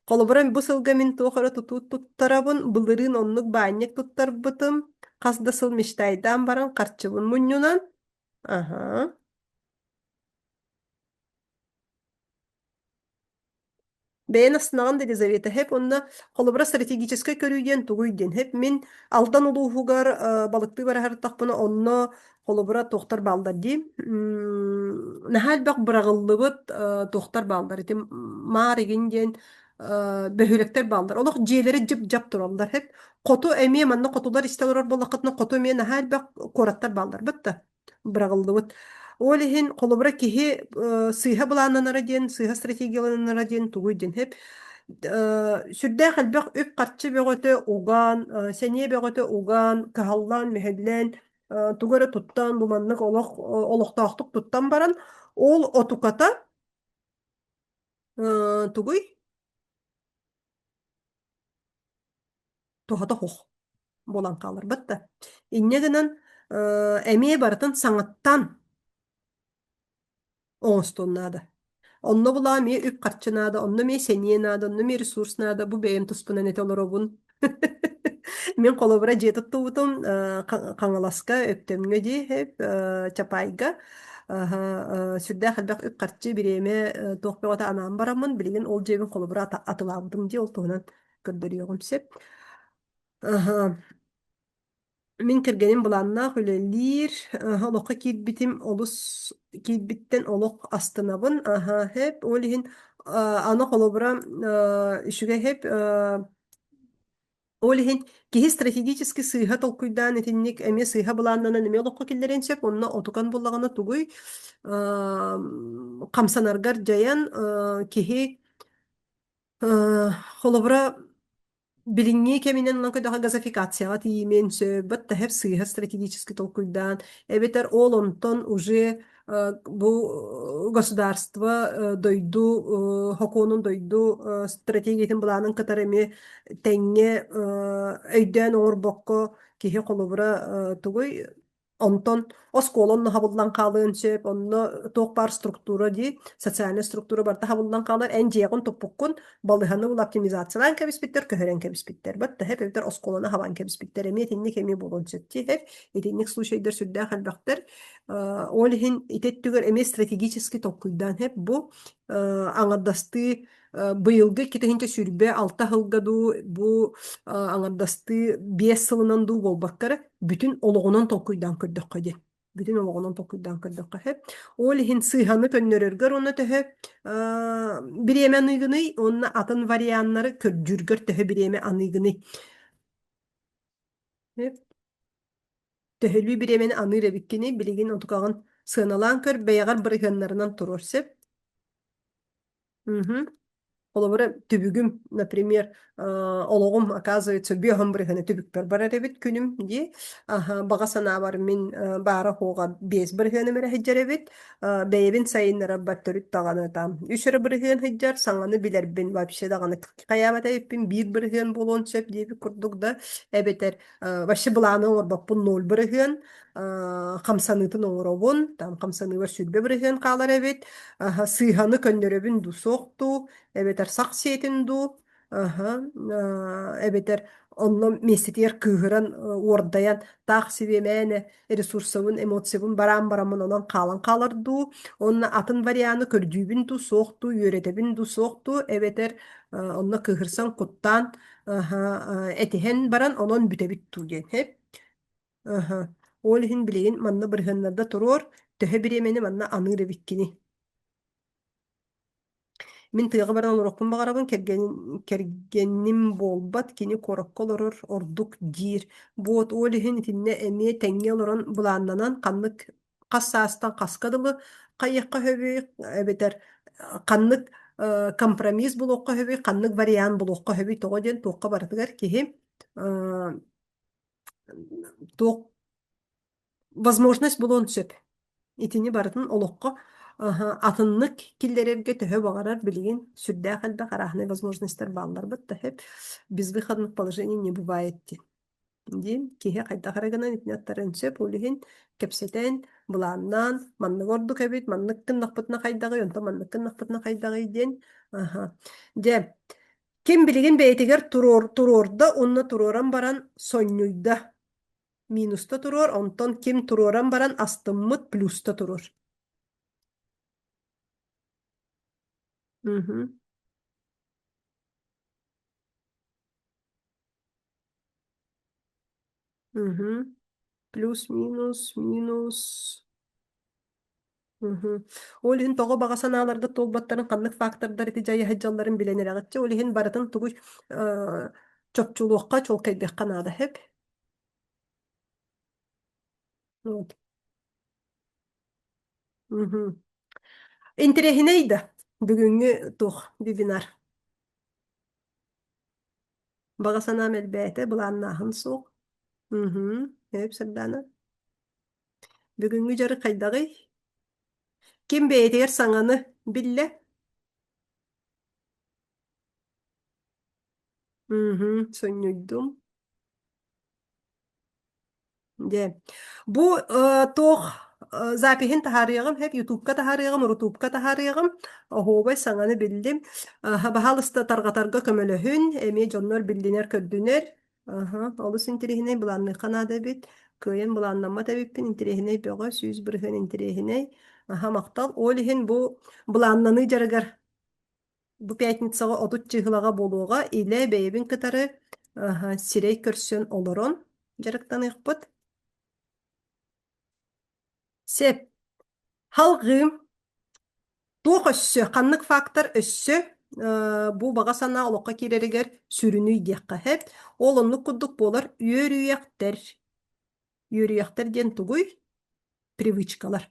S1: Холобуран бу сылга мин туохара тутуут туттарабын, былырын оннук баанньык туттарбытым, хасда сыл мечтайдан баран харчыбын муннюнан. Ага. Бэйэн астынаҕын да Елизавета hep онна холобура стратегической көрүүден тугуйден hep мин алдан улууһугар балыкты бараһартахпына онно холобура тохтар балдар ди. Наһаалбак бырагыллыбыт тохтар балдар ити мааригин диэн бөһүлектер балдар. Олох дьиэлери жып-жап тураллар hep. Хоту эмиэ манна хотулар истелерор боллакытына хоту эмиэ наһаалбак кораттар балдар бытта. Бырагыллыбыт. Олиһин холобура киһи сыыһа былааннанара диэн, сыыһа стратегиялананара диэн тугуй диэн hep. Сүрдээх элбэх үп харчы бөҕөтө угаан, сэниэ бөҕөтө угаан, кыһаллаан, мэһэллээн, тугара туттан, буманнык олохтоохтук туттан баран, ол отуката тугуй тухата хух болан каалар батта. Инне гынан эмиэ барытын саҥаттан оҥостуоннаада. Онно булаа мие үп харчынаада, онно мие сэниэнаада, онно мие ресурснаада, бу бэйэм туспунан эте олоробун. Мен колобура жетыттуутум каңаласка өптөмгө ди хеп чапайга сүрдэ халбак үп харчы биреме тохпегота анаан барамын билигин ол жебин колобура атылаабытым ди ол туһунан көрдөрүөгүм сеп. Мин киргеним буланнаах үлэлиир, олоққа киирбитим олус киирбиттен олоқ астынабын, хеп, олиһин аны холобура үшүгэ хеп, олиһин киһи стратегически сыыһа толкуйдаан итинник эме сыыһа булааннанан эме олоққа киллерен сеп, онно отукан буллагана тугуй хамсанаргар жаян киһи холобура билиңҥи кеминен онон көдөҕө газификацияға тиимен сөбөт да хеп сыыһа стратегически толкуйдаан эбетер ол онтон уже бу государство дойду хокуунун дойду стратегиятын булаанын кытар эми тэҥҥэ өйдөөн оҥорбокко киһи холобура тугуй онтон оскуолонно хабыллан хаалыын сөп онно туох бар структура ди социальный структура барда хабыллан хаалар эн дьиэгун туппуккун балыһаны ул оптимизациялаан кэбиспиттер көһөрөн кэбиспиттер батта хеп эбитер оскуолона хабан кэбиспиттер эми этинник эми болон сөпти хеп этинник случайдер сүрдээх албахтар олиһин итеттүгэр эми стратегически толкуйдаан хеп бу аңардасты быйылгы китехинче сүрбе 6 хылгаду бу аңардасты 5 сылынан дуу болбаккара бүтүн ологонон толкуйдаан көрдөккө ди. Бүтүн ологонон толкуйдаан көрдөккө хеп. Ол ихин сыйханы көннөрөргөр оны төһө биреме аныгыны, онна атын варианнары көрдүргөр төһө биреме аныгыны. Хеп. Төһөлү биремени аныра биккини билигин отукагын сыналаан көр бэягар бырыгыннарынан турор сеп. Олобура түбүгүм, например, ологум, оказывается, биохам бырыханы түбүкпер барар эбит күнүм ди. Бага санаа бар мен баара хуга 5 бырыханы мере хеджер эбит. Бэйбин сайыннара баттырыт таганы там. 3 бырыхын хеджер, саңаны билербин вообще даганы каямата эппин 1 бырыхын болон сөп диби курдук да эбетер. Вообще буланы орбаппын 0 бырыхын. Хамсанытын оңоробун, там хамсаны бар сүрбе бырыхын калар эбит. Сыйханы көннөрөбүн ду сокту. Эбетер сак сиэтин ду, Аха, эбетер онно месетер кыһыран уордаян таах сибемээне ресурсабын эмоциябын бараан барамын онон каалан каалардуу онна атын варианы көрдүүбүн ду суохту үөретебин ду суохту эбетер онно кыһырсан куттаан этиһэн баран онон бүтэбит туу диэн хэп. Аха. Ол иһин билигин манна бырыһыннарда туруор төһө биремени манна аныыр эбиккини. Мин тыаға баран олорокпун бағарабын кергенним болбат кини корокко олорор ордук диир. Буот олиһин итинне эмие теңҥе олорон булааннанан ханнык хас саастан хаскадылы хайыахха хөбүй эбетер ханнык компромисс булуокка хөбүй ханнык вариант булуокка хөбүй тоҕо диэн туокка барытыгар киһи туох возможность булуон сөп итини барытын олоққа атыннык киллерерге төһө бағарар билигин сүрдээх элбэх арааһынай возможностьтар баалларбыт да хэп безвыходных положений не бывает дим киһи хайдахарыгынан итинаттарын сөп улиһин кэпсэтэн булааннаан маннык ордук эбит маннык кыннахпытына хайдагый онто маннык кыннахпытына хайдагый диэн де ким билигин бэйэтигэр туруорда онно туруоран баран сонньуйда минуста туруор онтон ким туруоран баран астыммыт плюста туруор. Мгм. Мгм. Плюс, минус, минус. Мгм. Олиһин тоҕо баҕа санааларга толбаттарын ханнык фактордар ити дьайы хаджалларын билэнэрэҕиччи олиһин барытын тугуй чопчулуохха чолкайдыахха наада хэп. Вот. Мгм. Интересинэй да бүгүҥҥү туох вебинар. Баҕа санаа мэлбээтэ былааннааһын суох. Эп сырдаана. Бүгүҥҥү дьары хайдагый. Ким бэйэтигэр саҥаны биллэ? Сонньуйдум. Де. Бу туох запиһин таһаарыйаҕым, хэп ютубка таһаарыйаҕым, рутубка таһаарыйаҕым, оһуобай саҥаны билдим. Баһалыста тарҕатарга көмөлөһүн, эмиэ дьоннор билдинэр көрдүнэр. Олус интериһинэй булаанныахха наада эбит. Кыайан булааннаммат эбиппин интериһинэй бөҕө, сүүс бырыһын интериһинэй. Мактал. Ол иһин бу булааннаны дьарыгар бу пятницаҕа отут чыыһылаҕа болуоҕа илэ бэйэбин кытары сирэй көрсөн олорон дьарыктаныахпыт. Сеп, халгым, туох өссө, ханнык фактор өссө, бу баҕа санаа олоққа киреригер сүрүнүй диэхха хэп, ол оннук курдук болар үөрүйэхтэр. Үөрүйэхтэр диэн тугуй привычкалар.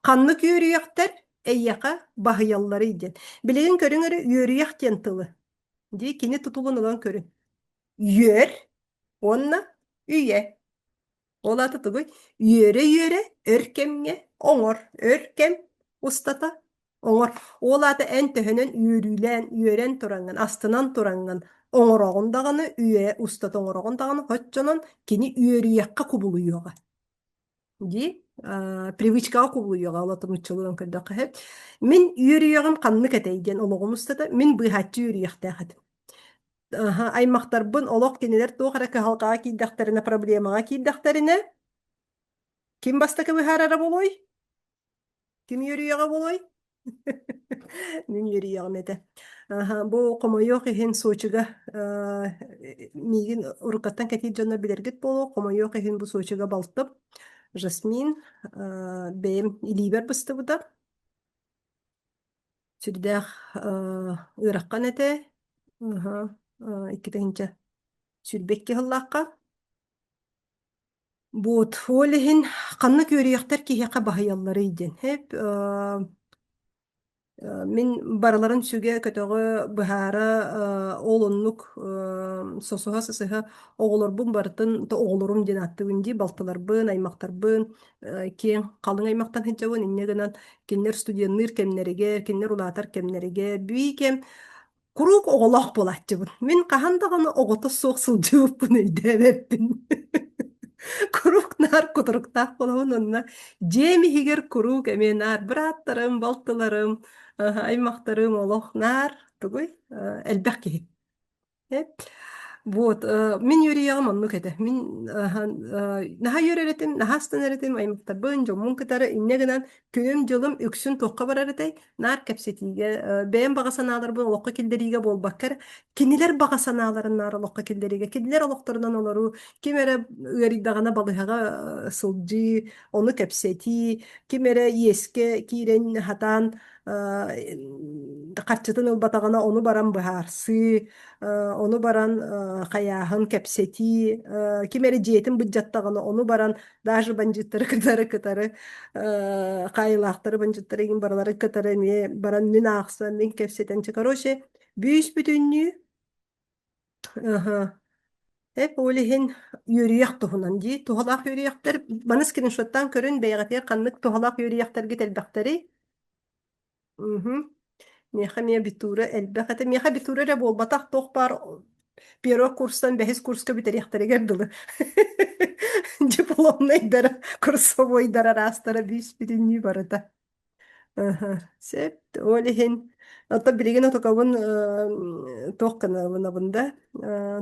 S1: Ханнык үөрүйэхтэр эйяха баһыяллары диэн. Билигин көрүңөрү үөрүйэх диэн тылы. Дии кини тутулун олан көрүн. Үөр, онна үйэ. Олаты тугуй үөрэ өркемге оңор, өркем устата оңор. Олаты эн төһөнөн үөрэн туранган, астынан туранган оңороғындағаны үйэ устата оңороғындағаны хотчонон кини үөрүйэкка кубулуйуга. Ди привычкага кубулуйуга олатын уччулудан көрдөкка хэп. Мин үөрүйэгим канны кэтейден ологумустата мин быйхаччы үөрүйэхтэхэтим. Аймактарбын олох кинилер туохара кыһалҕаҕа киирдэхтэринэ проблемаҕа киирдэхтэринэ ким бастакы быһаарара болой? Ким юрүйэҕэ болой? Мин юрүйэҕим этэ. Бу хомойуох иһин суочуга миигин уруккаттан кэтиир дьоннор билэргит болу. Хомойуох иһин бу суочуга балтып. Жасмин бэйэм илиибэр быстыбыта. Сүрдээх ыыраххан этэ. Иккитэһинчэ сүрбекке хыллааққа. Буот олиһин ханна күөрүйэхтэр киһиэхэ баһыйаллары иден. Хэп мин бараларын сүгэ көтөҕө быһаара олоннук сосуһа сысыһа оҕолорбун бартын оҕолорум диэн аттыбын дии балтыларбын, аймактарбын, киэн халыҥ аймактан хыджабын, инне гынан кинилэр студиянныыр кэмнэригэр, кинилэр улаатар кэмнэригэр, бии кэм курук оҕолох болаччыбын. Мин хаһан даҕаны оҕото суох сылдьыбыппын өйдөөбэппин. Курук нар кутуруктаах болобун онна дьиэмиһигэр курук эмиэ нар бырааттарым, балтыларым, аймактарым олох нар тугуй элбэх киһи. Вот, мен юриягам оннук эте. Мен наха юреретим, наха станеретим, аймактарбын, жоммун кытары иннегенен күнүм жылым үксүн тохка бараретай, нар кепсетиге, бэйэн багасаналарбын олокка килдериге болбаккар, кинилер багасаналарын нар олокка килдериге, кинилер олокторунан олору, кимере ыаридагана балыхага сылжы, оны кепсети, кимере иеске кирен хатан, каччытын ылбатагана оны баран быһаарсы, onu baran kayahın kepseti, kimeri ciyetin bıccattağını onu baran даже banjıtları kıtarı kayılahtırı banjıtları egin baraları kıtarı ne baran min ağsa min kepseten çıkaroşe büyüs bütünlüğü hep olihin yürüyek tohunan di tohalak yürüyekler bana screenshot'tan körün beygatya kanlık tohalak yürüyekler git elbakları Меха мия битура элбэхэтэ меха битура эрэ буолбатах туох бар первый курстан бэхис курска битериэхтэригэр дылы. Дипломнайдара курсовойдара растара бис битинни барыта. Сеп олиһин отто билигин отокабын туохкана бында.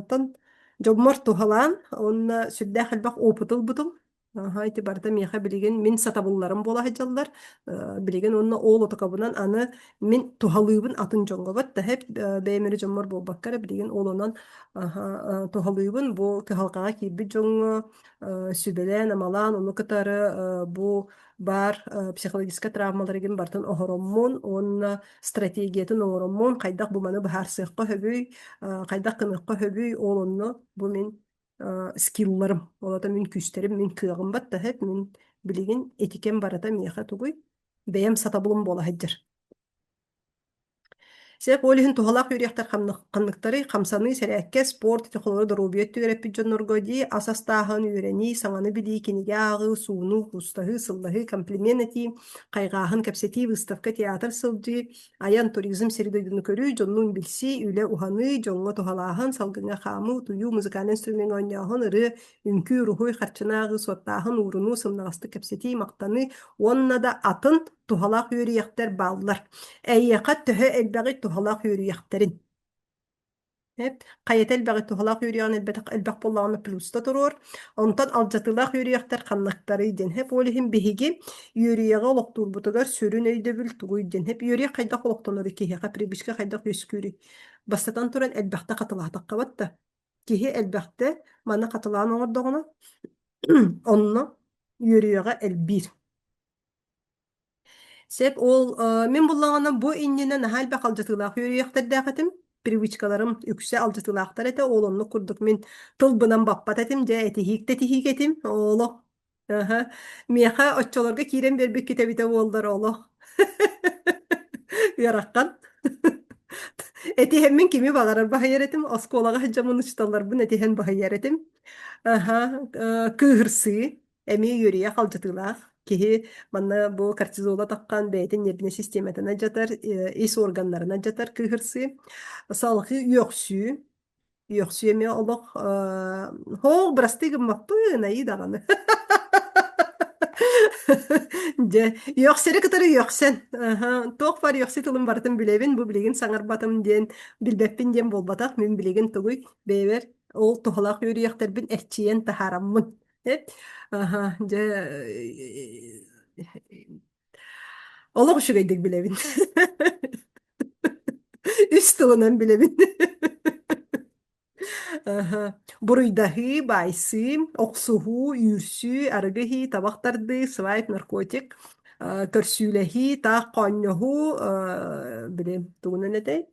S1: Тон жобмор тухалан онна сүрдэх элбэх опутул бутул. Хайти барда миэха билигин мин сатабылларым буола хаджаллар. Билигин онна ол отокабынан аны мин тухалыыбын атын жоңгобат да хеп бэймери жоммор болбаккара билигин олонан тухалыыбын бу кыхалкаға киирбит жоңго сүбелен амалан ону кытары бу бар психологическая травмаларыгин бартын оһороммун онна стратегиятын оҥороммун хайдах буманы быһаарсыахха хөбүй хайдах кыныхха хөбүй олонно бу мин скилларым олата мин күстерим мин кыагым батта хеп мин билигин этикен барата миэха тугуй бэйэм сатабылым буола хаджар Сеп олиһин тухалаах үриэхтэр ханныктары хамсаны сэрээкке спорт тохолору дорубиот түгэреппит дьоннорго дии асастааһын үөрени саҥаны билии кинигэ аагы сууну хустаһы сыллаһы комплимент эти кайгааһын кэпсети выставка театр сылдьы аян туризм серидойдуну көрүү дьоннуун билси үлэ уханы дьоҥҥо тухалааһын салгыҥа хаамы тую музыкальный инструмент оонньооһун ыры үҥкүү рухуй харчынаагы суоттааһын ууруну сымнаҕастык кэпсети мактаны уонна да атын тухалаах үөриэхтэр бааллар эйиэхэ төһө элбэҕи тухалаах үөриэхтэрин Хайыта элбэҕи тухалаах үөриэҕин элбэх боллаҕына плюста туруор онтон алдьатылаах үөриэхтэр ханнактары диэн хэп олиһин биһиги үөриэҕэ олохтуурбутугар сүрүн өйдөбүл тугуй диэн хэп үөриэх хайдах олохтонору киһиэхэ прибишка хайдах үөскүүрү бастатан туран элбэхтэ хатылаатахха батта киһи элбэхтэ маны хатылаан оҥордоҕуна онно үөриэҕэ элбиир Сеп ол мен буллаңана бу иннинен халба калжатылаах юрияхтардаахатым привычкаларым үксе алжатылаахтар эте олонну курдук мен тылбынан баппат этим же этихикте тихигетим оло меха оччолорга кирен бербек кетебите болдор оло яраккан этихеммен кими багарар бахаяретим осколага хаджамын учталарбын этихен бахаяретим кыырсы эми юрия калжатылаах киһи манна бу кортизола таккан бэйэтин нервный систематына жатар ис органнарына жатар кыырсы салхы үөксүү эми олох хоол брастыгым маппын аидаганы же үөксери кытары үөксен тоох бар үөкси тылым бартын билебин бу билигин саңарбатым диэн билбеппин диэн болбатах мен билигин тугуй бэйбер ол тухалаах үөриэхтербин эрчиен тахараммын же олох ушугайдык билебин үс тылынан билебин Буруйдаһы, байсы, оксуһу, үүрсүү, арыгыһы, табахтарды, свайп, наркотик, көрсүүлэһи, таах конньоһу, билем, тугунан этэй,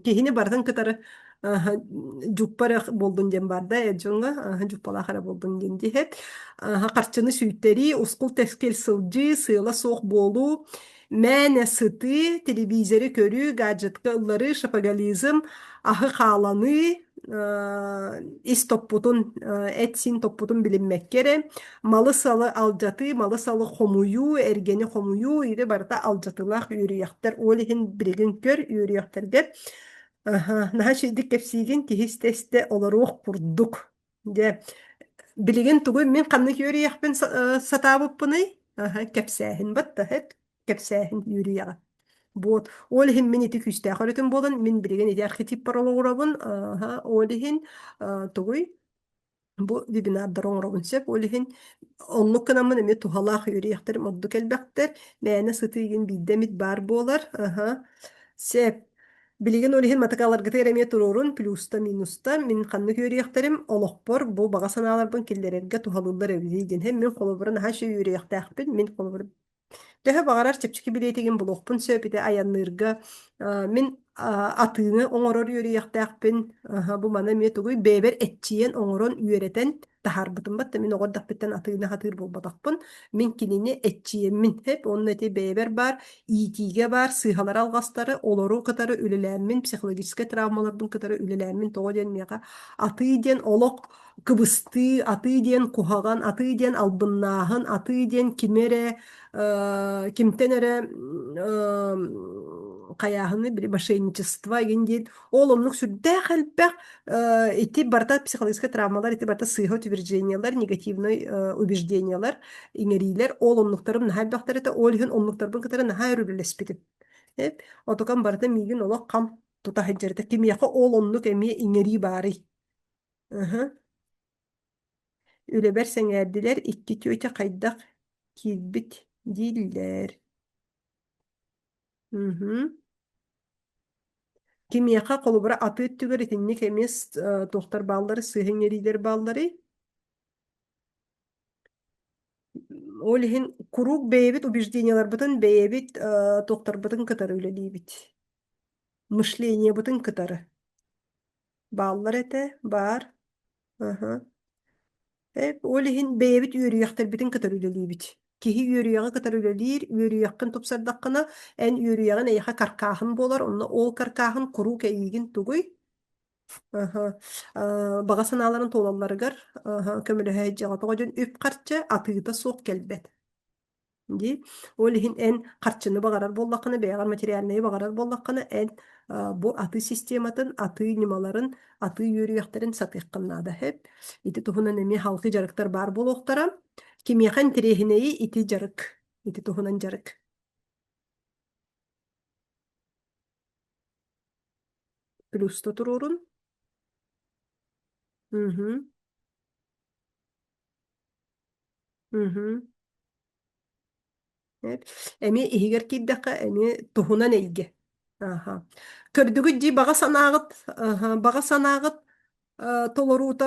S1: киһини бартын кытары жуппара болдун дем барда, эджонга, жуппалахара болдун дем диһет, харчыны сүйттери, ускул тескел сылжы, сыйла соох болу, Мәне сыты, телевизоры көрүү, гаджетка ыллары, шапоголизм, ахы хааланы, ис топпутун, этсин топпутун билинмеккере, малы салы алжаты, малы салы хомую, эргени хомую, ири барта алжатылах үйрüyяхтар, олихин билигин көр үйрüyяхтаргер. Наха шийдик кепсиген кихис тесте оларуох курдук. Билигин тугу мен камнык үйрüyяхпен сатабыппыны, кепсәһин батта, кепсәһин юрияга. Вот. Олиһин мин ити күстәэх өрөтүн болон, мин билигин ити архетип парологурабын, олиһин тугуй бу вебинардар оҥоробун сөп, олиһин оннук кынаммын эме тухалаах үөриэхтэр модду кэлбэхтэр, мээнэ сытыыгин биирдэмит бар буолар, сөп. Билигин олиһин матакаларгыты эремиэ туруурун, плюста, минуста, мин ханнык үөриэхтэрим олохпор, бу бага санааларбын киллерерге тухалыллар эбитии ден. Hem min холобурун хаша үөриэхтээхпин, мин холобур төһө баҕарар чэпчики билиэтигин булохпун сөөпүтэ аяннырга мин атыыны оҥорор үөриэхтээхпин, бу мана эмиэ тугуй бэбэр этчиен оҥорон үөретэн таһаарбытым батта мин оҕордахпыттан атыына хатыыр болбатахпын, мин кинини этчиеммин хеп онно эти бэбэр бар, иитиге бар, сыыһалар алҕастары, олору кытары үлэлээммин, психологический травмалардын кытары үлэлээммин тоҕо диэн миэха атыы диэн олох кыбысты, атыы диэн куһаҕан, атыы диэн албыннааһын, атыы диэн кимере кимтен эре каяһыны били мошенничество еген диет ол оннук сүрдээх элбэх ити барта психологический травмалар, ити барта сыйга утверждениялар, негативный убеждениялар, иңерилер ол оннуктарым наһа элбэхтер это олиһин оннуктарбын кытары наһа өрүлэлеспитим. Отукан барта миигин олох кам тута хэджэрэтэ кимиэхэ ол оннук эмиэ иңери баарый. Үлебер сэҥээрдилэр икки түйөтэ хайдах киирбит дииллэр. Кимиэхэ холубура атыыт түгэр итинник эмес тухтар бааллары, сыыһыҥерилер бааллары. Олиһин курук бэйэбит убежденияларбытын бэйэбит тухтарбытын кытары үлэлиибит. Мышлениебытын кытары. Бааллар этэ бар. Олиһин бэйэбит үөрүйэхтэрбитин кытары үлэлиибит. Киһи үөрүйэҕи кытары үлэлиир, үөрүйэххин тупсардаххына эн үөрүйэҕин эйэхэ каркааһын буолар, онно ол каркааһын курук эйигин тугуй. Бага санааларын туолалларыгар көмөлөһө эдьэҕэ дьон үп харчы атыыта суох келбет. Ди олиһин эн харчыны багарар буоллаххына, бэйэҕэр материальные багарар буоллаххына эн бу аты систематын, аты нималарын, аты үөрүйэхтерин сатыаххыннаада хэп. Ити туһунан эми халкы жарыктар бар буолуохтара, кимиэхэн тирэһинэйи ити жарык, ити туһунан жарык. Плюста турурун. Эми иһигэр киирдэххэ эми туһунан эйге. Көрдүгүт дии бага санааҕыт толоруута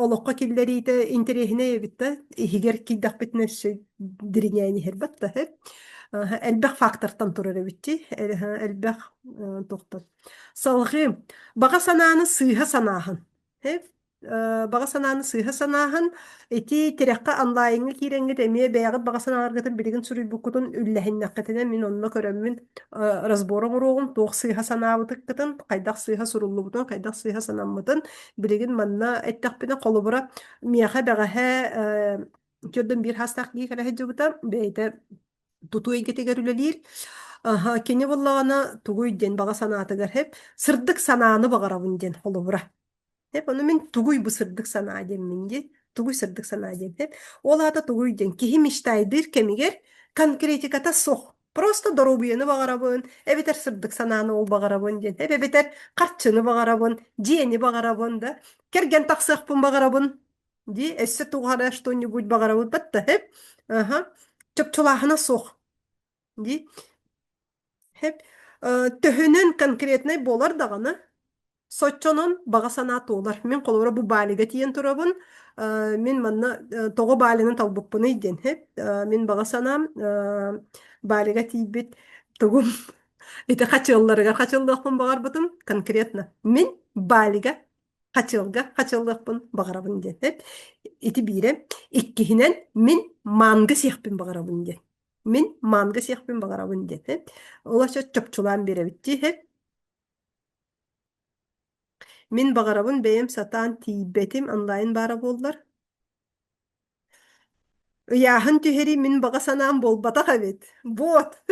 S1: олоххо киллериите интересине эбитте иһигэр киирдэхпит нөссөй дириñээниһэр батта хэп. Элбэх фактортан турар эбитти, элбэх тухтат. Салгы бага санааны сыыһа санааһын. Бага санааны сыыһа санааһын, ити тирэххэ онлайнга киирэҥҥит эмиэ бэйэҕит бага санааларгытын билигин суруйбуккутун үллэһиннэххэтинэн мин онно көрөммүн разбора буруоҕум туох сыыһа санаабытыккытын, хайдах сыыһа суруллубутун, хайдах сыыһа санаммытын билигин манна эттэхпитэ холубура миэхэ бэҕэһэ көрдөн биир хастаах кии кэрэһэ дьыбыта бэйэтэ туту эйгетигэр үлэлиир. Кини буллаҕана тугуй диэн бага санаатыгар хэп сырдык санааны багарабын диэн холубура. Hep onu min tuguy bu sırdık sanaydım mingi. Tuguy sırdık sanaydım hep. Ola da tuguy den kihim iştaydır kemiger konkretikata sok. Prosto dorobuyunu bağarabın. Ebeter sırdık sananı ol bağarabın den. Hep ebeter kartçını bağarabın. Diyeni bağarabın da. Kergen taksakpın bağarabın. Di esse tuğara что-нибудь bağarabın. Batta hep. Çöpçulahına sok. Di. Hep. Töhünün konkretnay bolar dağını. Соччонон бага санаат олар. Мен колора бу балига тиен турабын. Мен манна того балинын талбыппыны иден. Мен бага санам балига тийбит тугум. Ити хачылларыгар багар бутум конкретно. Мен балига хачыллыхпын багарабын ден. Ити бире. Иккихинен мен мангы сехпин багарабын ден. Мен мангы сехпин багарабын ден. Олаша чөпчулан беребитти. Min bağarabın beyim satan tiybetim online bara bollar. Yahın tüheri min baga sanam bol batak evet. Bot.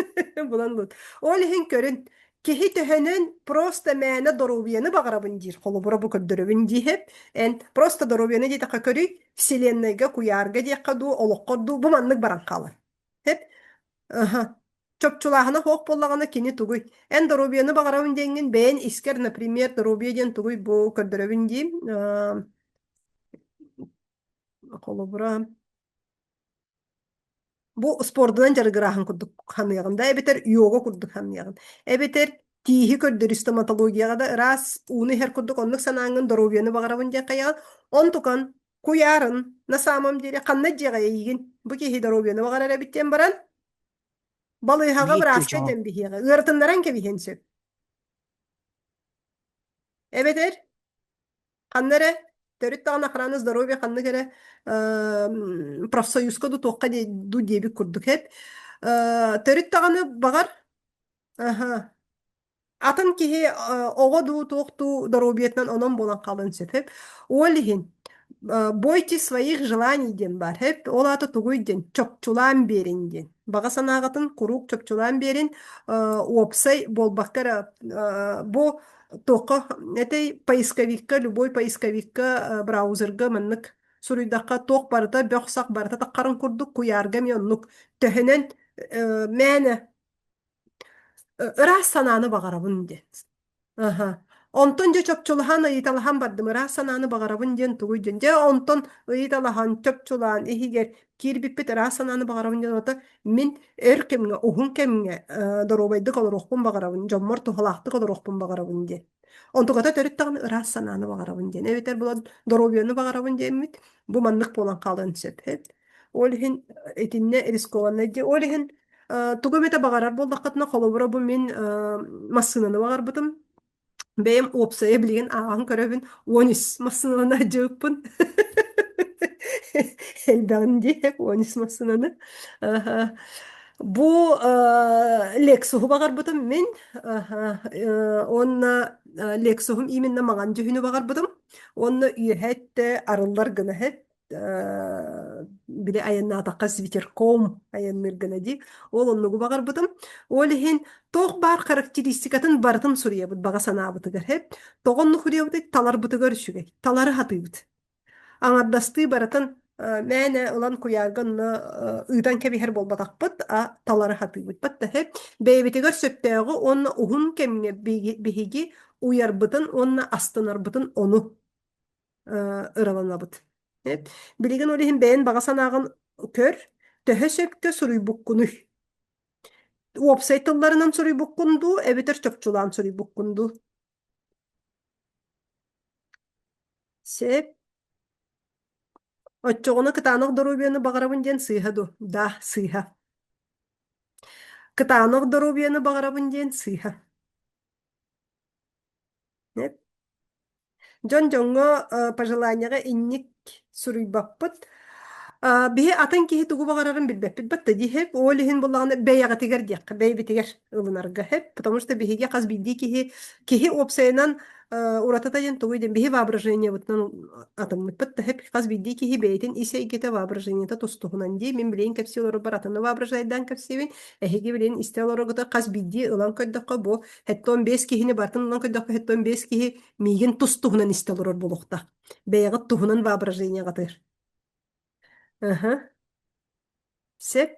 S1: Bulan bot. Olihin körün. Kehi tühenen prosta mene dorobiyanı bağarabın dir. Kolubura bu kördürübün di hep. En prosta dorobiyanı di taka körü vселенныйга kuyarga di kadu oluq kodu bu manlık baran kalır. Hep. чопчулахана хоқ боллағана кини тугуй. Эн доробияны бағарабын денген бәйін искер, например, доробия ден тугуй бу көрдөрөбүн дим. Холобура. Бу спордунан жарыгырахан курдук хамыягын да, эбетер йога курдук хамыягын. Эбетер тиихи көрдөр стоматологияга да раз уны хер курдук оннук санааңын доробияны бағарабын ден каян. Он тукан куярын на самом деле канна жега ейгин. Бу кихи доробияны бағарар эбиттен баран. Балыйхаға бір
S2: Биһикки
S1: аска
S2: жоо.
S1: ден бихияға. Ыартындаран кебихен сөп. Эбетер, қаннары, төрүт тағын охрана здоровья қанны кере профсоюзка ду тоққа ду деби курдук хеп. Төрүт тағаны бағар, аха, атын кихи оға ду тоқту здоровьетнан онон болан қалын сөп хеп. Олихин, бойте своих желаний ден бар хеп. Ол аты тугуй ден, чопчулан берин ден. Баға санағатын курук чопчулан берин, опсай болбақкара бу тоқы, этой поисковикка, любой поисковикка, браузерга маннык суруйдаққа тоқ барыта, бөқсақ барыта таққарын курдук, куярга мионнук. Төһінен мәні ырас сананы бағарабын ден. Ага. Онтон же чопчулахан ыйталахан бардым, ырас сананы бағарабын ден тугуй ден. Же онтон ыйталахан чопчулаан ихигер кирбиппет ырас сананы бағарабын ден ота мен өр кемге, ухун кемге доробайды колорохпун бағарабын, жоммор тухалақты колорохпун бағарабын ден. Онтугата төрүттагын ырас сананы бағарабын ден. Эбетер була доробияны бағарабын денмит, бу маннык болан калын сөп. Олихин этинне рискованны де. Олихин тугумета бағарар болдаққатына холобура бу мен массынаны бағарбытым. Бәйім опсая білген ағын көрөбін 13 масынаны жөкпін. Элбәғін деп 13 масынаны. Бу лексуху бағар бұтым мен. Онна лексухум именно маған жүйіні бағар бұтым. Онна үйәтті арылар гына әт. Биле аянна атаққа свитерком аянныр гына ди. Ол оннугу бағар бұтым. Олихин тоқ бар характеристикатын бартын сурия бұд баға сана бұтыгар хеп. Тоғынны хүрия бұды талар бұтыгар үшігей. Талары хаты бұд. Аңардасты баратын мәне ұлан куярғынны ұйдан кәбихер болбатақ бұд, талары хаты бұд. Бәтті хеп. Бәйбетігер сөптәғы онны ұғын кәміне бігеге уяр бұтын, онны астынар бұтын оны ыралана бұд. Білеген олихин бәйін баға санағын көр, төхі сөпкі сұруй бұққыны. Уопсайтыларынан сұруй бұққынду, әбетер чөпчулан сұруй бұққынду. Сеп. Отчоғыны кытанық доробияны бағарабын ден сыйхаду. Да, сыйха. Кытанық доробияны бағарабын ден сыйха. Жон-жоңға пожеланияға инник сұруй бақпыт. Бихе атын кихи тугу бағарарын билбеппит батта дихеп, олихин боллағаны бәйяға тегер дек, бәй бітегер ылынарға хеп, потому что бихиге қаз билди кихи опсайынан урататайын тугуйден бихи воображение бұтынан атын батта хеп, қаз билди кихи бәйтін исе икете воображениета тустуғынан ди, мен білейін кәпсилары бар атыны воображайдан кәпсивен, әхеге білейін истелары ғыта қаз билди ылан көйдіққа бұл, хеттон бес кихini бартын ылан көйдіққа хеттон бес кихи миген тустуғынан истелары болуқта, бәйяғы туғынан воображение ғатыр. Aha. Sep.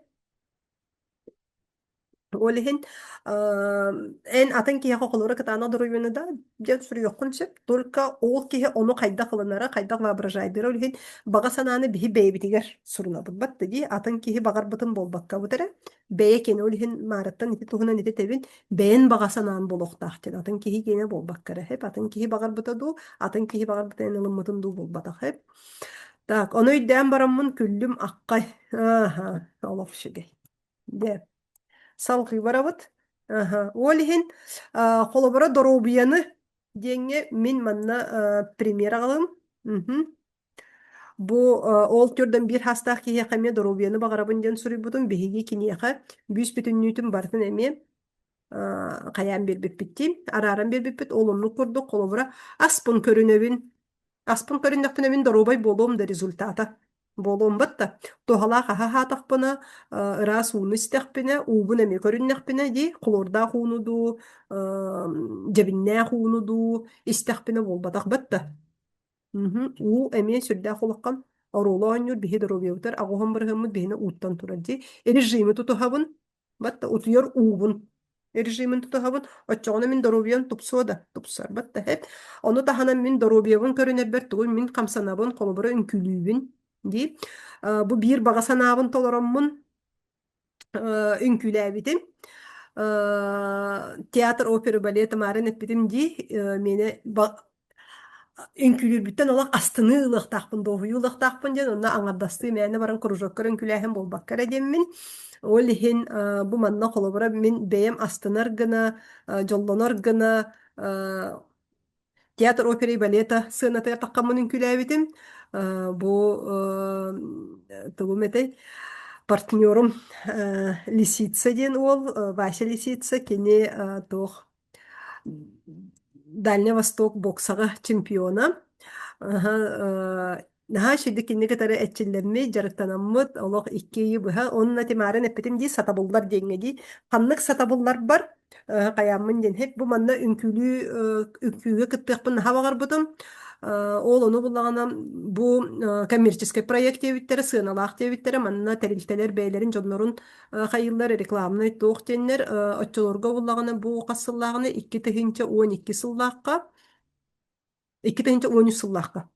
S1: Олиһин эн атын киһи хохолора кытаана дуруйуна да дьэ сурьёххун сеп только ол киһи ону хайдах ылынара хайдах воображайдыра олиһин бага санааны биһи бэйбитигер сурунабыт батты ди атын киһи багарбытын болбакка бутара бэйэ кени олиһин маараттан ити туһунан ити тебин бэйэн бага санаан болохтаах ден атын киһи кene болбаккара хеп атын киһи багарбыта ду атын киһи багарбыта эн ылыммытын ду болбатах хеп так ону иддээн бараммын күллүм аккай аха олох шигей де салгый барабыт. Олиһин холобора доробияны деңе мин манна пример алым. Бу ол түрдөн бир хастах кие каме доробияны багарабын ден сурубутун беги кинияка бүс бүтүннүтүн бартын эме каян бербеппиттим араран бербеппит олонну курду холобора аспын көрүнөбүн аспын көрүнөктөн эмин доробай болом да результата болом батта тохала ха тахпына рас уны стехпине убун эме көрүннехпине ди кулурда хунуду жебинне хунуду истехпине болбатах батта у эме сүрдэ холоккан оролооннур биһи доробиутар агоһон барыһыммыт биһине уттан турар ди режимы тутуһабын Batta utuyor uğun rejimin tutahabın. Oçoğuna min dorobiyon tupsoda. Tupsar batta hep. Onu tahana min dorobiyabın körüne bir tuğun min kamsanabın kolubura ünkülübün. Di. Bu bir bağasanabın tolaramın ünkülebidim. Tiyatr, opera, balet maren etbidim di. Mene ünkülür bitten olak astını ılıqtaqpın, doğuyu ılıqtaqpın den, onna aňardasty mene baran krужоkkar ünkülähem bolbakkar edemmin. Ol hin bu manna kolobura min beyem astynar gına, jollanor gına, teatr, opera, baleta sığınata taqqamın ünküläbitim. Bu tugumete партнером Лисица ден ол, Вася Лисица, кені тух Дальний Восток боксаға чемпиона. Наха шүйді кені кітары әтчілеріме жарықтанамыд, олық иккейі бұға, онына темарын әппетім дей сатабылдар деңе дей. Қанлық сатабылдар бар, қаямын ден. Хеп бұл манна үnküге кіттіқпін наха бағар бұдым. Ол оны бұлағана бұл коммерческий проект евіттері, сыналақ евіттері, манна тәрілтелер бәйлерін жонларын қайылар рекламны тоқ тенлер, отчыларға бұлағана бұл қасылағына 2-12 сыллаққа, 2-13 сыллаққа.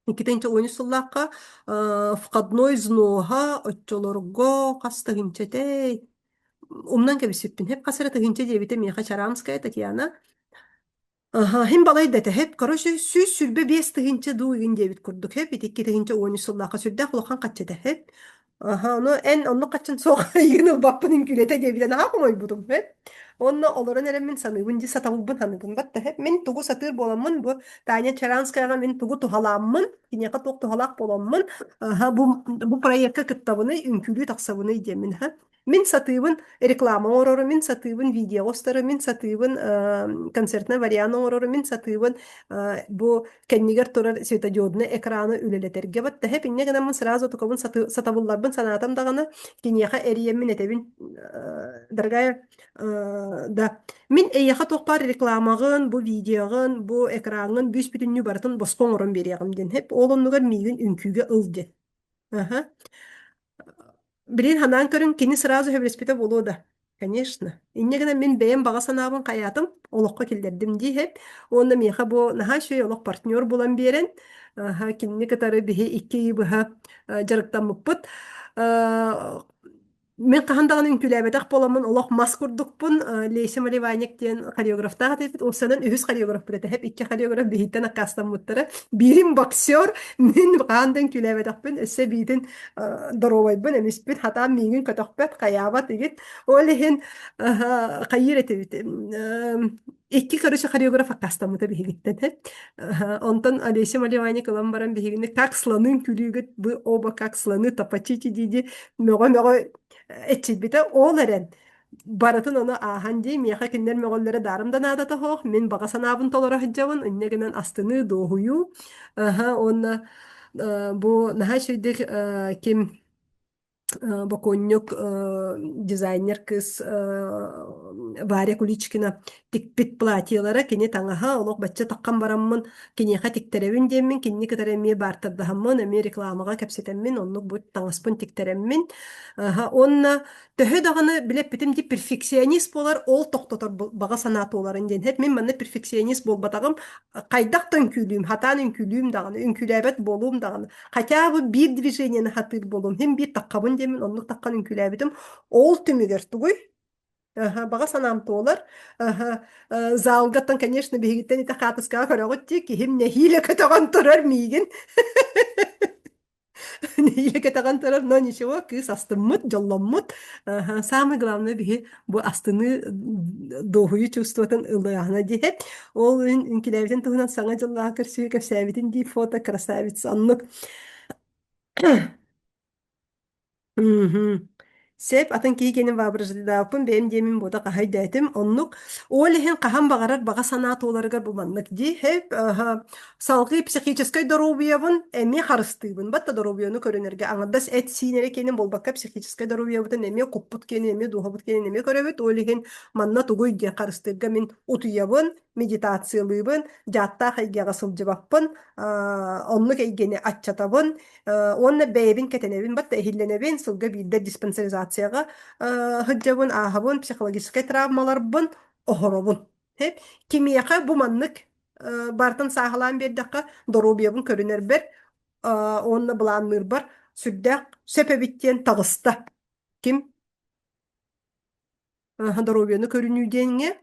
S1: 2-13 сыллаққа входной зноға отчыларға қасты хинчетей. Умнан кәбісіппін. Хеп қасыры хинче дебіті меха Чарамская Татьяна. Hem balay da hep karşı süs sürbe 5 tığınca doğuyun debit kurduk hep 2 tığınca 13 sullaqa sürde kulağan kaçta hep. Onu en onu kaçın soğuk yine bappının külete debiden ha koy budum hep. Onna olora neremin sanı bunca satabın hanıdın batta hep men tugu satır bolamın bu tane Çaranskaya men tugu tuhalamın yine katok tuhalak bolamın. Bu proyekte kitabını ünkülü taksabını idemin ha. Min satıbın reklama ororo, min satıbın video ostara, min satıbın konsertne varianı ororo, min satıbın bu kendiger torar svetadiyodna ekranı üleleterge batta hep inne gana min sразу tukabın satabıllarbın sanatam dağına kinyaha eriyemin etebin dargaya da min eyyaha toqpar reklamağın, bu videoğın, bu ekranın büs bütünlüğü baratın boskon oran beriyağım hep olunlugar migin ünküge ıldı. Aha. Блин, ханан көрүн кини сразу хевреспите болуу да. Конечно. Иннегена мен бэйэм бага санаабын каятым, олоққа келдердим ди хеп. Онда меха бу наха шөй олоқ партнер болан берен. Кинни катары биһи икки быха жарыктаммыппыт. Мен кахандаган үңкүләбетак боламын, олоқ мас курдукпун, Лейся Маливанек ден хореографтага тепит, осанан үһүс хореограф билете, хеп икки хореограф биһиттен аккастаммыттара. Бирим боксер, мен кахандан күләбетакпын, эссе биитин доровайбын, эмиспит, хата миңин көтөкпет, каябат игит. Олехин кайыр этебит. Икки көрүшө хореограф аккастаммыта биһигиттен, хеп. Онтон Лейся Маливанек ылан баран биһигини как слонын күлүгөт, бу оба как слоны тапачичи диди, мөго etçilbite oğlaren baratın onu ahan diye miyaha kinler megollere darımdan adata hoğ min baga sanabın tolara hıccavın önüne gelen astını doğuyu ona bu naha şeydik kim Баконнюк дизайнер кыз Варя Куличкина тикпит платьелара кене таңаха олох бачча таккан бараммын кенеха тиктеребин деммин кинни катеремми бартардахаммын эми рекламага кепсетеммин оннук бу таңаспын тиктереммин онна төһө даганы билеп битим ди перфекционист болар ол токтотор бага санаты оларын ден хет мен манна перфекционист болбатагым кайдактан күлүм хатан күлүм даганы үнкүләбет болуум даганы хотя бы бир движениени хатыр болуум hem bir таккабын демин оннук таккан үнкүләбитим ол түмүгер тугуй бага санам толар залгаттан конечно бигиттен ите хатыска көрөгөт ки хим не хиле кетаган турар мигин Неyle кетаган тарар, но ничего, кыз астыммыт, жолломмут. Самое главное, биһи бу астыны доһуйу чувствотан ылыахна диһе. Ол үнкилэбитин туһунан саҥа жоллаах көрсүһү көпсээбитин ди фото красавица оннук. Мгм. Сеп атын кийгенин воображдааппын бэм демин бода кахай дэтим оннук олехин кахан багарар бага санаат оларыгар буманнык ди хеп салгы психической здоровьябын эми харыстыыбын батта здоровьяны көрөнөргө аңардас эт синере кенин болбакка психической здоровьябытын эми куппут кенин эми духабут кенин эми көрөбүт олехин манна тугуй ге харыстыга мен утуябын медитациялыыбын жаатта хайгага сылжыбаппын оннук эйгени аччатабын онна бэйбин кетенебин батта эхилленебин сылга биирдер диспансеризация реабилитацияға хыджабын, аһабын, психологической травмаларбын, оһоробун. Хеп, кимияқа бу маннык бартын саһалаан бердаққа доробиябын көрүнер онна булаанныр бар, сүрдәк сөпөбиттен тагыста. Ким? Здоровьяны көрүнүүдеңе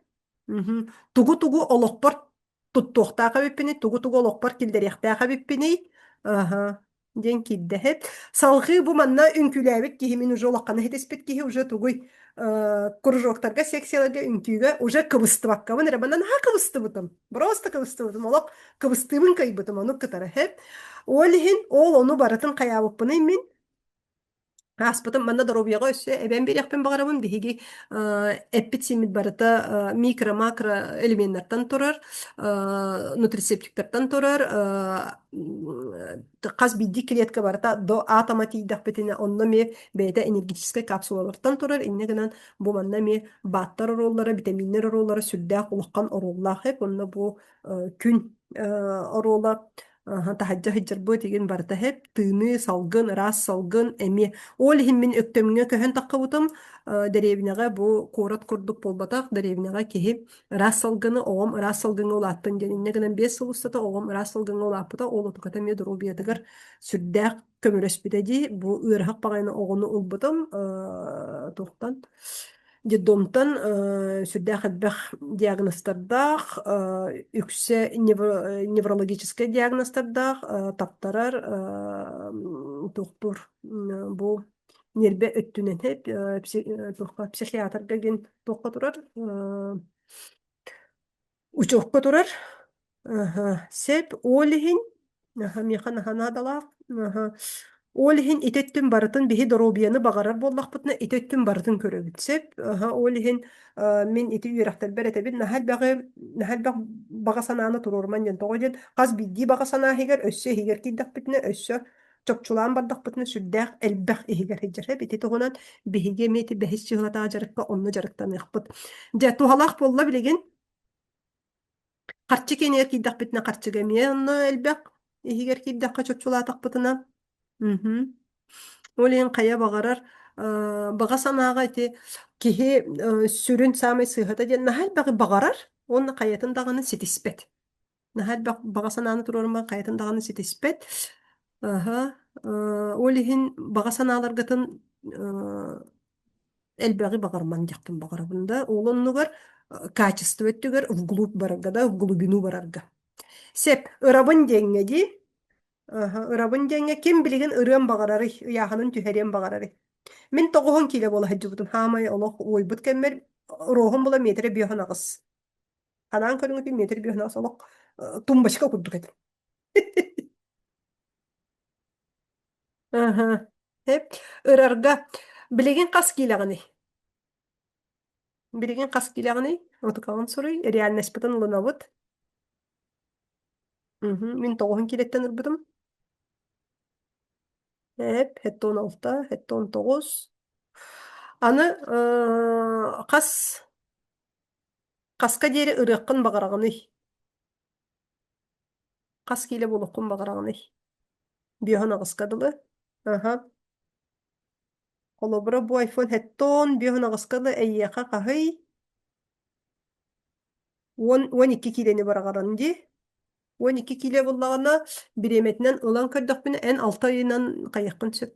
S1: тугу-тугу олокпор туттуохтааха биппини, тугу-тугу олокпор килдерехтааха биппини. Ага, ден киддэхэт. Салгы бу манна үнкүлээбит киһи мин уже олоккана хитеспит киһи уже тугуй кружоктарга, секцияларга үнкүүгө уже кыбыстыбаккабын эребанан кыбыстыбытым. Просто кыбыстыбытым. Олок кыбыстыбын кайбытым ону кытара хэт. Олихин ол ону баратын каябыппыны мин Аспытым манна доробияга өссө эбен берекпен багарабын биһиги эппит симит барыта микро-макро элементтардан турар, нутрицептиктерден турар, каз бидди клетка барыта до атома тийдах бетине онно ме бейте энергетический капсулалардан турар, инне гынан бу манна ме баттар ороллары, витаминнер ороллары сүрдәк улаккан ороллах хеп, онно бу күн орола тахаджа хыджарбы деген барыта хеп, тыыны салгын, рас салгын, эми ол химмин өктөмүнгө көһөн таккыбытым деревняга бу корот курдук болбатак деревняга киһи рас салгыны оҕом рас салгыны улааттын денинне гынан 5 сыл устата оҕом рас салгыны улааппыта ол отуката ме дурубиятыгар сүрдээх көмүрөспүтэди бу ыарахак багайына оҕону улбутум туохтан детдомтан сүрдээх элбэх диагностардаах үксе неврологический диагностардаах таптарар туохтур бу нербе өттүнен хеп психиатрга ген туохка турар учуохка турар сеп олихин механ ханадалаах олихин итеттүн барытын биһи доробияны багарар боллахпытына итеттүн барытын көрөбүтсеп олихин мен ити үөрахтар беретебит нахал бага санааны турурман ден того ден каз бидди бага санаахигер өссө хигер кийдахпытына өссө чокчулаан бардахпытына сүрдээх элбэх ихигер хиджерхеп ити тугунан биһиге мети бэхис чыгылатаа жарыкка онно жарыктаныахпыт дьэ тухалаах болла билеген харчы кенер кийдахпытына харчыга мие онно элбэх ихигер кийдахка чокчулаатахпытына Олин кая багарар бага санаага ити киһи сүрүн самый сыйхата ден нахал багы багарар онна каятын даганы ситиспет нахал бага санааны турурма каятын даганы ситиспет олихин бага санааларгатын элбэги багарман дьахпын багарабында олоннугар качество өттүгөр вглубь барарга в глубину барарга сеп ырабын деңеди ырабын деңе ким билеген ырыан багарары яханын түһәрен багарары мен 9 киле бола хаҗыбытым хамай олох ойбут кеммер рохым була метре биоханагыс анан көрүңү метр биоханагыс олох тумбашка курдук эт хеп ырарга билеген кас килегени отукаган соруй реальность бутан лунабыт мен 9 килеттен ырбытым хетте 16, хетте 19. Аны каска дери ырыаккын багараганы. Кас киле болуккун багараганы. Биохана каскадылы. Колобра бу айфон хеттон биохана каскады эйяка кахый. 12 килени барагаранди. 12 киле боллагана биреметинен ылан көрдөкпүн эн 6 айынан кайяккын сөп.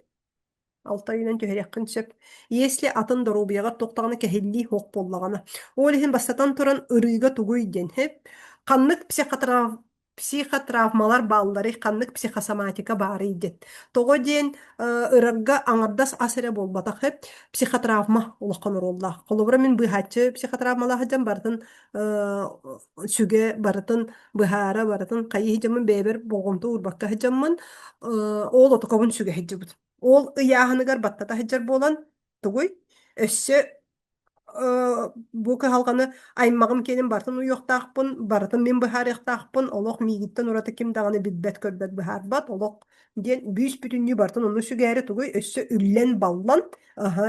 S1: 6 айынан төһөрөккүн сөп. Если атын доробияга токтаганы кехилли хок боллагана. Олихин бастатан туран ырыйга тугуй ден хеп. Каннык психотравмалар баллары, каннык психосоматика бары идет. Того ден ырарга аңардас асыра болбатак хеп психотравма улаккан уролла. Колобра мен быхачы психотравмалар хаджан бартын сүге бартын быхара бартын кайы жамын бебер болгонту урбакка хаджамын ол отокобун сүге хаджабыт. Ол ыяхыныгар баттата хаджар болан тугуй өссө бу калганы аймагым кенин бартын уйоктаакпын бартын мен быхарыктаакпын олох мигиттен урата ким даганы бидбет көрбөт быхарбат олох ден бүүс бүтүннү бартын ону сүгәре тугуй өссө үллен баллан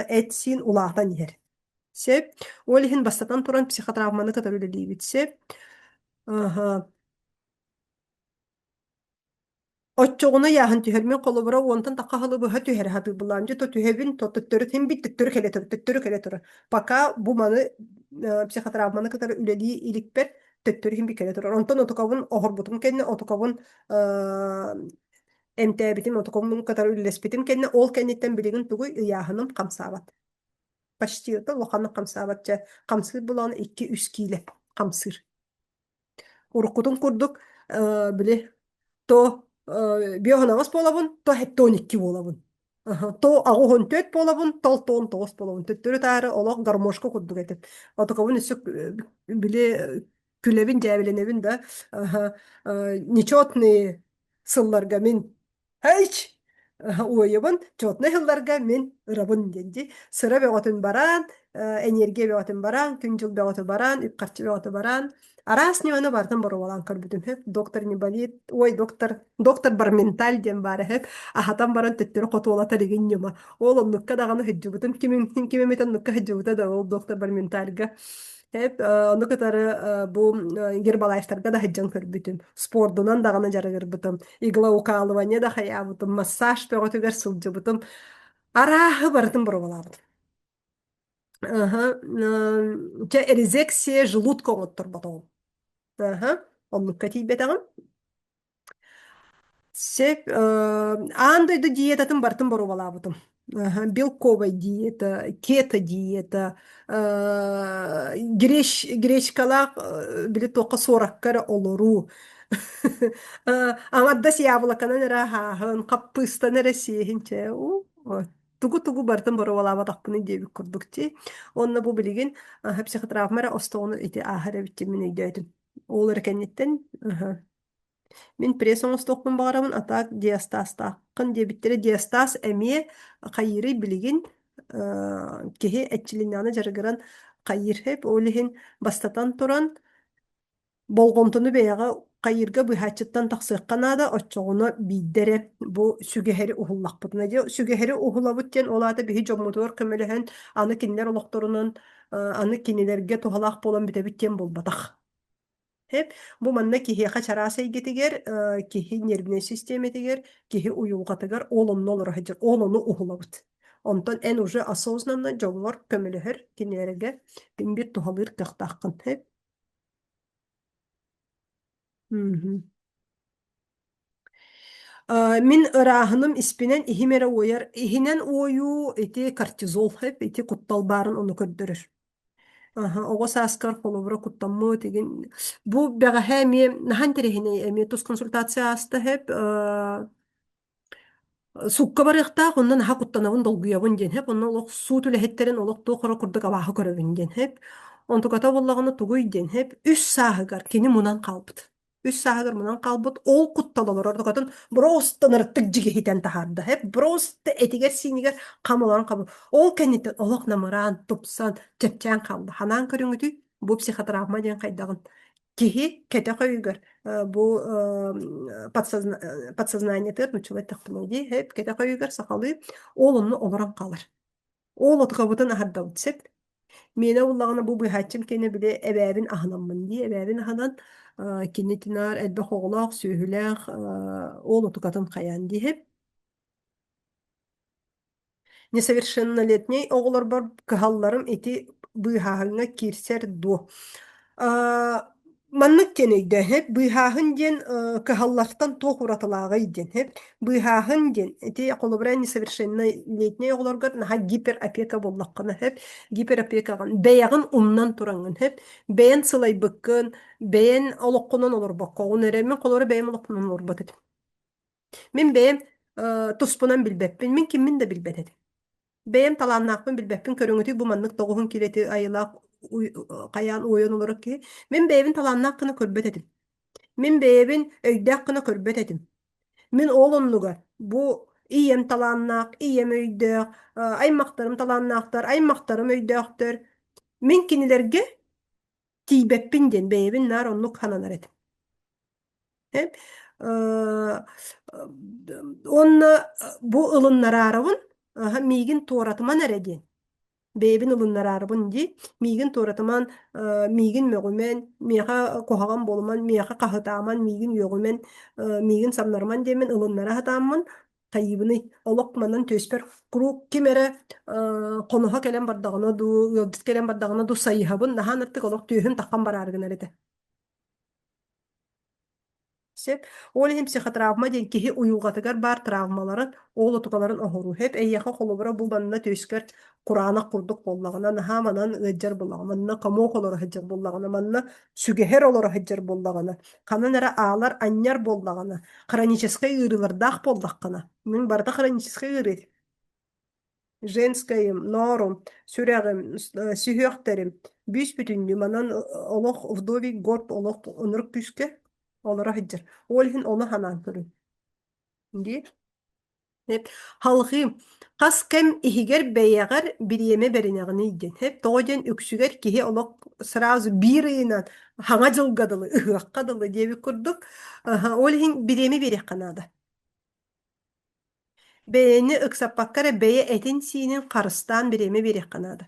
S1: этсин улаатан ер сеп олихин бастатан туран психотравманы катары дебит сеп Отчоғуна яһын түһермен қолыбыра онтан таққа халы бұха түһер хаты бұламжы то түһебин то төттөрү тем бит төттөрү келе туры. Пока бу маны психотравманы кытары үлели иликпер төттөрү хим бикеле турар. Онтан отукабын охорбутум кенне отукабын эмтээбитим отукабын кытары үлелеспитим кенне ол кеннеттен билигин тугу яһыным камсаабат. Почти это лоханы камсаабат же камсыр буланы 2-3 киле камсыр. Урукутун курдук биле то биоханамас болабын, то хеттоникки болабын. То агухон төт болабын, толтон тоос болабын. Төттөрү тары олох гармошка курдук этеп. Отокабын үсүк биле күлебин жабиленебин да нечетные сылларга мен хайч уйыбын, четный сылларга мен ырабын денди. Сыра беотын баран, энергия беотын баран, күнжыл беоты баран, үпкарчы беоты баран. Арас не бартын бору болан көрбүтүм хеп. Доктор не болит. Ой, доктор бар менталь дем бары хеп. Ахатан баран төттөрү котуолата деген нема. Ол оннукка даганы хыджыбытым. Кимеметен нукка хыджыбыта да ол доктор бар ментальга. Хеп, ону кытары бу гербалайфтарга да хыджан көрбүтүм. Спордунан даганы жарыгырбытым. Игла укалывание да хаябытым. Массаж пеготугар сылжыбытым. Арахы бартын бору болабытым. Эрезексия желудка оңоттор батоғым. Оннукка тийбетагым. Сеп, андойду диетатын бартын бору балабытым. Белковая диета, кето-диета, гречкалак, биле тоқа сораккара олору. Амадда сиябылаканан эрахахын, каппыстан эресиехинче. Тугу бартын бору балабатакпыны дебик курдукти. Онна бу билигин психотравмара остоonu ити ахара биттимин өйдөйтүм. Ол эркенниттен, мен пресс оңостокпун багарамын, атак диастастакын дебиттери диастаз эме кайыры билигин кеһи этчилинаны жарыгыран кайыр хеп, олихин бастатан туран болгонтуну бэяга кайырга быхачыттан тахсыакканада оччоҕуна бииддере бу сүгэһери ухуллахпытына де сүгэһери ухулабыт диэн олаата биһи дьоммутугар көмөлөһөн аны кинилер олохторунан аны кинилерге тухалаах болан бүтебит диэн болбатах. Hep bu manna kihi kaçarasa getiger, kihi nervine sistemetiger, kihi uyulgatıgar, olumlu olur hacır, olumlu uhulabıt. Ondan en ucu asosnanna joglar kömülüher, kinerege, bin bir tuhalır kıhtaqın hep. Min ırahınım ispinen ihimere oyar, ihinen oyu eti kortizol hep, eti kuttalbarın onu kördürür. Оҕо сааскар холобура куттаммы деген бу бэҕэһэ эми наһан тэрэһине эми тус консультация аста хэп сукка барыахтаах онно наһа куттанабын долгуябын диэн хэп онно олох суу түлэһэттерин олох туу хоро курдук абааһы көрөбүн диэн хэп онтуката боллагына тугуй диэн хэп 3 сааһыгар кини мунан калбыт 3 сааһыгар мунан калбыт ол кутталолор ордукатын бростан ырыттык жигехитен тахарда хэп броста этигер синигер камылан кабы ол кеннитен олох намыран тупсан чепчан калды ханан көрүңүтү бу психотравма диэн кайдагын киһи кете көйгөр бу подсознание тырнучулай технология хэп кете көйгөр сакалы олунну олорон калыр ол отукабытын ахардабытсеп мene уллагына бу быхачым кене биле эбэбин аханаммын дии эбэбин аханан кинетинар элбе хоголоох сүүһүлээх ол отукатын хаян дии хэп несовершеннолетний оҕолор бар кыһалларым эти быһааһыҥҥа киирсэр дуо маннык кенейдэ хэп быһааһын диэн кыһаллартан туох уратылааҕай диэн хэп быһааһын диэн эти холобура несовершеннолетний оҕолоргор наһа гиперопека боллаххына хэп гиперопекаган бэйэҕин умнан тураҥҥын хэп бэйэн сылайбыккын бэйэн олоххунан олорбокко оҕун эремин холоро бэйэм олоххунан олорбот этим мен бэйэм туспунан билбеппин мен киммин да билбет этим бэйэм талааннаахпын билбеппин көрүҥүтү бу маннык тоҕуһун килети айылаах каяан уйон олорок ки мен бэйэбин талааннаах кына көрбөт этим мен бэйэбин өйдөөх кына көрбөт этим мен оолоннугар бу ийэм талааннаах ийэм өйдөөх аймактарым талааннаахтар аймактарым өйдөөхтөр мен кинилерге тийбеппин диэн бэйэбин наар оннук хананар этим онна бу ылыннараарабын миигин туоратыман эре диэн Бэйбин ылыннарарбын ди, миигин туратыман, миигин мөҕүмэн, миэха куһаҕан болуман, миэха хаһытааман, миигин үөҕүмэн, миигин самнарман диэмэн ылыннара хатааммын, хайыбыный, олох манан төспөр курук кимэрэ хоноһо кэлэн бардаҕына дуу, ыалдыт кэлэн бардаҕына дуу сайыһабын, наһаа аттык олох тыаһын таххан бараарыгынар этэ. Сеп, ол иһин психотравма диэн киһи уйулҕатыгар баар травмаларын, ол отукаларын оһоруу. Хеп, эйиэхэ холобура бу манна төскөр кураана курдук боллаҕына, наһаа манан ыадьар боллаҕына, манна комуох олоро хадьар боллаҕына, манна сүгэһэр олоро хадьар боллаҕына, ханан эрэ аалар аньяр боллаҕына, хронической ыырылардаах боллаххына. Мин барыта хронической ыырый. Женскайым, норум, сүрэҕим, сүһүөхтэрим, бүс бүтүннү манан олох вдовик горб олох онурук пүскэ олоро хадьар. Ол иһин ону ханан көрүн. Ди. Hep halkı kas kem ihiger beyagar bir yeme berinağını idin. Hep doğacan öksüger kihi olak sразу bir inan hanga jılgadılı, ıhakadılı diye bir kurduk. Olihin bir yeme berek kanadı. Beyni ıksap bakkara beye etin sinin karıstan bir yeme berek kanadı.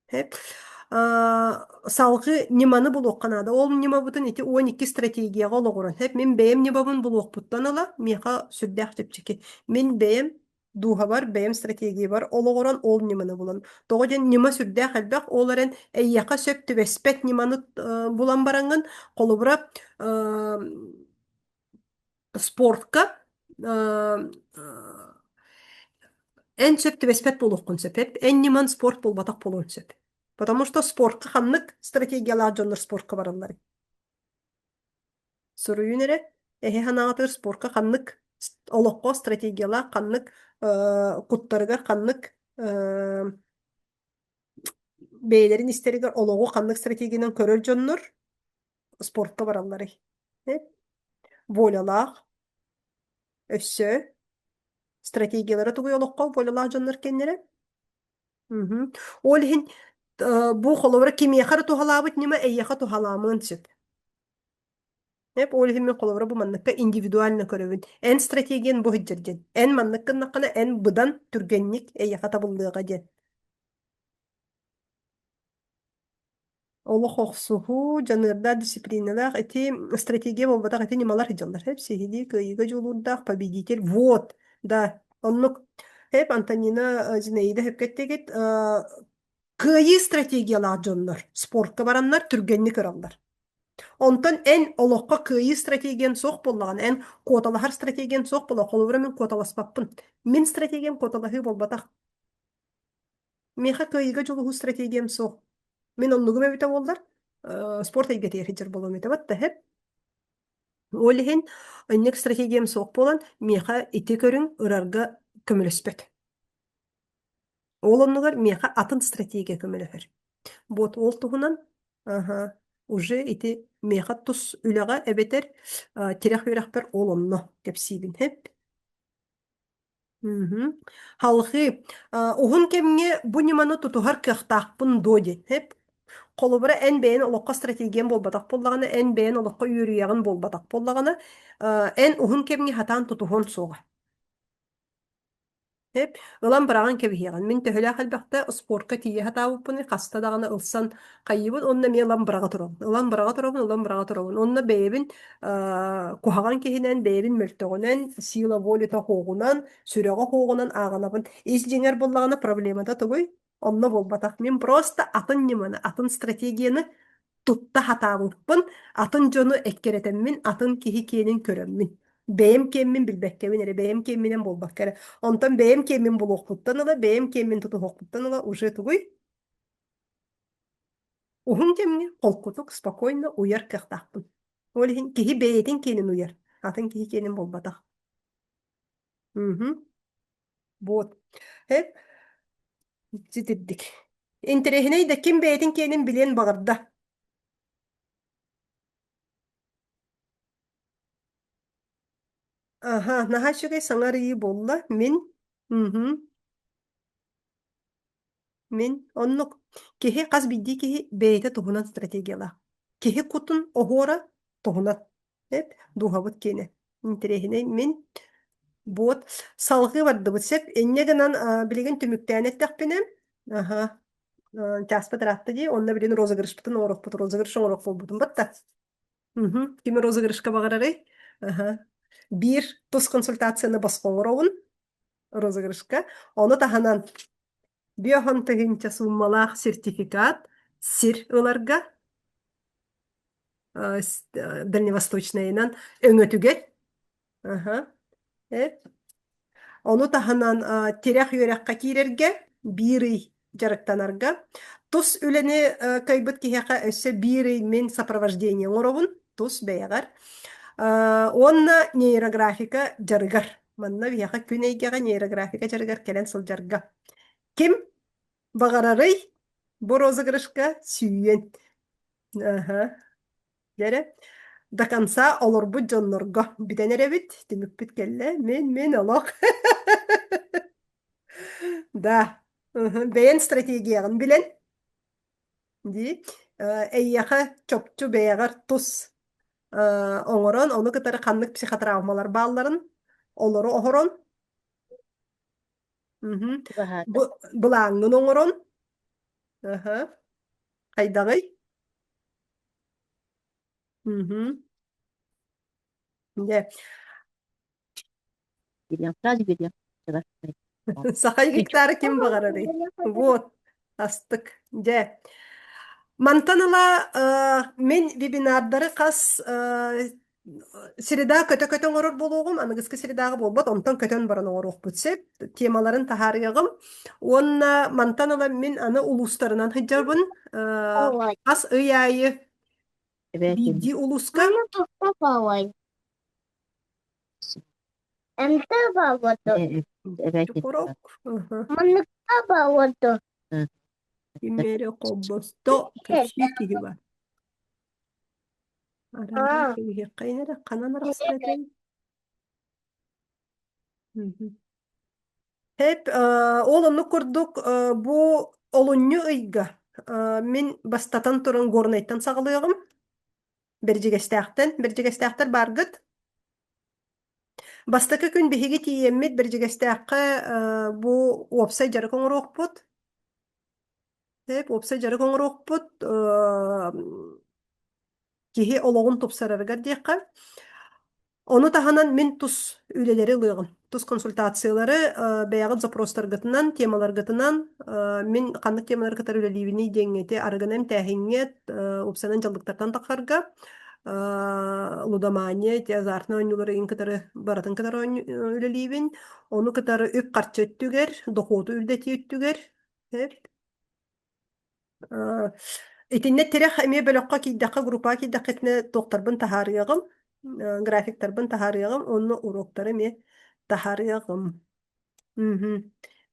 S1: Hep салгы ниманы булуок канада. Ол нимабытын ити 12 стратегияга ологорон. Хеп мен бэйэм нибабын булуок буттан ала миха сүрдэх тепчики. Мен бэйэм духа бар, бэйэм стратегия бар. Ологорон ол ниманы булан. Тогожен нима сүрдэх албак оларын эйяка сөп түбеспет ниманы булан баранган колубура спортка эн сөп түбеспет булуоккун сөп. Эн ниман спорт булбатак болуун сөп. Потому что спортка ханнык стратегиялар жоннор спортка бараллар. Соруюнере эхе ханаатыр спортка ханнык олокко стратегиялар ханнык куттарыгар ханнык бейлерин истеригер ологу ханнык стратегиянан көрөр жоннор спортка бараллар. Волялах өссө стратегиялары тугуй олокко волялах жоннор кеннере. Ол хин бу холовра кимияхара тухалабыт нима эйяха тухаламын сөп. Hep ол хин мен холовра бу манныкка индивидуально көрөбүн. Эн стратегиян бу хиджерден. Эн манныккын наккана эн быдан түргенник эйяха табылдыга ден. Олох оксуху жанырда дисциплиналах эти стратегия болбатак эти нималар хиджалар. Хеп сихиди кыйга жолурдах победитель. Вот, да. Оннук hep Антонина Зинаида hep кеттегет кыйы стратегиялар жоннор. Спортка бараннар түргенник ыраллар. Онтон эн олоққа кыйы стратегиян соқ боллаған, эн коталахар стратегиян соқ болла, қолыбыра мен коталаспаппын. Мен стратегиям коталахы болбатақ. Меха кыйыға жолуху стратегиям соқ. Мен оннугум эбите болдар, спорт эйгетер хиджер болуым ете батта хеп. Олихин, өннек стратегиям соқ болан, меха ити көрін ырарга көміліспет. Ол оннугар меха атын стратегия көміліфер. Бот ол туғынан, уже ити меха тус үләға әбетер тирах үйрәхпер олонно кепсибин хеп. Халқы, оғын кемге бұ неманы тұтуғар кіқтақпын доди хеп. Қолыбыра ән бәйін олыққа стратегиям болбатақ боллағаны, ән бәйін олыққа үйріяғын болбатақ боллағаны, ән оғын кемге хатан тұтуғын соға. Hep ılan bırağın kebihiyağın. Min töhülü halbaqta sportka tiye hata bunu qasta dağına ılsan qayyibun onna mi ılan bırağa turabın. Ilan bırağa turabın, ılan bırağa turabın. Onna beyebin kuhağan kehinen, beyebin mültöğünen, sila volita hoğunan, süreğe hoğunan ağanabın. İz jenger bollağına problemada tuguy. Onna bolbataq. Min prosta atın nimani, atın strategiyani tutta hata bupun, atın jonu ekkeretemmin, atın kihi kiyenin köremmin. Beyim kemmin bilbekkemin ere, beyim kemminen bolbak kere. Ondan beyim kemmin bul okuttan ala, beyim kemmin tutu okuttan ala, уже тугуй. Ухун кемни колкутук, спокойно уяр кыхтақпын. Олихин кихи бейетин кенин уяр, атын кихи кенин болбатақ. Вот. Хеп, зитирдик. Интерехиней да ким бейетин кенин билен бағырда. Aha, naha şüge sanar iyi bolla. Min, onnuk. Kehi qaz biddi kehi beyte tohunan strategiyala. Kehi kutun ohora tohunan. Hep duhabut kene. İnterehine min Вот салгы барды бут сеп энне гынан билеген түмүктән эттәкпинем. Ага. Тяспа таратты ди. Онна билен розыгрыш бутын орох бут розыгрыш орох болбутун батта. Кими розыгрышка багарары? Ага. Бир тус консультацияны баскоңоровун розыгрышка. Оны таханан биохан тыгынча суммалах сертификат сир ыларга дальневосточныйынан өңөтүгер. Ага. Ону таһынан терях үөрэххэ киирэргэ биирый жарыктанарга. Тус үлэни кайбыт киһэхэ өссө биирый мен сопровождение оробун тус бэйагар. Онна нейрографика жарыгар. Манна биэхэ күн эйгэҕэ нейрографика жарыгар кэлэн сылдьарга. Ким бағарарый бу розыгрышка сүйен. Ага. Дәрэ. До конца олорбут дьоннорго. Бүтэнеребит, тимикпит келле, мен олох. Да. Бэйэн стратегиягын билен. Ди. Эйяха чопчу бэйагар тус оңорон, оны кытары ханнык психотравмалар баалларын, олору охорон.
S3: Баһаата.
S1: Былааңнын оңорон. Хайдагый. Де.
S3: Билем, сразу билем.
S1: Сахай гектары ким бағарары? Вот, астык. Де. Мантаныла мен вебинардары қас среда көтө-көтөн орор болуғым, анығызғы средағы болбот, онтан көтөн баран оруқ бүтсеп, темаларын тахарыгым. Онна мантаныла мен аны улустарынан хыджарбын. Қас ыйайы биди улуска. Порок. Имере кобосто кешики бар. Арада кеге кайнара канан арасыден. Хеп олонну курдук бу олонню ыйга. Мен бастатан туран горнайттан сагалыгым. Бержигестяхтар баргыт. Бастакы күн биһиги тиеммит бержигестяхка бу опсай жарыкон рохпут. Хеп опсай жарыкон рохпут. Киһи ологун тупсараргар диэхха. Оны таһанан мен тус үлелери лыгын. Тус консультациялары бэягыт запростаргытынан, темаларгытынан мен каннык темалар кытар үлелибини деңете арыгынам тәһиңет упсанан жалдыктардан тахарга лудомания те азартны ойнулары ин кытары баратын кытар үлелибин. Оны кытары үп карчы өттүгер, дохоту үлдети өттүгер. Итинне терех эме бөлөккө кийдакка группа кийдаккетне доктарбын тахарыягым, графиктарбын тахарыягым, онны уроктары ме тахарыягым.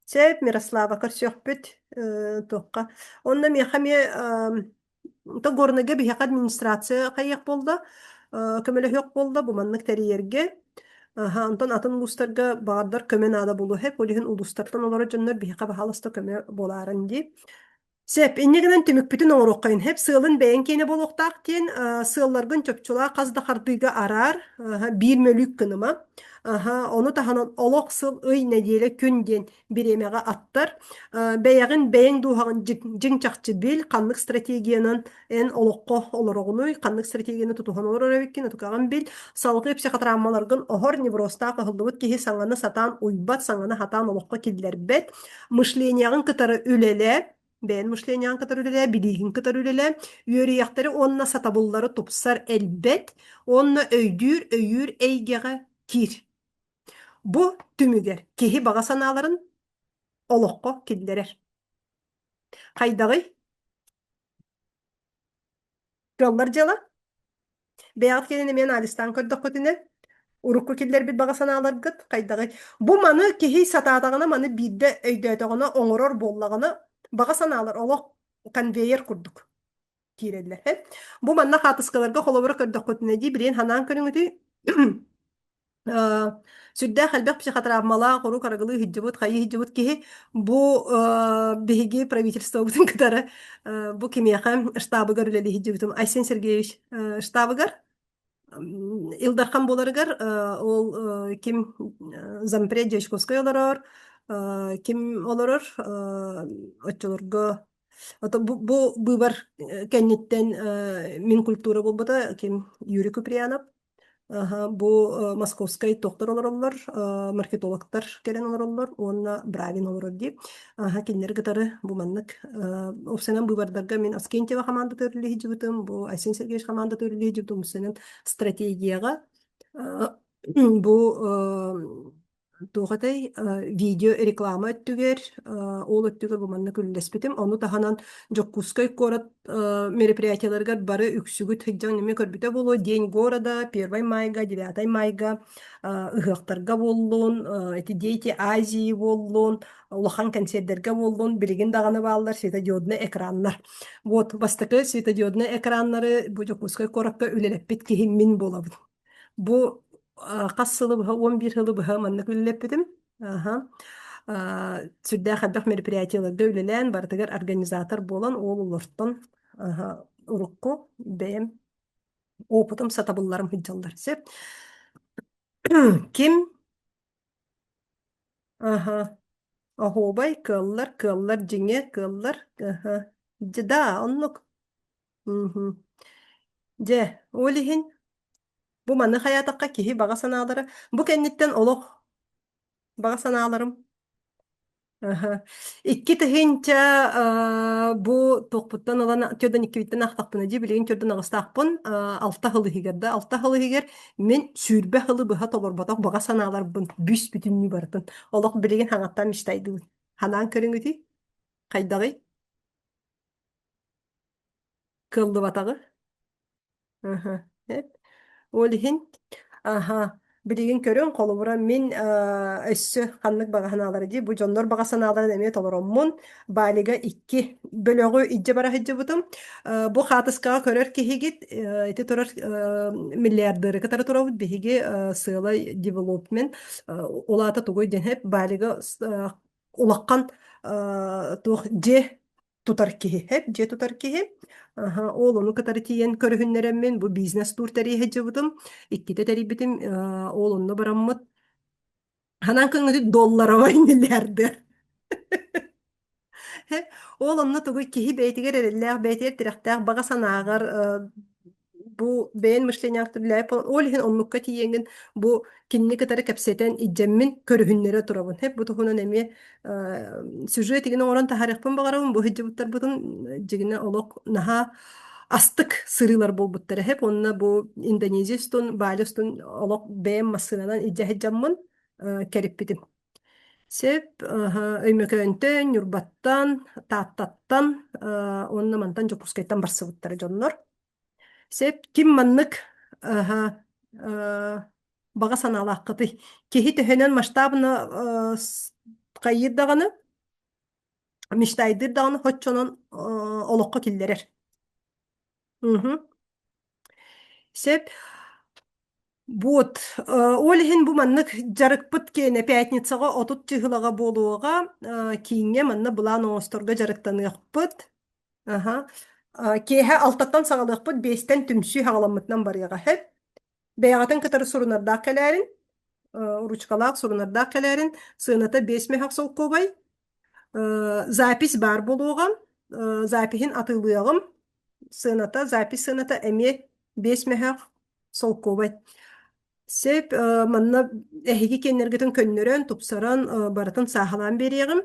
S1: Сеп Мирослава көрсөкпүт тоққа. Онна мехаме то горныга бихак администрация кайык болда, көмөлө хөк болда бу маннык терьерге. Антон атын улустарга баардар көмөн ада болу хеп, олихин улустартан олары жоннор бихака бахаласта көмө боларын ди. Сеп, иннегенен түмік бүтін оңырыққайын. Хеп сылын бәйін кейіне болуқтақ тен сылларғын чөпчула қазда қардыға арар, бір мөлік кыныма. Оны таханан олық сыл ый нәделі күнден біремеға аттар. Бәйәғін бәйін дұғағын жың чақчы біл, қанлық стратегиянын ән олыққо олырығыны, қанлық стратегияны тұтуған олыр өрәвеккен ұтықаған біл. Салғы психотравмаларғын оғыр невроста қығылдывыт кейі саңаны сатан уйбат, саңаны хатан олыққо келділер бәт. Мышленияғын кытары үлелі, бәйін мышлениян кытар үлеле, билигин кытар үлеле, үйөрияқтары онна сатабыллары тупсар әлбәт, онна өйдүр әйгеға кир. Бу түмігер, кехи баға саналарын олыққа келдерер. Қайдағый? Жоллар жала? Бәйғат келіне мен алистан көрдік көтіне, урукку келдер бит баға саналар гыт, қайдағый. Бу маны кехи сататағына, маны бидді өйдөтіғына, оңырор боллағына, баға саналар олық конвейер күрдік кейрелер. Бу манна хатыскаларга холовары көрдік көтіне дей, бірен ханан көріңіті сүрдә хәлбәк психотравмала, құру қарағылы хиджибут, қайы хиджибут кейі, бу беге правительство бұтын кітары, бу кемеяқа штабыгар үлелі хиджибутым. Айсен Сергеевич, штабыгар? Илдархан боларыгар ол ким зампред Жешковской олорор ким олорор очолорго бу быйбар кенниттен мин культура болбота ким Юрий Куприянов. Ага, бу московской доктор олороллор, маркетологтар келен олороллор, онна Бравин олорор дип. Ага, кинлер гытары бу маннык. Опсенен бубардарга мен Аскентьева команда төрүлү хижибытым, бу Айсен Сергеевич команда төрүлү хижибытым, сенен стратегияга бу туғатай видео реклама өттүгер, ол өттүгер бу маннык үллеспитим. Ону таханан жоккускай корат мероприятияларга бары үксүгүт хыджаң неме көрбүтө болу день города 1 майга 9 майга ыгыактарга боллун эти дети Азии боллун улахан концерттерге боллун билигин даганы баалар светодиодный экраннар вот бастакы светодиодный экраннары бу жокускай коракка үлелеппит кихиммин болабыт бу кас сылы быһа 11 сылы быһа маннык үлелеппитим сүрдээ хаддах мероприятияларга үлелэн бартыгар организатор болан ол улортон урукку бэм опытым сатабылларым хыджаллар сеп ким ахобай кыллар жиңе кыллар да оннук же олихин бу маны хаятакка киһи бага санаалары бу кенниттен олох бага санааларым икки тыһынча бу тохпуттан олан төдөн иккибиттен ахтакпын ди билигин төрдөн агыстаакпын алта хылыһигерде алта хылыһигер мен сүүрбэ хылы быһа толорботох бага санааларбын бүс бүтүннү бартын олох билигин хаңаттан иштайдыбын ханаан көрүңүти кайдагы кылды батагы олихин билигин көрөн колубура мен өссө ханнык багасаналары ди бу жоннор багасаналары эме толороммун балига 2 бөлөгү ижже бара хыджыбытым бу хатыскага көрөр кихигит эти турар миллиардыры катары турабыт биһиги сыла девелопмент улаата тугой денеп балига улаккан тух же тутар киһи же тутар киһи ол ону катары тиен көрүһүннереммин бу бизнес тур тарихи жыбытым икките терибитим ол онно бараммыт ханан кыңыты долларова миллиарды ол онно тугу киһи бэйтигер эреллээх бэйтигер тирахтаах бага санаагар бу бэйэн мышлениях түрлэп олихин оннукка тиеңин бу кинни кытары кэпсетен иджеммин көрүһүннере турабын бу тухунан эми сюжет игин оңорон тахарыхпын багарабын бу хыджыбыттар бутун жигине олок наха астык сырылар болбуттара онна бу Индонезиябыстын Балистын олок бэйэн массынанан ижже хыджаммын кериппитим сеп өймөкөөнтөн юрбаттан тааттаттан онна мантан жокускайттан барсыбыттары дьоннор сеп ким маннык бага санаалааккыты киһи төһөнөн масштабына кайырдаганы мечтайдырдаганы хоччонон олокко киллерер сеп вот олихин бу маннык жарыкпыт кене пятницага отут чыгылага болуога кийинге манна булан оңосторго жарыктаныакпыт кеһе алтаттан сагалыакпыт 5тен түмсүү хагаламмытынан барыга хеп бэягатын кытары сурунардаак келээрин ручкалаак сурунардаак келээрин сыыната 5 мехак солкобай запись бар болуган запихин атылыагым сыыната запись сыыната эме 5 мехак солкобай сеп манна эһиги кеннергетин көннөрөн тупсаран баратын сахалан бериэгим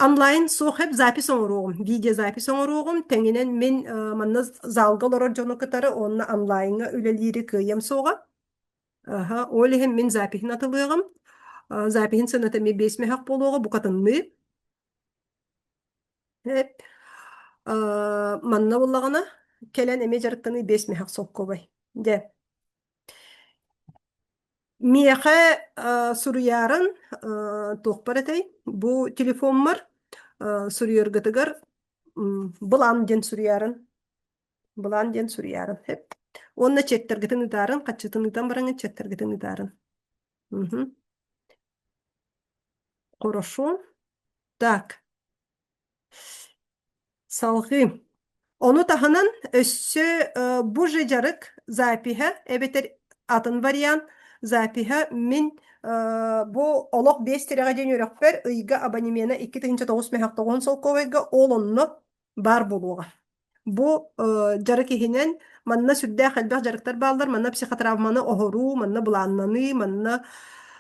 S1: онлайн сохеп запись оңоругум видео запись оңоругум теңинен мен манна залга олорор жону кытары онна онлайнга үлелири кыйым соға олихин мен запихин атылыагым запихин сыната ми 5 мехак болуога букатынны манна буллагана келен эме жарыктаны 5 мехак соккобай де миэхэ суруярын туохпаратай бу телефонмар суруяргытыгар былан ден суруярын хеп онна четтергитин ытарын качытын ытан бараңын четтергитин ытарын хорошо так салгы ону таханан өссө бу же жарык запиха эбетер атын вариант запиха мин бу олох 5 тирага ден өрөкпер ыйга абонемена 2-9 мехактогон солковайга олонно бар болуга. Бу жары киһинен манна сүрдээ халбах жарыктар баалар, манна психотравманы оһоруу, манна булааннаны, манна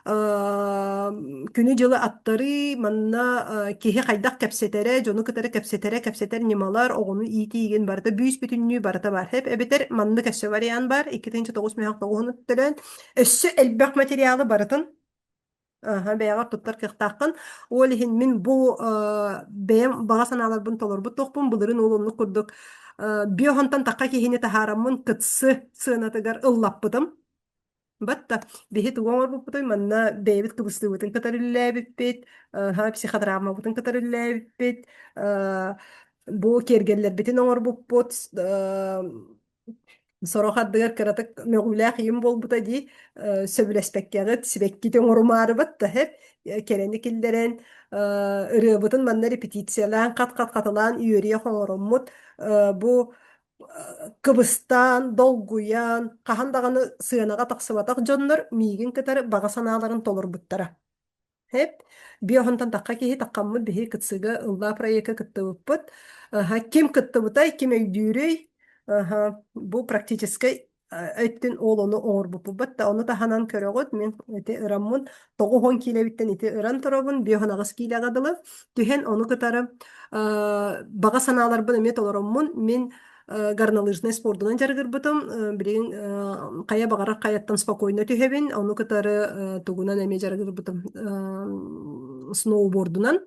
S1: күнү жылы аттары, манна киһи хайдах кэпсетере, жону кытары кэпсетер нималар, оҕону иитииген барыта, бүүс бүтүннүү барыта бар. Хеп эбетер манны кэпсе вариант бар, 2-9 мехактогон өттөлөн. Өссө элбэх материалы барытын, бэйэҕэр туттар кыахтааххын ол иһин мин бу бэйэм баҕа санааларбын толорбут тохпун былырын олоннук курдук биохонтан такка киһини таһаараммын кытсы сыанатыгар ыллаппытым батта биһи тугоҥорбуппутой манна бэйэбит кыбыстыыбытын кытарыллээбиппит психотравмабытын кытарыллээбиппит бу кергеллербитин оҥорбуппут сорохардыгар кыратык мөҕүүлээх ийим болбута дии сөбүлэспеккэҕит сибекките оҥорумаарыбат да хеп керени киллерен ырыабытын манна репетициялаан кат катылаан үөрիэх оҥороммут бу кыбыстаан долгуян хаһан даҕаны сыанаҕа тахсыбатах дьоннор миигин кытары баҕа санааларын толорбуттара хеп биохонтан такка киһи таккаммыт биһи кытсыга ыллаа проекка кыттыбыппыт ким кыттыбытай ким өйдүүрүй бу практической өттүн олону оорбуппут да ону таханан көрөгөт мен эти ыраммын 9 килебиттен ити ыран торобун биохонагыс киилегадылы түһен ону кытары бага санааларбын эме толороммун мен горнолыжный спортунан жаргырбытым билигин кая багара каяттан спокойно түһебин ону кытары тугунан эме жаргырбытым сноубордунан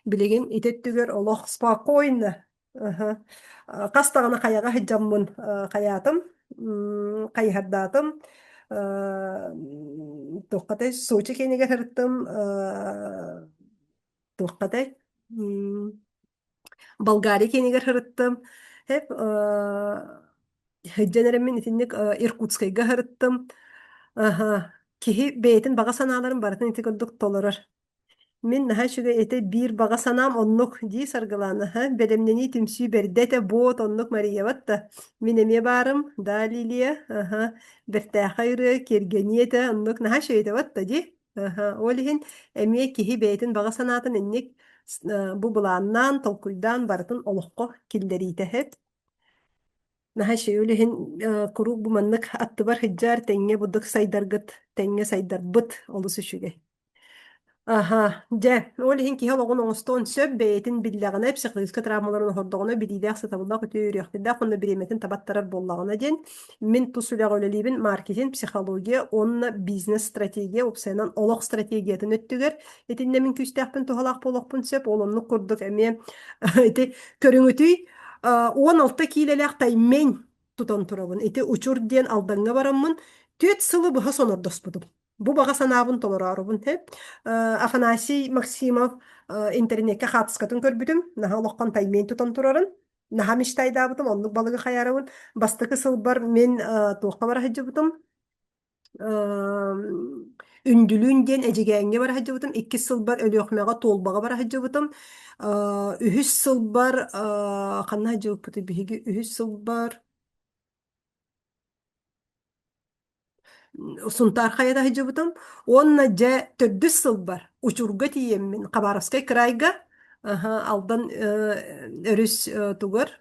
S1: билигин итеттүгер олох спокойно кастагана каяга хыджаммын каятым кайхардаатым тухкатай Сочи кенеге хырыттым тухкатай Болгария кенеге хырыттым хеп хыджанеремин итинник Иркутскайга хырыттым киһи бэйэтин бага санааларын барытын ити курдук толорор Мин наһа шуга эте бир бага санаам оннук дии саргылаана белемнени түмсүү бердете боот оннук Мариябатта мин эме баарым да Лилия бертээхайры кергениете оннук наһа шуйете батта ди ол иһин эме киһи бэйэтин бага санаатын инник бу булааннаан толкуйдаан барытын олохко киллериитеһет наһа шуй иһин курук бу маннык аттыбар хыджаар тэҥҥэ будук сайдаргыт тэҥҥэ сайдарбыт олус үчүгэй ол иһин киһи олоҕун оҥостон сөп бэйэтин биллэҕинэ психологическа травмаларын оһордоҕуна билиилээх сытабыллаах үтүөрүөхтүрдээх онно бириэмэтин табаттарар буоллаҕына диэн мин тус үлэҕэ өлөлиибин маркетинг психология онно бизнес стратегия упсайынан олох стратегиятын өттүгэр итинне мин күстээхпин туһалаах буолохпун сөп олоннук курдук эмиэ ити көрүҥүтүй 16 киилэлээх тайммень тутан турабын ити учур диэн алдаҥҥа бараммын түөт сылы быһа сонордоспутум бу бага санаабын толораарубун хеп Афанасий Максимов интернетке хатыскатын көрбүтүм наһа олохкон тайммень тутан турарын наһа мечтайдаабытым оннук балыгы хаярабын бастыкы сылбар мен туохка бараһыджыбытым үндүлүүн диэн эдьигээҥҥэ бараһыджыбытым 2 сылбар өлүөхмэҕэ туолбаҕа бараһыджыбытым үһүс сылбар ханна хаджыбыппыты биһиги үһүс сылбар сунтар хайата хаджыбытым онна дьэ төрдүс сылбар учурга тиеммин Хабаровскай крайга алдан өрүс тугар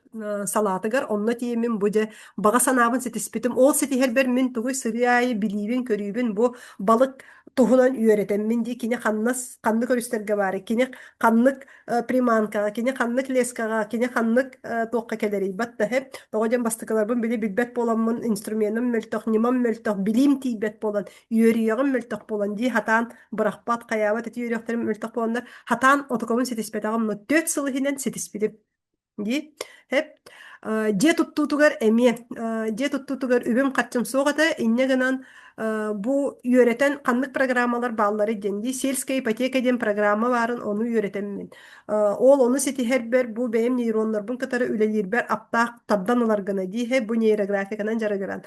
S1: салатыгар онна тиеммин бу дьэ бага санаабын сетиспитим ол сетиһэрбэр мин тугуй сырыайы билиибин көрүүбүн бу балык туһунан үөретеммин дии кини ханнык өрүстэргэ баары кини ханнык приманкага кини ханнык лескага кини ханнык туокка келерийбат да хеп тоҕо бастыкаларбын били билбет боламмын инструментым мөлтөх нимам мөлтөх билим тийбет болан үөрүөҕүм мөлтөх болан дии хатаан бырахпат каябат эти үөрүөхтерим мөлтөх боланнар хатаан отукобун сетиспетагым но 4 сылыһинен сетиспитим дии хеп дьэ туттуутугар эмиэ дьэ туттуутугар үбүм хатчым суоҕата инне гынан бу үөретен ханнык программалар бааллары денди сельская ипотека ден программа баарын ону үөретеммин ол ону сетиһэрбэр бу бэйэм нейроннорбун кытары үлэлиирбэр аптаах тардан ыларгына дииһэ бу нейрографиканан жарыгыран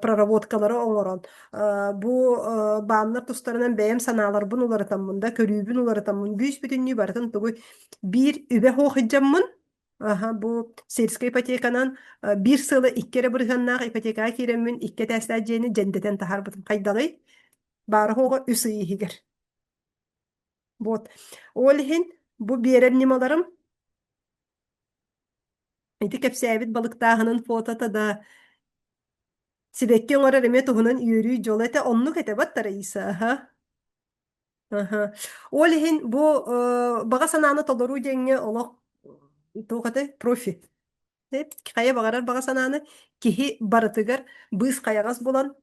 S1: проработкалары оҥорон бу бааннар тустарынан бэйэм санааларбын уларытаммын да көрүүбүн уларытаммын бүүс бүтүннүү барытын тугуй биир үбэ хуохыджаммын Aha, bu sельская ипотеканан bir сылы иккере бырыһаннаах ипотекага киреммин икке тәстәҗени жендетен тахарбытым кайдагый бары хога үс ыйыһигер. Вот. Ол иһин бу биэрэр нималарым ити кэпсээбит балыктааһынын фотота да сибекке оҥорор эме туһунан үөрүү дьол эте оннук эте баттара Иса. Аха. Аха. Ол иһин бу бага санааны толоруу деңҥе олох туохаты профи. Кая бағарар баға санааны киһи барытыгар быыс каяҕас булан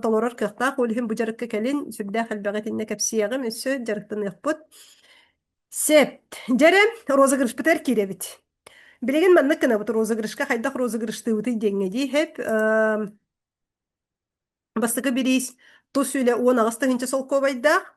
S1: толорор кыахтаах уолиһин бу жарыкка кэлин сүрдээх элбэҕэтиннэ кэпсиэҕим өссө жарыктан ыахпыт. Сеп, жарем розыгрыш кииребит. Билеген маннык кына бут розыгрышка хайдах розыгрыштыыбытый диэҥҥэ дии хэп бастакы бириис тус үлэ уон аҕыста хинчэ солкуобайдаах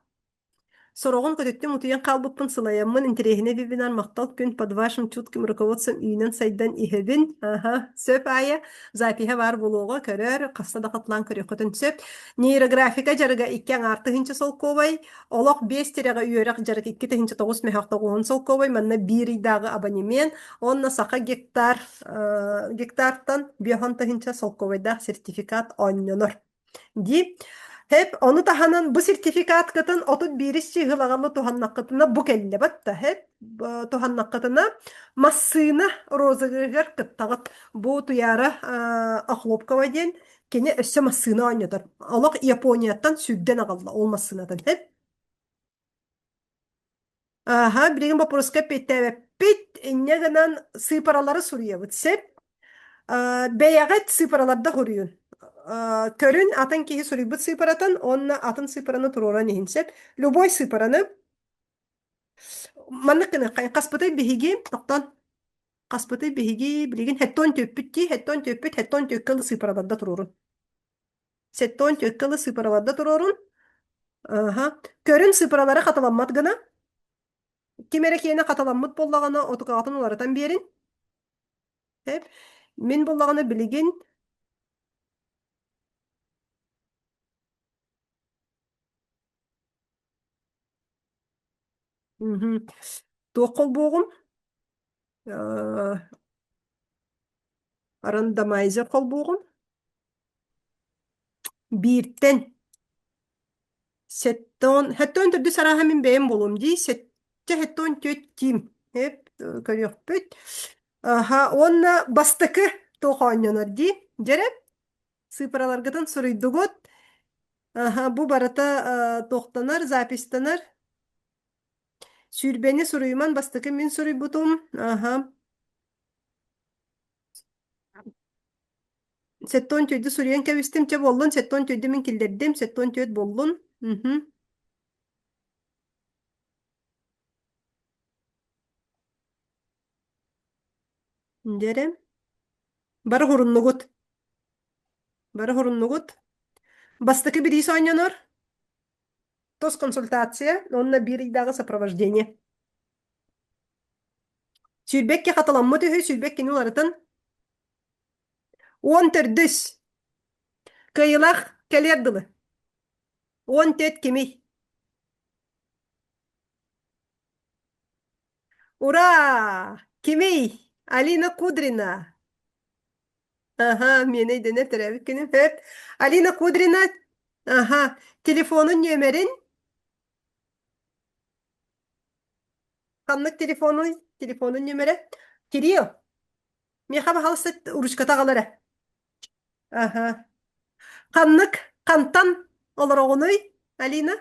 S1: сороҕун көтөттүм утуйан хаалбыппын сылайаммын интересине бибинан мактал күн под вашим чутким руководством үйүнен сайдан иһэбин. Ага, сөп ая запиһа бар булуога көрөр хаста да хатлан көрөкөтөн сөп нейрографика жарыга икки аңарты хинче солкобай олох 5 тирага үйөрак жарык 2 тихинче 9 мехакта гон солкобай манна биридагы абонемент онна сака гектартан биохан тихинче солкобайда сертификат оннонор ди. Hep onu tahanan bu sertifikat katın otut birisi hılagallı tuhannakatına bu kelle batta hep tuhannakatına masına rozıgır kıttağıt bu tuyara ahlopka vadin kene össe masına oynadır. Allah Japonya'dan südden ağalla olmasınadan hep. Aha bilgin bu proskop ette bit ne ganan sıparaları soruyor bitsep. Бэйэҕэт сыпараларда хуруйун. Көрүн атын киһи сурuyбут сыпаратын, онна атын сыпараны туруран иһинсеп, любой сыпараны маннык кына хаспытай биһиги токтон хаспытай биһиги билигин хеттон төппүтти, хеттон төккылы сыпараларда турурун. Сеттон төккылы сыпараларда турурун. Аха. Көрүн сыпаралары хаталаммат гына. Кимере киene хаталаммыт боллагана отукатын уларытан берин. Hep min боллаганы билигин тоқол боғым рандомайзер қол боғым бирттен хеттон түрді сараға мен бәйім болым дей сетте хеттон төт тим хеп көріқпөт онна бастықы тоқа ойнанар дей жереп сыпыраларғытын сұрыйдығыт бұ барата тоқтанар запистанар сүйрбені сұрыйман бастықы мен сұрыйбутум сеттон төйді сұрыйан кәбістім че болын сеттон төйді мен келдердім сеттон төйд болын жерем бары хуруннугут бастықы бір ис ойнанар тос консультация онна бір идағы сопровождение сүйрбекке қаталаммы төхі сүйрбеккені оларытын 10 төрдүс кыйылах келердылы 14 кемей ура кемей Алина Кудрина мені денеп тәрәбік кенім Алина Кудрина телефонun нөмерін қанлық телефонun нөмері Кирилл меха бағалысы ұрышқа тағалары қанлық қантан олар оғыной Алина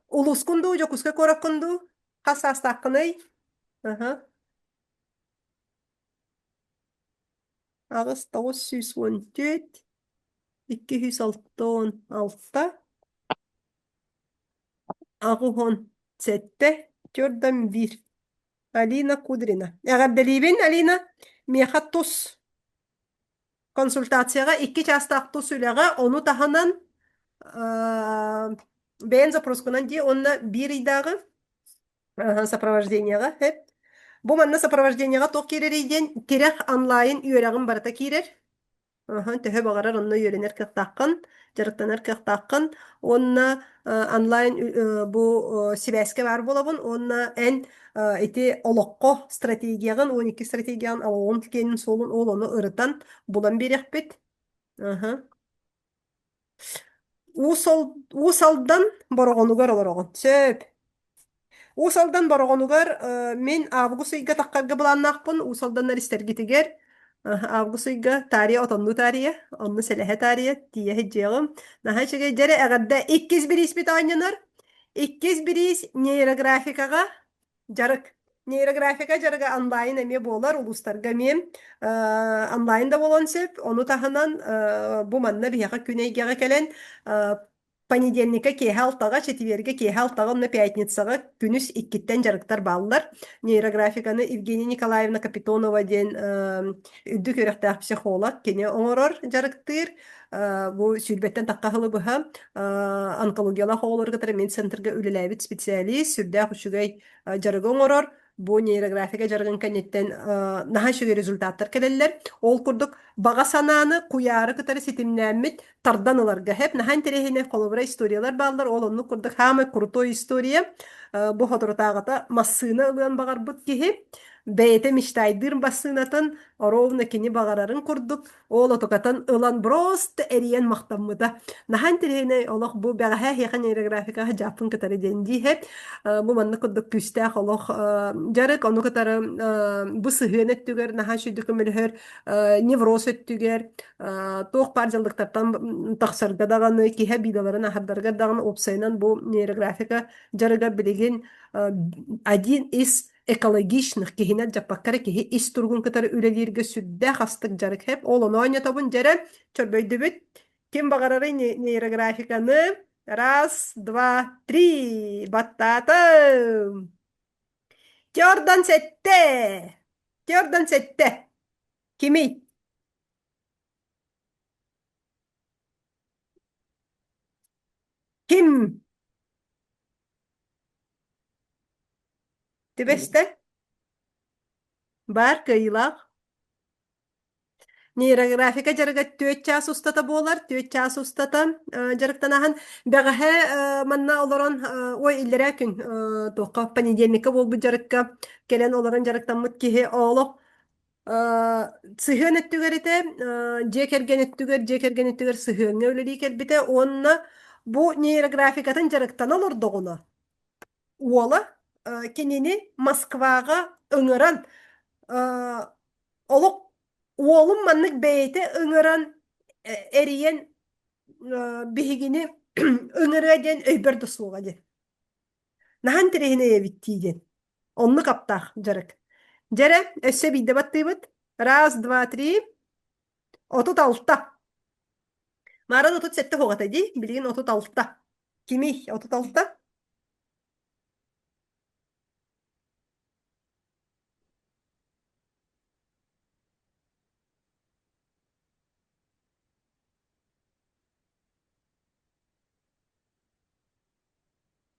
S1: улус күнду жокуска корак күнду қасастаққыной Ағыз 914 266 Ағухон сетте көрдім бір Алина Кудрина. Әғабдалибин Алина меха тус консультацияға 2 частақ тус үліға оны таханан бәйін запроскунан де онына бір идағы сопровождениеға хеп. Бұл манна сопровождениеға тоқ керер иден терек онлайн үйерағын барата керер. Aha, töhö bağırar onunla yörenir kıhtakkın, jarıktanır kıhtakkın. Onunla online bu sibeske var bolabın. Onunla en iti olokko strategiyanın, 12 strategiyanın alağın tikenin solun olanı ırıtan bulan bir yakbet. Aha. Usaldan borogonugar olorogon. Söp. Usaldan borogonugar min avgus ayga takkarga bulanakpın. Usaldan isтергитигер. Avgus ayga tariye otonlu tariye. Onnu selehe tariye. Diye hecceğim. Naha şege jere egadda ikkiz bir isbit oynanır. İkkiz bir is neyrografikaga jarık. Neyrografika jarıga online eme bolar. Uluslarga mem. Online da bolan söp. Onu tahanan bu manna bihaga küneygege kelen понедельникка киэһэ алтаҕа, четверге киэһэ алтаҕа, онно пятницаҕа күнүс иккиттен жарыктар бааллар. Нейрографиканы Евгения Николаевна Капитонова ден үрдүк өрөхтээх психолог кини оҥорор жарыктыыр. Бу сүүрбэттэн таккаһылы быһа онкологияла хоолоргутара мен центрга үлэлээбит специалист сүрдээх учугай жарыгы оҥорор. Бу нейрографика жаргын кэнниттен наһа шүгө результаттар келеллер. Ол курдук бага санааны куяары кытары ситимнээммит тардан ыларга хеп наһан терехине колобра историялар бааллар. Ол онну курдук хамы крутой история. Бу хоторотаагата массыына ылыан багарбыт киһи бэйэтэ мечтайдыыр бассыынатын оровна кини багарарын курдук. Ол отукатын ылан просто эриен мактаммыта. Наһан терехине олох бу бэҕэһэ хиэхэ нейрографика жаппын кытары денди хеп. Бу манна курдук күстээх олох жарык ону кытары бу сыһыан өттүгер наһа шүйдүк өмөлөһөр невроз өттүгер туох паржалдыктартан тахсарга даганы киһэ бидаларын ахардарга даганы опсайынан бу нейрографика жарыга билигин один из экологичных киһинэ жаппаккара киһи ис тургун кытары үлэлиирге сүрдэ хастык жарык хеп ол ону оñотобун жере чөрбөйдөбүт ким багарары нейрографиканы раз, два, три. Баттатым. Jordan sette. Jordan sette. Kimi? Kim? Tibeste? Бар кыйлах. Нейрографика жарыга 4 час устата болар, 4 час устата жарыктанахан бәгәһе манна олорон ой иллерә күн тоққа понедельникка болбу жарыкка келен олорон жарыктаммыт киһи оолох сыһыан өттүгәрите жекерген өттүгер сыһыанга өлелии келбите онна бу нейрографикатын жарыктан олордоҕуна уола кинини Москвага ыҥыран олох уолум маннык бэйэте ыҥыран эриен биһигини ыҥырыа диэн өйбөр дусуоҕа диэн наһан тирэһине эбиттии диэн онну каптаах жарык Жере, өссө бийде баттыыбыт. Раз, два, три. Отут алта. Марын отут сетте хоғата ди. Билигин отут алта. Кими отут алта?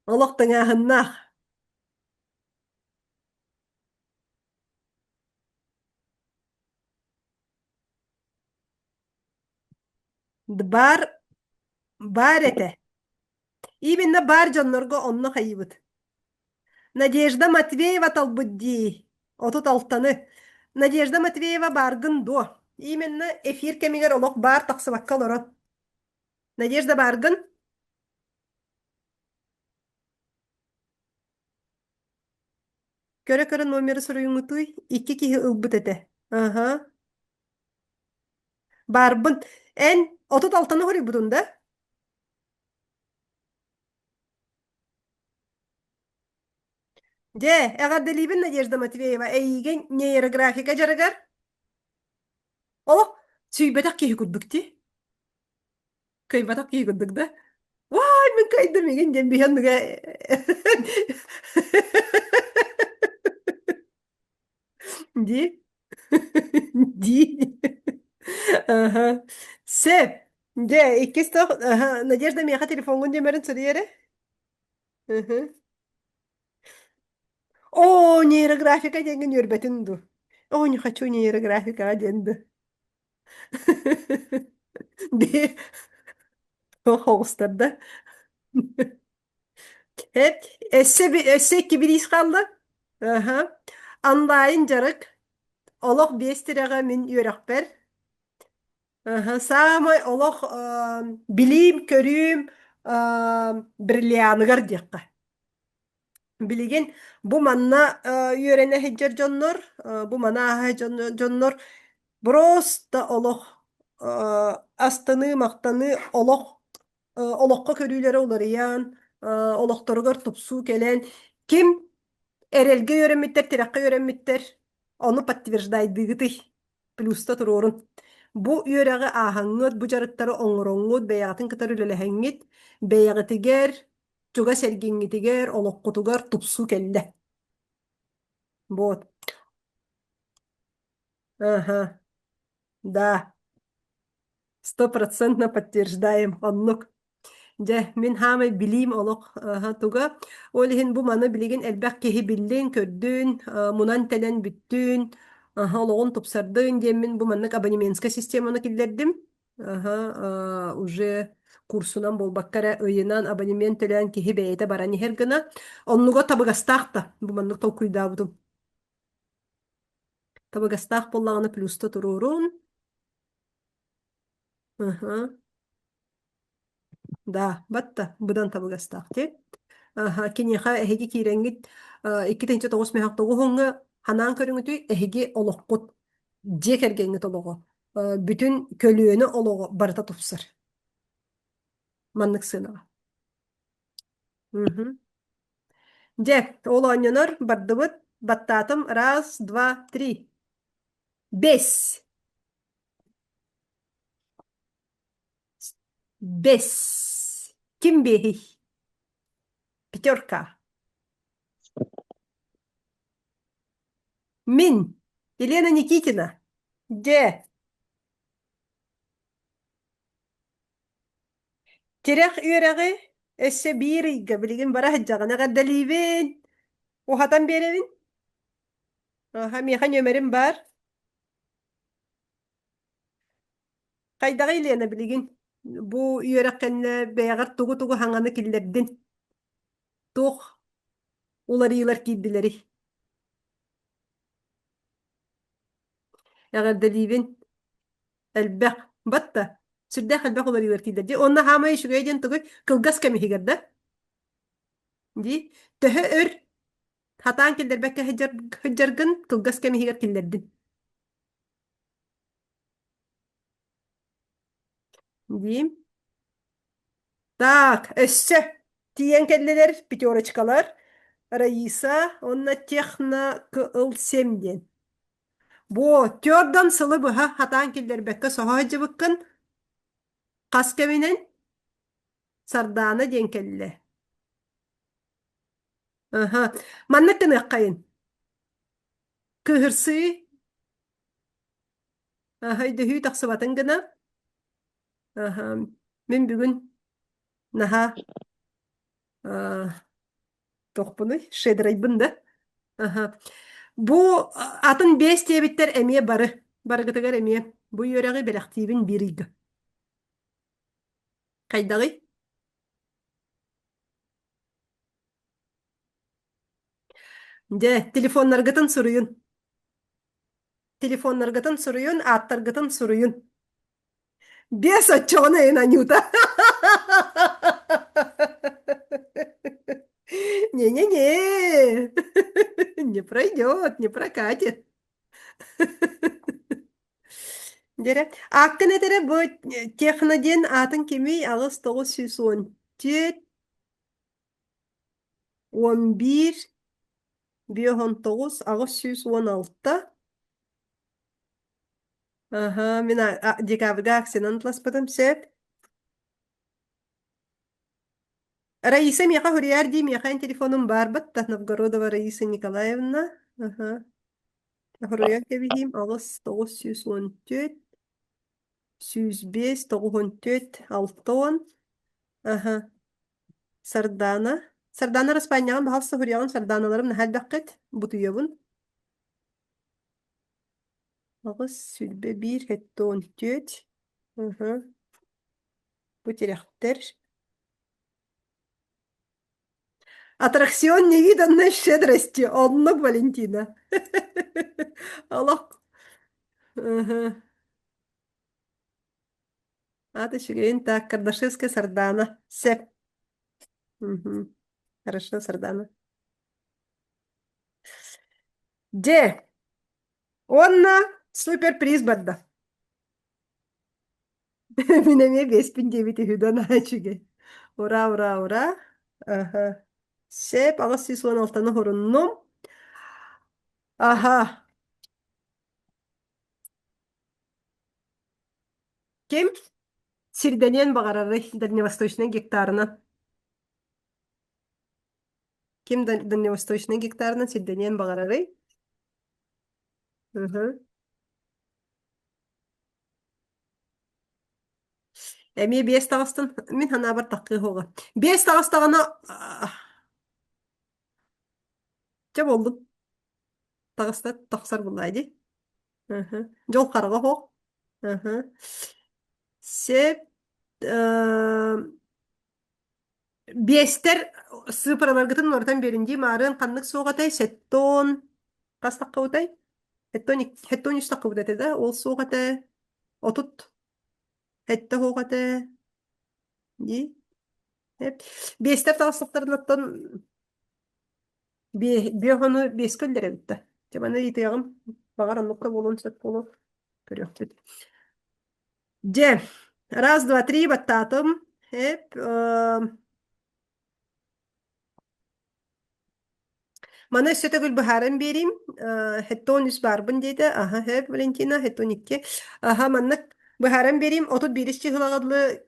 S1: Олох тыңаһыннаах. Бар, бар эте. Именно бар дьоннорго онно хайыбыт. Надежда Матвеева талбыдди. Отут алтаны. Надежда Матвеева баргын до. Именно эфир кемигер олох бар тахсыбакка олорон. Надежда баргын. Көрө номері суруйуңутуй. Икки киһи ылбыт эте. Ага. Барбын. Эн отут алтаны хорuyбутун да. Же, эҕардалиибин Надежда Матвеева эйиген нейрографика жарыгар. Олох, сүйбэтак киһи курдукти. Кыйбатак киһи курдук да. Вай, мен кайдым еген ден биһанныга. Ди. Ди. Ага. Сеп. Же, иккис тох, Надежда меха телефонгун демерин сырыйere. О, нейрографика деген өрбетін ду. О, не хочу нейрографика денді. Bir hoğuslarda. Hep esse gibi iş kaldı. Aha. Anlayın jarık. Olok bestirege min yürekber. Aha. Samay olok bilim körüyüm birliğanıgar diyekka. Bilgin bu manna yörene heccer jonnor. Bu manna jonnor. Prosta olok astanı maktanı olok olokka körüylere olar yan. Oloktorgar tupsu kelen. Kim erelge yöremitler, tirakka yöremitler. Onu pattivirdaydığıtı. Plusta tururun. Bu yörege ahangıt, bu jarıkları oңорongут, beyatın kıtar ülelehengit, beyagıtiger, çuga sergingitiger, olokkutugar tupsu kelle. Bu. Ага, да, 100% подтверждаем, оннук. Же, мен хамай билим олох туга. Олихин бу маны билигин элбэх киһи биллин, көрдүн, мунан телен бүттүн, ологун тупсардын, же мен бу маннык абонементска системаны киллердим. Уже курсунан болбаккара ыйынан абонемент төлөн киһи бэйэтэ баран иһэр гына. Оннуго табыгастаахта, бу маннык толкуйдаабытым. Табыгастаах боллаганы плюста турурун. Ага, да, батта, быдан табыгастаах, те. Ага, кинеха эһиги киирэҥҥит 2-9 мэһэк тоҕуһуҥҥа ханаан көрүҥүтүй эһиги олоххут дьиэ кэргэҥҥит олоҕо. Бүтүн көлүөнү олоҕо барыта тупсар. Маннык сыынаҕа. Мгм. Дьэ, ол оонньонор бардыбыт баттаатым 1, 2, 3. 5. 5. Ким биэһий? Пятерка. Мин. Елена Никитина. Дьэ. Тирэх үөрэҕи өссө биир ыйга билигин бара хаджаҕына гаддалиибин. Ухатан беребин. Миэха нөмерим бар. Хайдаҕа Елена билигин. Бу үөрэхкэннэ бэйэҕэр тугу хаҥаны киллэрдин. Туох уларыылар киирдилэри. Эҕэрдэлиибин. Элбэх. Батта. Сүрдэх элбэх уларыылар киирдэрди. Онна хаамай шүгэйден тугу кылгас кэмиһигэр да. Ди. Төһө өр. Хатаан киллэрбэккэ хыджаргын кылгас кэмиһигэр киллэрдин. Дим. Так, өссө. Тиен келлелер, пятерочкалар. Раиса, онна техна кыл 7. Бу тёрдан сылы быха хатаан киллэрбэккэ соһоһо жыбыккын хас кэминэн сардаана диэн келлэ. Ага. Маннык тыныаккайын. Кыһырсыы. Ага, дөһүү тахсыбатын гына. Ага. Мен бүгүн наһа тохпуну шедрайбын да. Ага. Бу атын 5 диэбиттер эмиэ бары. Барыгытыгар эмиэ. Бу үөрэҕи бэлэхтиибин бирига. Хайдагый. Дэ, телефоннаргытын суруйун. Телефоннаргытын суруйун, аттаргытын суруйун. 5 отчёна эн Анюта. Не-не-не. Не пройдет, не прокатит. Дере. Аккын этере бу техноден атын кеми агыс 917, 11, 19, агыс 116. Ага, мен декабрга аксенан пласпытым сөп. Раиса меха хурияр ди меха телефонум бар батта Новгородова Раиса Николаевна. Ага. Хурияр кебихим агыс 914, 105, 914, 610. Ага. Сардана. Сардана распайняган бахалса хуриян сарданаларым нахал баккет бутуйобун. Ағыс сүлбе bir хетто он төт. Bu терехтер. Аттракцион невиданной щедрости. Оннук Валентина. Аллах. Мгм. Ады шүгейін так, Кардашевская Сардана. Сеп. Мгм. Хорошо, Сардана. Де. Онна суперприз бадда. Минеме 5000 хүдөн ачыге. Ура, ура, ура. Ага. Сеп, ағыз сис он алтаны хоруннум. Ага. Ким? Сирденен бағарары Дальневосточный гектарынан. Ким Дальневосточный гектарынан Сирденен бағарары? Мгм. Әме бес тағыстын, мен хана бар таққы хоға. Бес тағыстағына, жа болдым. Тағыста тақсар бұлайды. Жол қарға хоқ. Сеп, бестер сыпыраларгытын ортан беринди марын қаннық соғатай, сеттон, қас таққы ұтай? Хеттон үш таққы ұтай да, ол соғатай, отут, хетті хоғатай, ди. Бестер тағыстықтарын оттан биохону бескөлдер әбітті. Жаманы итеғым, бағар анныққа болуын сөп болу көріқтет. Же, раз, два, три, баттатым. Мана сөтөгүл бахарын берим. Хеттон үс барбын дейді. Аха, хеп, Валентина, хеттон икке. Аха, маннак бахарын берим. Отут бирисчи хылагадлы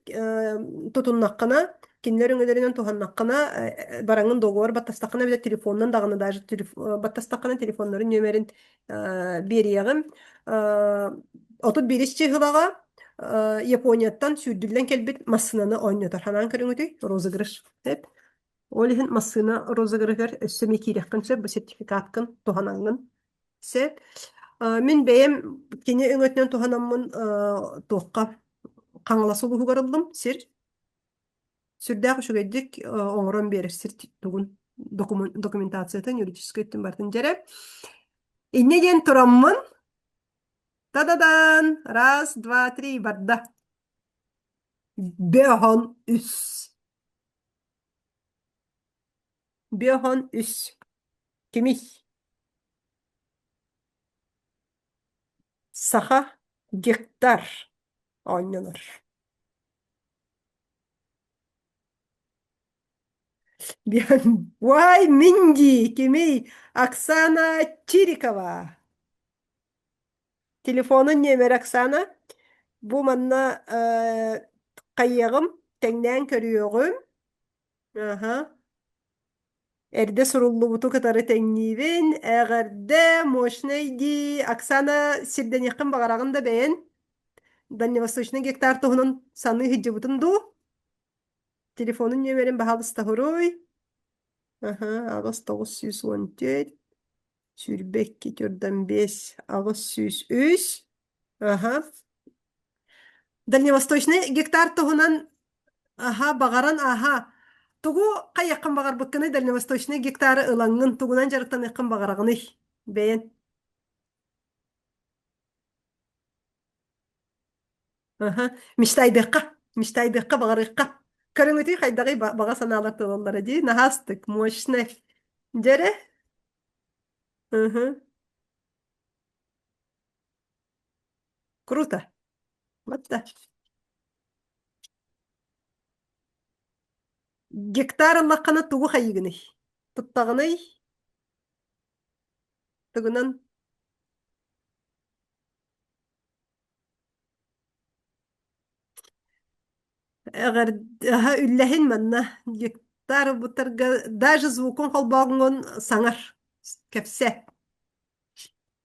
S1: тутуннаққына, кинлер өңөлөрүнөн туханнаққына, бараңын договор баттастаққына, биде телефоннан дағыны даже баттастаққына телефонларын нөмерин бериягым. Отут бирисчи хылага Японияттан сүйдүлден келбит массынаны ойнотор. Ханан көрүңүтүй, розыгрыш. Хеп. Олиһин массына розыгрыгар өссөмө кииреккин сөп, сертификаткын туханаңын сөп. Мен бәйем кені өңөтнен туханаммын туаққа қаңыласы ұлығығарылдым, сер. Сүрдәғы шүгейдік оңырын берір сер тұғын документациятын, юридический өттін бартын жәрі. Иннеден тұраммын. Та-да-дан! Раз, два, три, барда. Бехон үс. Бехон үс. Кемей. Саха гектар ойнаныр. Вай, Минди, кемей, Оксана Чирикова. Телефонun немер Оксана. Бу манна қайығым, тәңнән көріуғым. Әрде сұрулы бұту катары тәңнейбін. Әғірде мощнайди. Оксана сирден еқін бағарағында бәйін. Дальневосточный гектар тұғының саны хиджі бұтынду. Телефонun немерін бағалыста ғырой. Ағыз 914. Сүрбек кетерден 5. Ағыз 103. Дальневосточный гектар тұғынан бағаран, Тугу қайыққын бағар бұтканы Дальневосточный гектары ылаңын тугунан жарықтан еққын бағарағыны бәйін. Мечтайдыққа бағарыққа. Көріңіті қайдағы баға саналар тұлалары дей. Нахастық, мощны. Жәрі? Круто. Вот так. Гектар лаққаны тугу қайығыны. Тұттағыны. Тугунан. Әгер үлләхін манна. Гектар бұтырға даже звукын қолбағыңын саңар. Кәпсе.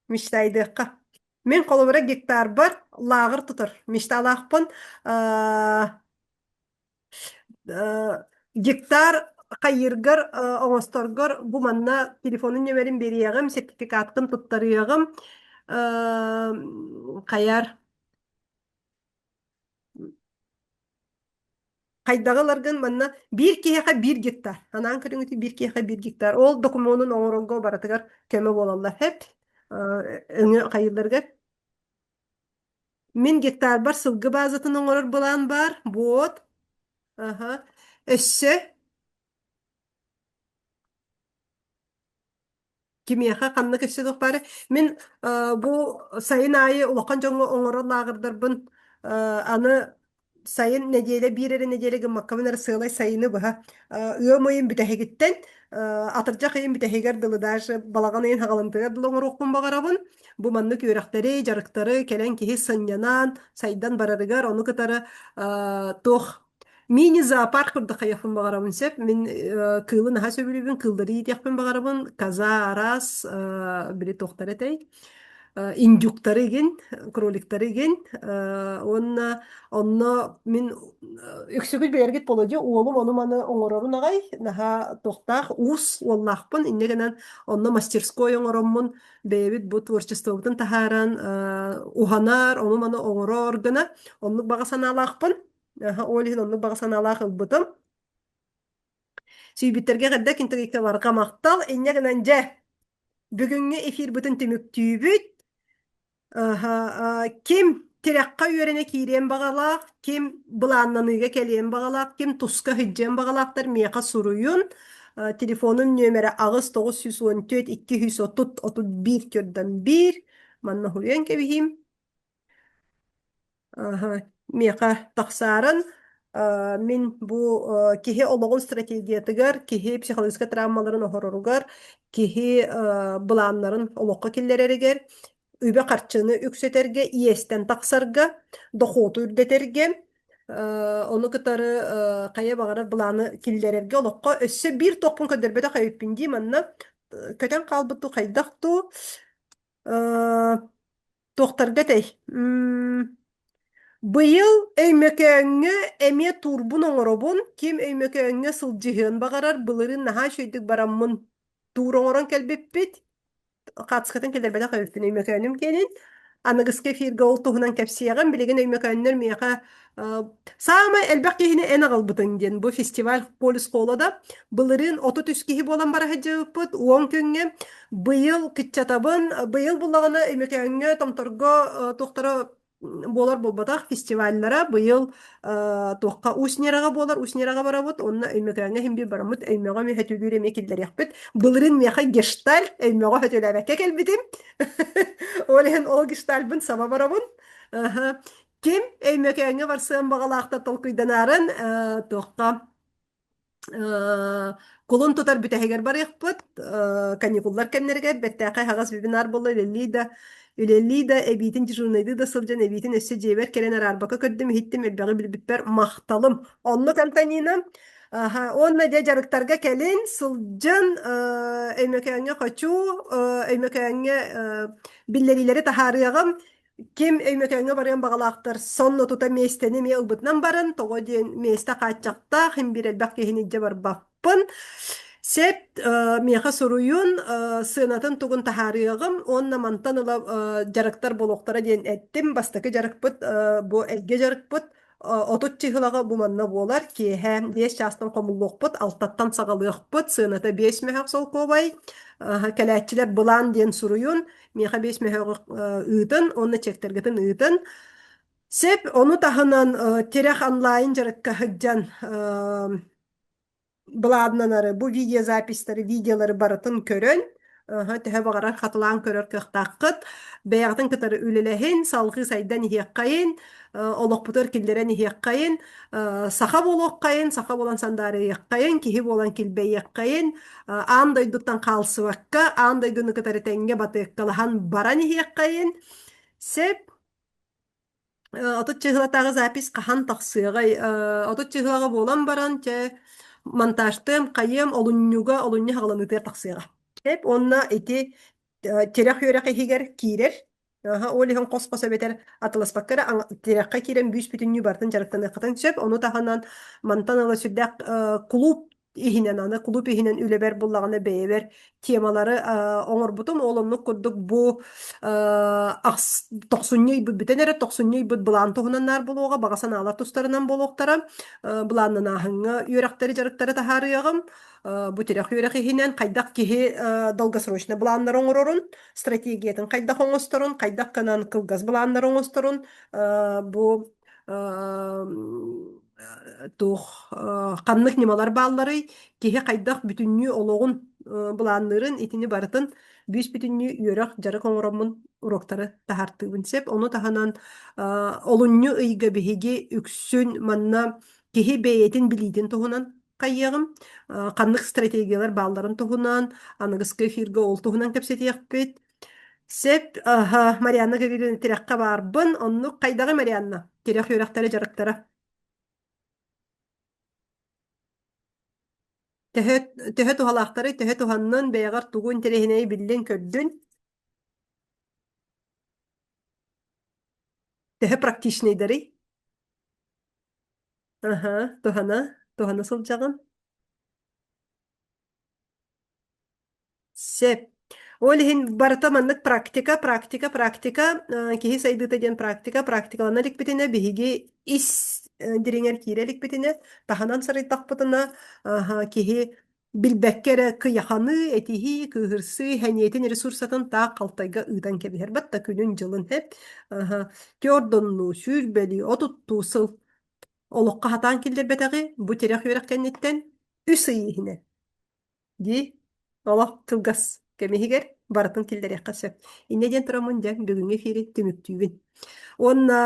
S1: Мечтайдыққа. Мен қолыбыра гектар бар, лағыр тұтыр. Мечталақпын гектар қайырғыр, оңыстырғыр, бұл манна телефонын немерін берияғым, сертификатқын тұттарыяғым. Каяр Хайдағаларган манна бир киһэхэ бир гектар. Анаан көрүңүтү бир киһэхэ бир гектар. Ол документун оҥоронго баратыгар көмө болаллар хэп. Өңө хайылларга 1000 гектар бар сылгы баазатын оҥорор булан бар. Вот. Ага. Өссө кимиэхэ ханна көссө бары. Мен бу сайын айы улахан жоңго оҥорор лагырдарбын. Аны сайын неделе бирере неделе гымаккамын сылай сайыны быха. Ыомойын бүтэһигиттен атыржа кыйын бүтэһигер дылы даже балаган ыйын хагалантыгар дылы оңороккун багарабын. Бу манны күөрәхтәре, жарыктары, кэлэн киһи сыннянан, сайдан барарыгар, ону кытары тох мини зоопарк курдук хайафын багарабын сөп. Мен кыылы наха сөбүлүбүн, кыылдары иитиэхпин багарабын. Каза, арас, били тохтар этей. Индюктары ген, кроликтары ген, онна мен өксөгүл бээргит болоди, уолум ону маны оңорорун агай, наха тохтах ус уоллахпын, иннегенен онна мастерской оңороммун, бэбит бу творчествобутун тахаран, уханар, ону маны оңорор гына, оннук бага саналахпын, олихин оннук бага саналах ылбытым. Сүйбиттерге кадда кинтегикке барга мактал, иннегенен же бүгүнгү эфир бүтүн түмүктүүбүт. Kim tirakka yörene kiren bağalaq, kim bulanlanıga kelen bağalaq, kim tuska hıccan bağalaqtar miyaka suruyun. Telefonun nömeri ağız 914 230 31 körden 1. Manna huyen kebihim. Miyaka taksarın. Min bu kihi oloğun strategiyatıgar, kihi psikolojika travmaların ohororugar, kihi bulanların oloqqa killereriger. Übe qarçını ökseterge, iyesten taksarga, doxotu ürdeterge, onu kıtarı kaya bağırar bulanı killererge oloqqa. Össe bir tokpun köderbete kayıppindi manna. Köten kalbıttu, kaydaktu. Tohtarga tey. Bıyıl öymököňňe eme turbun oňorobun, kim öymököňňe sıljyhyn bagarar, bılırın naha şöydük barammın tur oňoron kelbeppit. Қатысқатын келдербәді қойыптын өймөкөнім келін. Анығыске фирге ол туһунан кәпсияған білеген өймөкөннер мияқа самай әлбәқ кейіне ән ағыл бұтын ден. Бұл фестиваль полис қолада бұлырын 30 кейі болан бара хәджіппіт. Оң көнге бұйыл күтчатабын, бұйыл бұлағына өймөкөнге томторго тоқтары болар болбатақ фестивальлара бұйыл тоққа уснераға болар, уснераға барабыт, онына өймөкөнге хем бір барамыт, өймөға мен хөтүлүр еме келдер яқпыт. Бұлырын мияқа гешталь, өймөға хөтүләбәкке келбітім. Олеген ол гештальбын саба барабын. Кем өймөкөнге барсыған бағалақта толкуйданарын тоққа Колон тутар бүтәһигер бар яқпыт, каникуллар кәннергә, бәттәқай хагас вебинар болы, үлелли да, әбитин журнайды да сылжан, әбитин өссө жебер, кәрен арбака көрдім, хиттім, әлбәғі білбіппер, мақталым. Онны кампанина, онна де жарықтарға кәлін, сылжан, өймөкәңе қачу, өймөкәңе биллерилері тахарыяғым, Kim öymököňe baryan bagalaqtar sonno tuta meesteni me ılbıtnan baran, togo den meeste qaçaqta, hem bir elbaq kehinidje bar bappın. Sep meha soruyun sığınatın tugun taharıyağım, onna mantan ıla jarıktar boloqtara den ettim, bastaki jarıkpıt, bu elge jarıkpıt, otut çihılağı bu manna bolar ki hem 5 yaştan komulluqpıt, altattan sağalıqpıt, sığınata 5 mehaq sol kovay, Kalaççiler bulan den suruyun, meha 5 mehaq ııtın, onu çektergetin ııtın. Sep onu tahınan terek online jarıkka hıccan Bladnanары, bu video zapisleri, videoları baratın körün. Tehe bağırar katılan körür kıhtaqıt. Beyağıtın kıtarı ülelehin, salgı saydan ihiyakkayın, oloqputur kilderen ihiyakkayın, saxab oloqqayın, saxab olan sandarı ihiyakkayın, kihib olan kilbey ihiyakkayın, anday duttan kalsıvakka, anday günü kıtarı tenge batı ikkalahan baran ihiyakkayın. Sep, otut çıhılatağı zapis kahan taqsıgay, otut çıhılağı bolan baran, montajtım, kayım, olunnya hağlanıtır taqsıga. Hep onna eti terek yörek ehiger kirer. Olihan qosqosa beter atlas bakkara terekka kirem büs bütünlüğü bartın jarıktan ıqıtın söp. Onu tahanan mantan ala sürdek klub ihinen аны клуб ihinen үлебер буллагына бәйбер темалары оңорбутум олоннук курдук бу 90 бут битенере 90 бут булан туһунаннар булуга багасан алар тустарынан болуктара буланнан ахыңга юрактары жарыктары тахарыягым бу тирах юрах ihinen кайдак киһи долгосрочно буланнар оңорорун стратегиятын кайдак оңосторун кайдак канан кылгас буланнар оңосторун бу тух каннык немалар бааллары киһи кайдах бүтүннүү ологун булааннырын итини барытын бүүс бүтүннүү үөрэх жарык оҥороммун уроктары тахартыыбын сеп ону таханан олунню ыйга биһиги үксүн манна киһи бэйэтин билиитин туһунан хайыагым каннык стратегиялар баалларын туһунан аныгыска эфирге ол туһунан кэпсэтиэхпит сеп Марианна кэгилин тирекка барбын онну кайдагы Марианна тирек үөрэхтары жарыктара төһө туһалаахтары төһө туһаннын бэйэҕэр тугун тирэһинэйи биллин көрдүн төһө практичныйдары туһана сылдьаҕын сеп ол иһин барыта маннык практика киһи сайдыыта диэн практикалана ликбитине биһиги ис дириҥэр киирэ ликбитине таханан сарыйтахпытына киһи билбэккэ кыйаханы этиһи кыыһырсыы хэниэтин ресурсатын таах халтайга ыытан кэбиһэр батта күнүн дьылын хэп тиордоннуу сүүрбэли отуттуу сыл олохха хатаан киллэрбэтэҕи бу тирэх үөрэх кэнниттэн үс ыйыыһине ди олох тылгас кэмиһигэр барытын киллэриэххэ сөп инне диэн тураммын дьэ бүгүн эфири түмүктүүбүн онна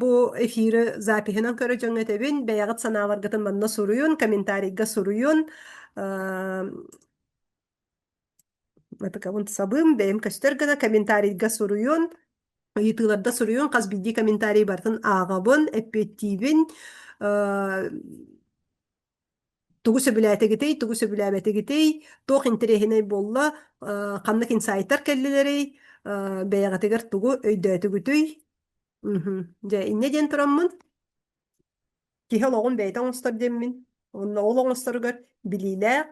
S1: бу эфиры запиһынан көрө дьоҥҥөтөбүн бэйэҕит санааларгытын манна суруйун комментарийга суруйун сабым бэйэм көстөр гына комментарийга суруйун ыйытыыларда суруйун хас биддии комментарий бартын ааҕабын эппиэттиибин тугу сөбүлээбэтигитей туох интересинэй буолла ханнык инсайттар келлилэрэй бэйэҕитигэр тугу өйдөөтүгүтүй дьэ инне диэн тураммын киһи олоҕун бэйэтэ оҥостор диэммин онно ол оҥосторугар билиилээх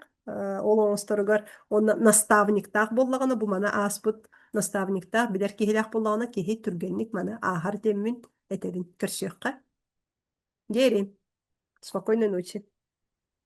S1: ол оҥосторугар онно наставниктаах буоллаҕына бу мана ааспыт наставниктаах билэр киһилээх буоллаҕына киһи түргэнник мана аахар диэммин этебин көрсүөххэ диэри спокойной ночи.